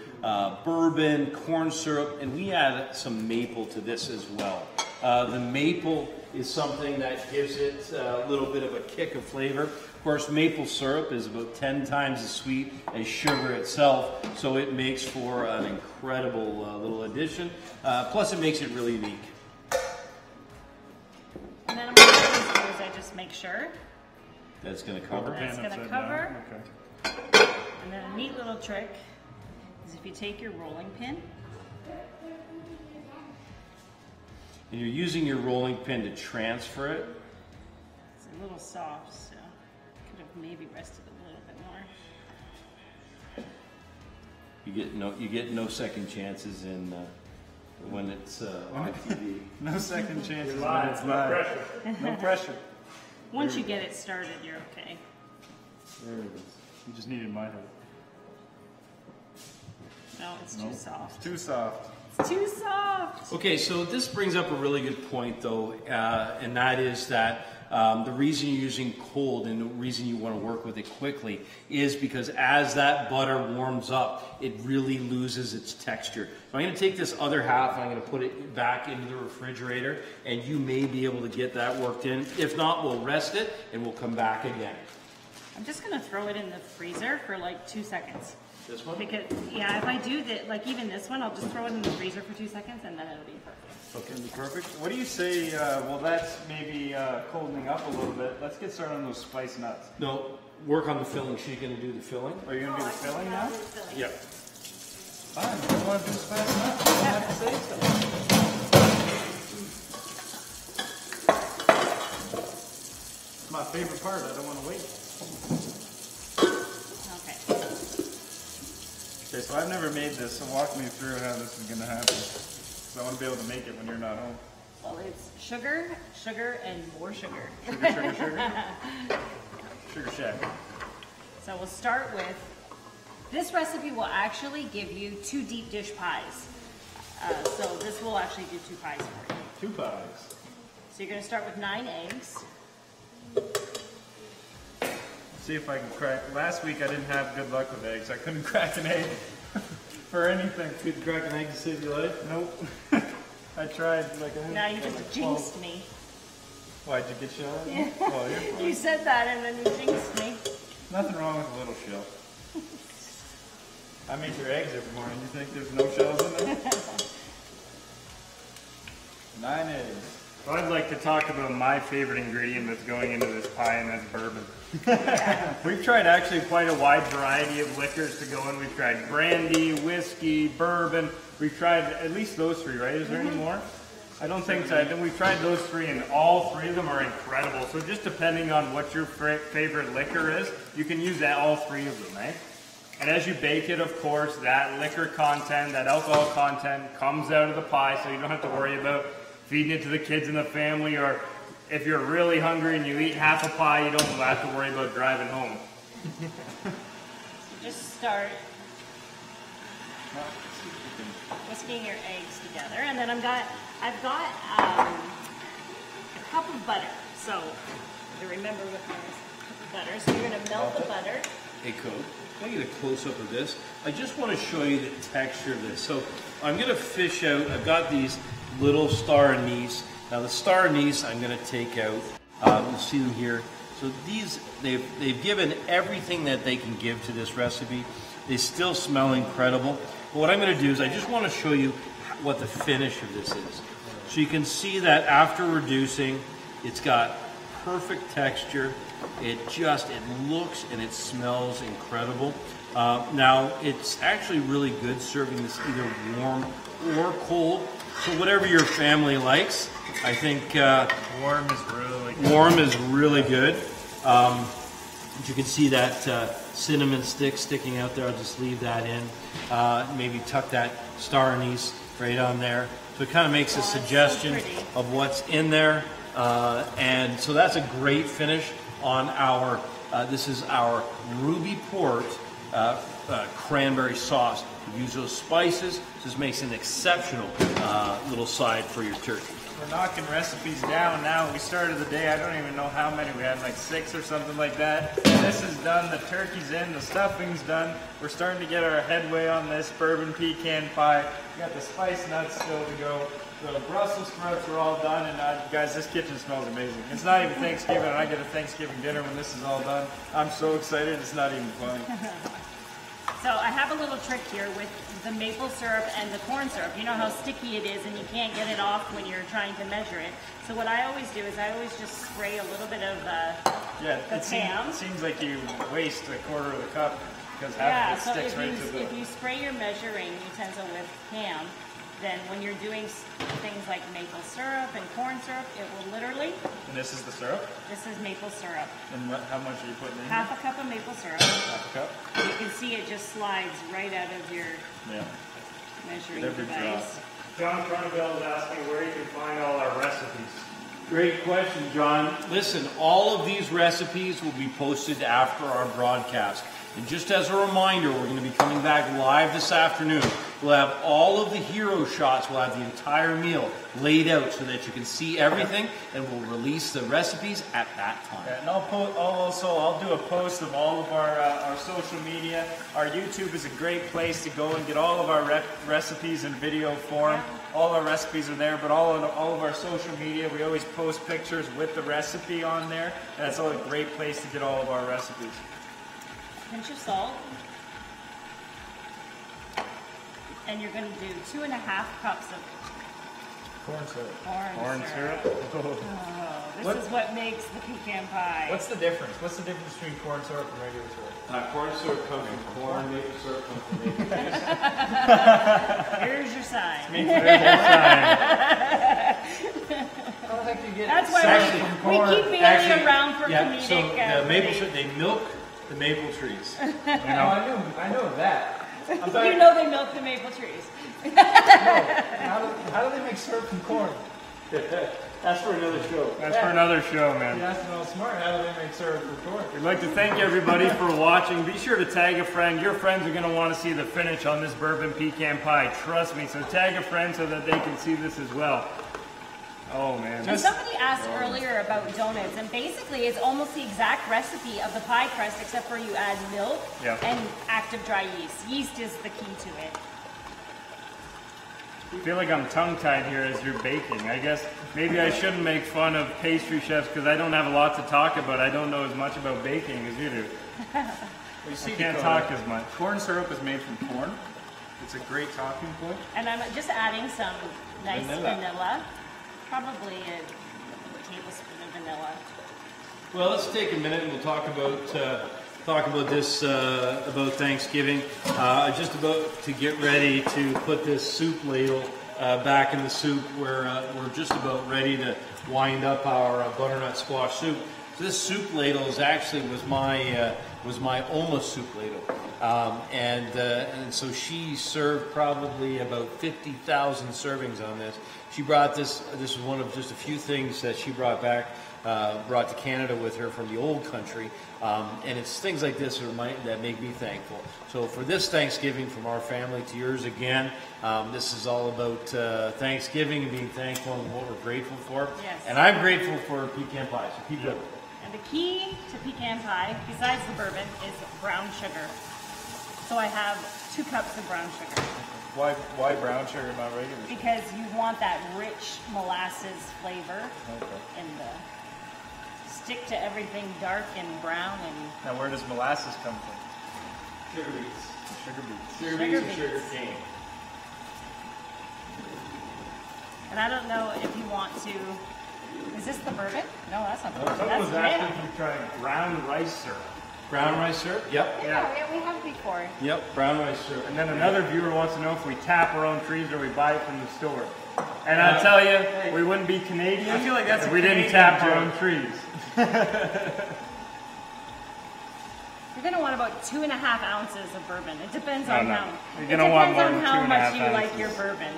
bourbon, corn syrup, and we add some maple to this as well. The maple is something that gives it a little bit of a kick of flavor. Of course, maple syrup is about 10 times as sweet as sugar itself, so it makes for an incredible little addition. Plus, it makes it really unique. And then what I'm going to do is I just make sure That's going to cover. that's going to Upside cover. down. Okay. And then a neat little trick is if you take your rolling pin, And you're using your rolling pin to transfer it. it's a little soft, so could have maybe rested a little bit more. You get no second chances in when it's on TV. No second chances when Live, it's no live. pressure. No pressure. Once you get it started, you're okay. There it is. You just needed my help. No, it's too soft. Too soft. It's too soft. Okay, so this brings up a really good point, though, and that is that the reason you're using cold and the reason you want to work with it quickly is because as that butter warms up, it really loses its texture. So I'm going to take this other half and I'm going to put it back into the refrigerator, and you may be able to get that worked in. If not, we'll rest it and we'll come back again. I'm just gonna throw it in the freezer for like 2 seconds. This one? Because, yeah, if I do that, like even this one, I'll just throw it in the freezer for 2 seconds and then it'll be perfect. Okay, perfect. What do you say? Well, that's maybe coldening up a little bit. Let's get started on those spice nuts. No, work on the filling. She's going to do the filling. Are you gonna do the filling now? Yeah. Fine. You want to do spice nuts? You don't have to say so. It's my favorite part. I don't want to wait. Okay. Okay, so I've never made this, so walk me through how this is going to happen. So I want to be able to make it when you're not home. Well, it's sugar, sugar, and more sugar. Sugar, sugar, sugar. Sugar Shack. So we'll start with, this recipe will actually give you 2 deep dish pies. So this will actually do 2 pies for you. 2 pies. So you're gonna start with 9 eggs. See if I can crack. Last week I didn't have good luck with eggs. I couldn't crack an egg for anything. Couldn't crack an egg to save your life? Nope. I tried like a. Now you just jinxed me. Why'd you get shot? Yeah. Oh, you're You said that and then you jinxed me. nothing wrong with a little shell. I make your eggs every morning. You think there's no shells in there? 9 eggs. So I'd like to talk about my favorite ingredient that's going into this pie, and that's bourbon. We've tried actually quite a wide variety of liquors to go in. We've tried brandy, whiskey, bourbon. We've tried at least those 3, right? Is there any more? I don't think so. I think we've tried those 3, and all 3 of them are incredible. So just depending on what your favorite liquor is, you can use all 3 of them, right? And as you bake it, of course, that liquor content, that alcohol content comes out of the pie, so you don't have to worry about feeding it to the kids in the family, or if you're really hungry and you eat half a pie, you don't have to worry about driving home. Just start whisking your eggs together, and then I've got a cup of butter. So to remember with my cup of butter, so you're gonna melt the butter. Hey, Code, can I get a close-up of this? I just want to show you the texture of this. So I'm going to fish out, I've got these little star anise. Now the star anise I'm going to take out. You'll see them here. So these, they've given everything that they can give to this recipe. They still smell incredible. But what I'm going to do is I just want to show you what the finish of this is. So you can see that after reducing, it's got perfect texture. It looks and it smells incredible. Now, it's actually really good serving this either warm or cold. So whatever your family likes, I think Warm is really good. warm is really good. You can see that cinnamon stick sticking out there. I'll just leave that in. Maybe tuck that star anise right on there. So it kind of makes a suggestion of what's in there. And so that's a great finish on our, this is our Ruby Port cranberry sauce. You use those spices. This makes an exceptional little side for your turkey. We're knocking recipes down now. We started the day, I don't even know how many. We had like 6 or something like that. This is done, the turkey's in, the stuffing's done. We're starting to get our headway on this bourbon pecan pie. We got the spice nuts still to go. The Brussels sprouts are all done, and guys, this kitchen smells amazing. It's not even Thanksgiving, and I get a Thanksgiving dinner when this is all done. I'm so excited, it's not even funny. So I have a little trick here with the maple syrup and the corn syrup. You know how sticky it is and you can't get it off when you're trying to measure it. So what I always do is I always just spray a little bit of the Pam. It seems like you waste a quarter of the cup because half of it sticks right to the... if you spray your measuring utensil with Pam, then when you're doing things like maple syrup and corn syrup, it will literally... And this is the syrup? This is maple syrup. And how much are you putting in? Half a cup of maple syrup. Half a cup? You can see it just slides right out of your measuring device. John Carnevale is asking where you can find all our recipes. Great question, John. Listen, all of these recipes will be posted after our broadcast. And just as a reminder, we're going to be coming back live this afternoon. We'll have all of the hero shots. We'll have the entire meal laid out so that you can see everything, and we'll release the recipes at that time. Yeah, and I'll do a post of all of our social media. Our YouTube is a great place to go and get all of our recipes in video form. All our recipes are there, but all of our social media, we always post pictures with the recipe on there. And that's a great place to get all of our recipes. Pinch of salt. And you're going to do 2.5 cups of Corn syrup. corn syrup. This is what makes the pecan pie. What's the difference? What's the difference between corn syrup and regular syrup? Corn syrup comes from corn, maple syrup comes from maple. Here's your sign. How the heck do you get That's why we keep Bailey around for comedic. So the maple syrup, they milk the maple trees. I know that. You know they milk the maple trees. How do they make syrup from corn? That's for another show. That's for another show, man. That's not smart. How do they make syrup from corn? We'd like to thank everybody for watching. Be sure to tag a friend. Your friends are going to want to see the finish on this bourbon pecan pie. Trust me. So tag a friend so that they can see this as well. Oh man. And somebody asked earlier about donuts, and basically it's almost the exact recipe of the pie crust, except for you add milk and active dry yeast. Yeast is the key to it. I feel like I'm tongue-tied here as you're baking. I guess maybe I shouldn't make fun of pastry chefs because I don't have a lot to talk about. I don't know as much about baking as you do. Well, you see, I can't talk as much. Corn syrup is made from corn. It's a great talking point. And I'm just adding some nice vanilla. Probably a tablespoon of vanilla. Well, let's take a minute and we'll talk about this about Thanksgiving. Just about to get ready to put this soup ladle back in the soup. We're just about ready to wind up our butternut squash soup. So this soup ladle was my Oma soup ladle, and so she served probably about 50,000 servings on this. She brought this. This is one of just a few things that she brought to Canada with her from the old country, and it's things like this that make me thankful. So for this Thanksgiving, from our family to yours again, this is all about Thanksgiving and being thankful and what we're grateful for. Yes. And I'm grateful for pecan pie. So keep going. And the key to pecan pie, besides the bourbon, is brown sugar. So I have 2 cups of brown sugar. Why brown sugar, not regular sugar? Because you want that rich molasses flavor and stick to everything dark and brown and. Now, where does molasses come from? Sugar beets. Sugar beets. Sugar beets and sugar cane. And I don't know if you want to. Is this the bourbon? No, that's not the bourbon. Someone That's was asking vanilla. if you tried brown rice syrup. Brown rice syrup? Yep. Yeah, we have it before. Yep, brown rice syrup. And then another viewer wants to know if we tap our own trees or we buy it from the store. And I'll tell you, we wouldn't be Canadian I feel like that's if a we didn't Canadian tap our joke. own trees. You're going to want about 2.5 ounces of bourbon. It depends No, on no. how. You're gonna want more on than how 2.5 much you like ounces. your bourbon.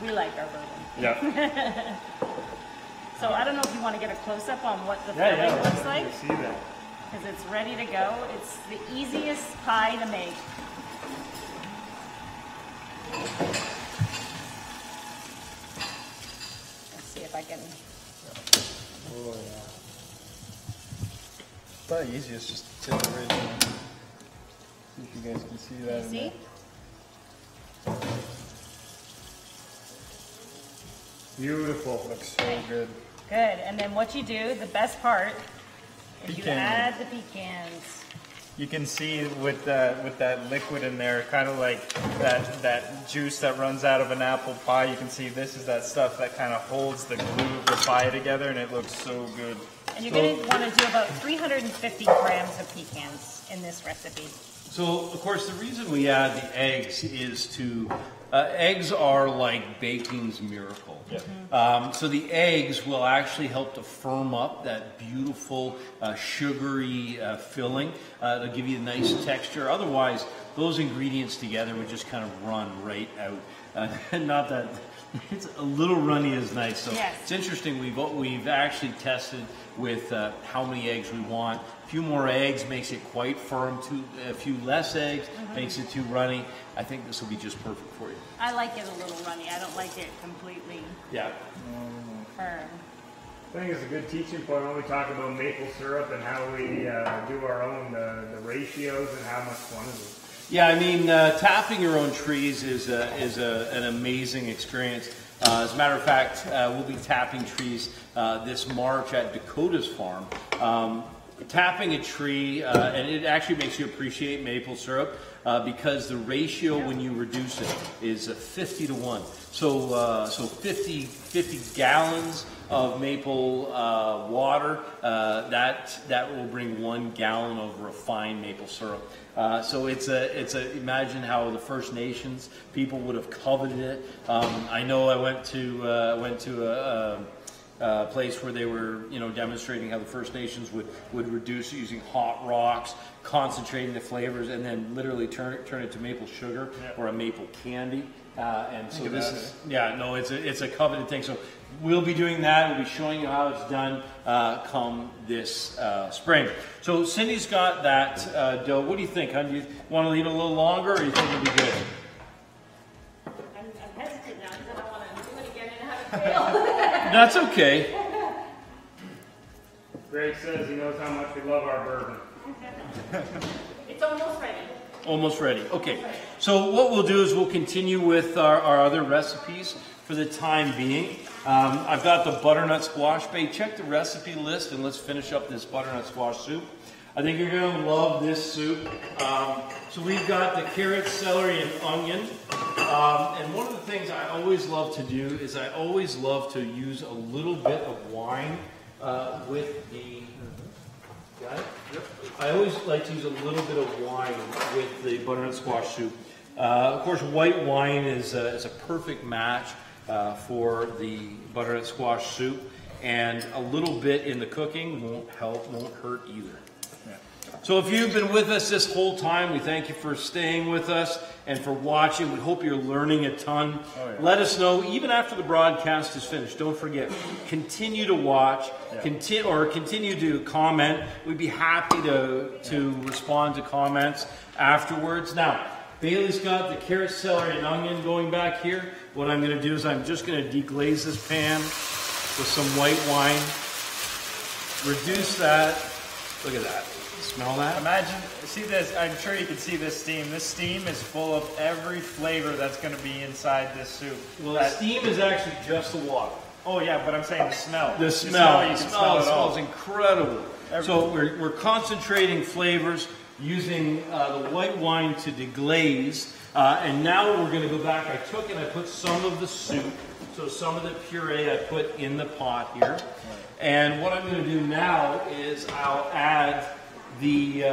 We like our bourbon. Yeah. So I don't know if you want to get a close up on what the Yeah, filling yeah. looks like, I see that. because it's ready to go. It's the easiest pie to make. Let's see if I can. Oh, yeah. It's not easy, it's just tip it right down. See if you guys can see that. You see? Beautiful. Looks so good. Good. And then what you do, the best part, is you Pecan. add the pecans. You can see with that liquid in there, kind of like that juice that runs out of an apple pie. You can see this is that stuff that kind of holds the glue of the pie together, and it looks so good. And you're going to want to do about 350 grams of pecans in this recipe. So, of course, the reason we add the eggs is to, eggs are like baking's miracle. So the eggs will actually help to firm up that beautiful sugary filling. It'll give you a nice texture. Otherwise, those ingredients together would just kind of run right out. Not that it's a little runny is nice. So Yes. it's interesting. We've actually tested with how many eggs we want. A few more eggs makes it quite firm. A few less eggs makes it too runny. I think this will be just perfect for you. I like it a little runny. I don't like it completely Yeah. firm. I think it's a good teaching point when we talk about maple syrup and how we do our own the ratios and how much fun it is. Yeah, I mean, tapping your own trees is an amazing experience. As a matter of fact, we'll be tapping trees this March at Dakota's farm. Tapping a tree, and it actually makes you appreciate maple syrup because the ratio when you reduce it is 50 to 1. So 50 gallons of maple water, that will bring 1 gallon of refined maple syrup. So imagine how the First Nations people would have coveted it. I know I went to a place where they were, demonstrating how the First Nations would reduce it using hot rocks, concentrating the flavors, and then literally turn it to maple sugar or a maple candy. And so this is, it's a coveted thing. So we'll be doing that. We'll be showing you how it's done come this spring. So Cindy's got that dough. What do you think, hon? Do you want to leave it a little longer, or do you think it'll be good? I'm hesitant now because I don't want to do it again and have it That's okay. Greg says he knows how much we love our bourbon. It's almost ready. Almost ready. Okay. So what we'll do is we'll continue with our other recipes for the time being. I've got the butternut squash bait. Check the recipe list and let's finish up this butternut squash soup. I think you're going to love this soup. So we've got the carrot, celery, and onion. And one of the things I always love to do is I always love to use a little bit of wine with the... Got it? Yep. I always like to use a little bit of wine with the butternut squash soup. Of course, white wine is a perfect match for the butternut squash soup, and a little bit in the cooking won't hurt either. So if you've been with us this whole time, we thank you for staying with us and for watching. We hope you're learning a ton. Let us know, even after the broadcast is finished. Don't forget, continue to watch, continue to comment. We'd be happy to respond to comments afterwards. Now, Bailey's got the carrot, celery, and onion going back here. What I'm going to do is I'm just going to deglaze this pan with some white wine. Reduce that. Look at that. Smell that? Imagine, see this, I'm sure you can see this steam. This steam is full of every flavor that's going to be inside this soup. Well, the steam is actually just the water. Oh yeah, but I'm saying the smell. The smell, you can smell it all. smells incredible. So we're concentrating flavors using the white wine to deglaze. And now we're going to go back. I took and I put some of the soup, so some of the puree I put in the pot here. Right. And what I'm going to do now is I'll add the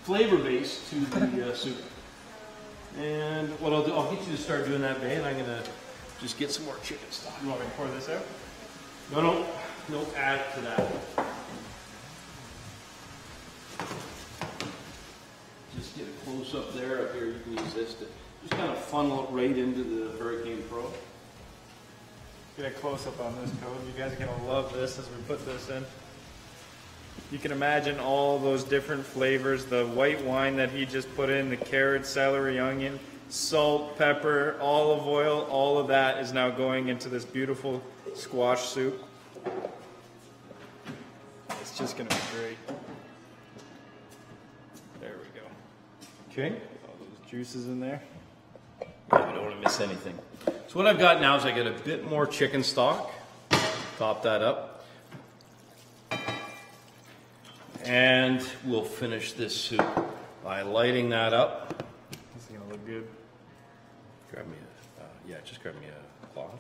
flavor base to the soup. And what I'll do, I'll get you to start doing that, Bae, and I'm going to just get some more chicken stock. You want me to pour this out? No, add to that. Just get a close up there. Up here, you can use this to just kind of funnel it right into the Hurricane Pro. Get a close up on this code. You guys are going to love this as we put this in. You can imagine all those different flavors, the white wine that he just put in, the carrot, celery, onion, salt, pepper, olive oil, all of that is now going into this beautiful squash soup. It's just going to be great. There we go. Okay. All those juices in there. Yeah, I don't want to miss anything. So what I've got now is I got a bit more chicken stock. Top that up. And we'll finish this soup by lighting that up. This is going to look good. Grab me just grab me a cloth.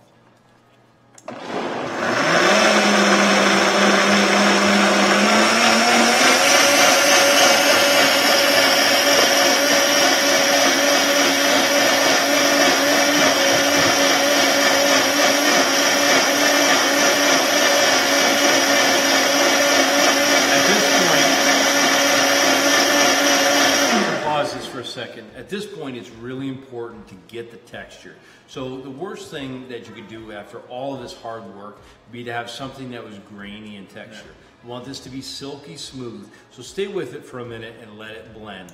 At this point, it's really important to get the texture. So the worst thing that you could do after all of this hard work would be to have something that was grainy in texture. Yeah. You want this to be silky smooth. So stay with it for a minute and let it blend.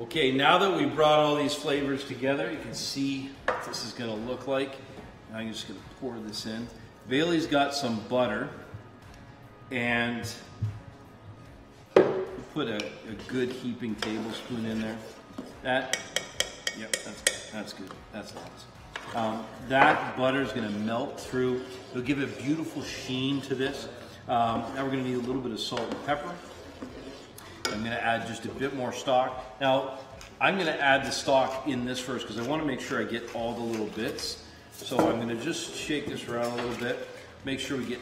Okay, now that we brought all these flavors together, you can see what this is going to look like. Now I'm just going to pour this in. Bailey's got some butter, and put a good heaping tablespoon in there. Yep, that's good. That's lots. That butter is going to melt through. It'll give a beautiful sheen to this. Now we're going to need a little bit of salt and pepper. I'm going to add just a bit more stock. Now, I'm going to add the stock in this first because I want to make sure I get all the little bits. So I'm going to just shake this around a little bit, make sure we get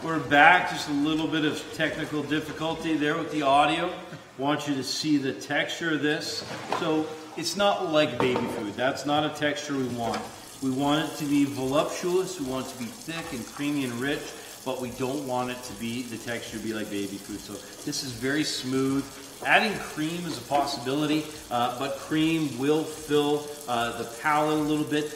We're back. Just a little bit of technical difficulty there with the audio. Want you to see the texture of this. So it's not like baby food. That's not a texture we want. We want it to be voluptuous. We want it to be thick and creamy and rich, but we don't want it to be the texture to be like baby food. So this is very smooth. Adding cream is a possibility, but cream will fill the palate a little bit,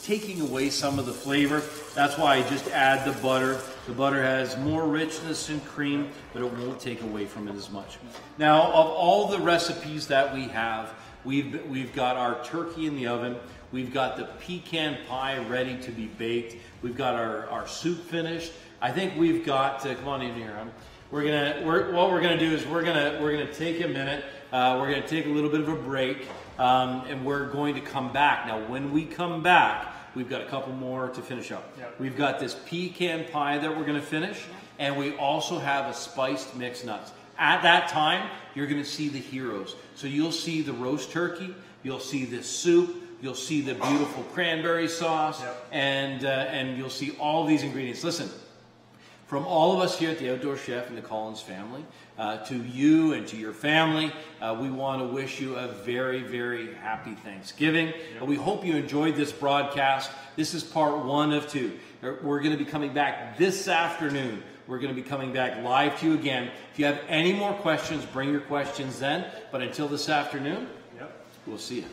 taking away some of the flavor. That's why I just add the butter. The butter has more richness in cream, but it won't take away from it as much. Now, of all the recipes that we have, we've got our turkey in the oven. We've got the pecan pie ready to be baked. We've got our soup finished. I think we've got, come on in here. What we're gonna do is we're gonna take a minute. We're gonna take a little bit of a break, and we're going to come back. Now, when we come back, we've got a couple more to finish up. Yep. We've got this pecan pie that we're gonna finish, and we also have a spiced mixed nuts. At that time, you're gonna see the heroes. So you'll see the roast turkey, you'll see this soup, you'll see the beautiful cranberry sauce, and you'll see all these ingredients. Listen, from all of us here at the Outdoor Chef and the Collins family, to you and to your family, we want to wish you a very, very happy Thanksgiving. We hope you enjoyed this broadcast. This is part 1 of 2. We're going to be coming back this afternoon. We're going to be coming back live to you again. If you have any more questions, bring your questions then. But until this afternoon, we'll see you.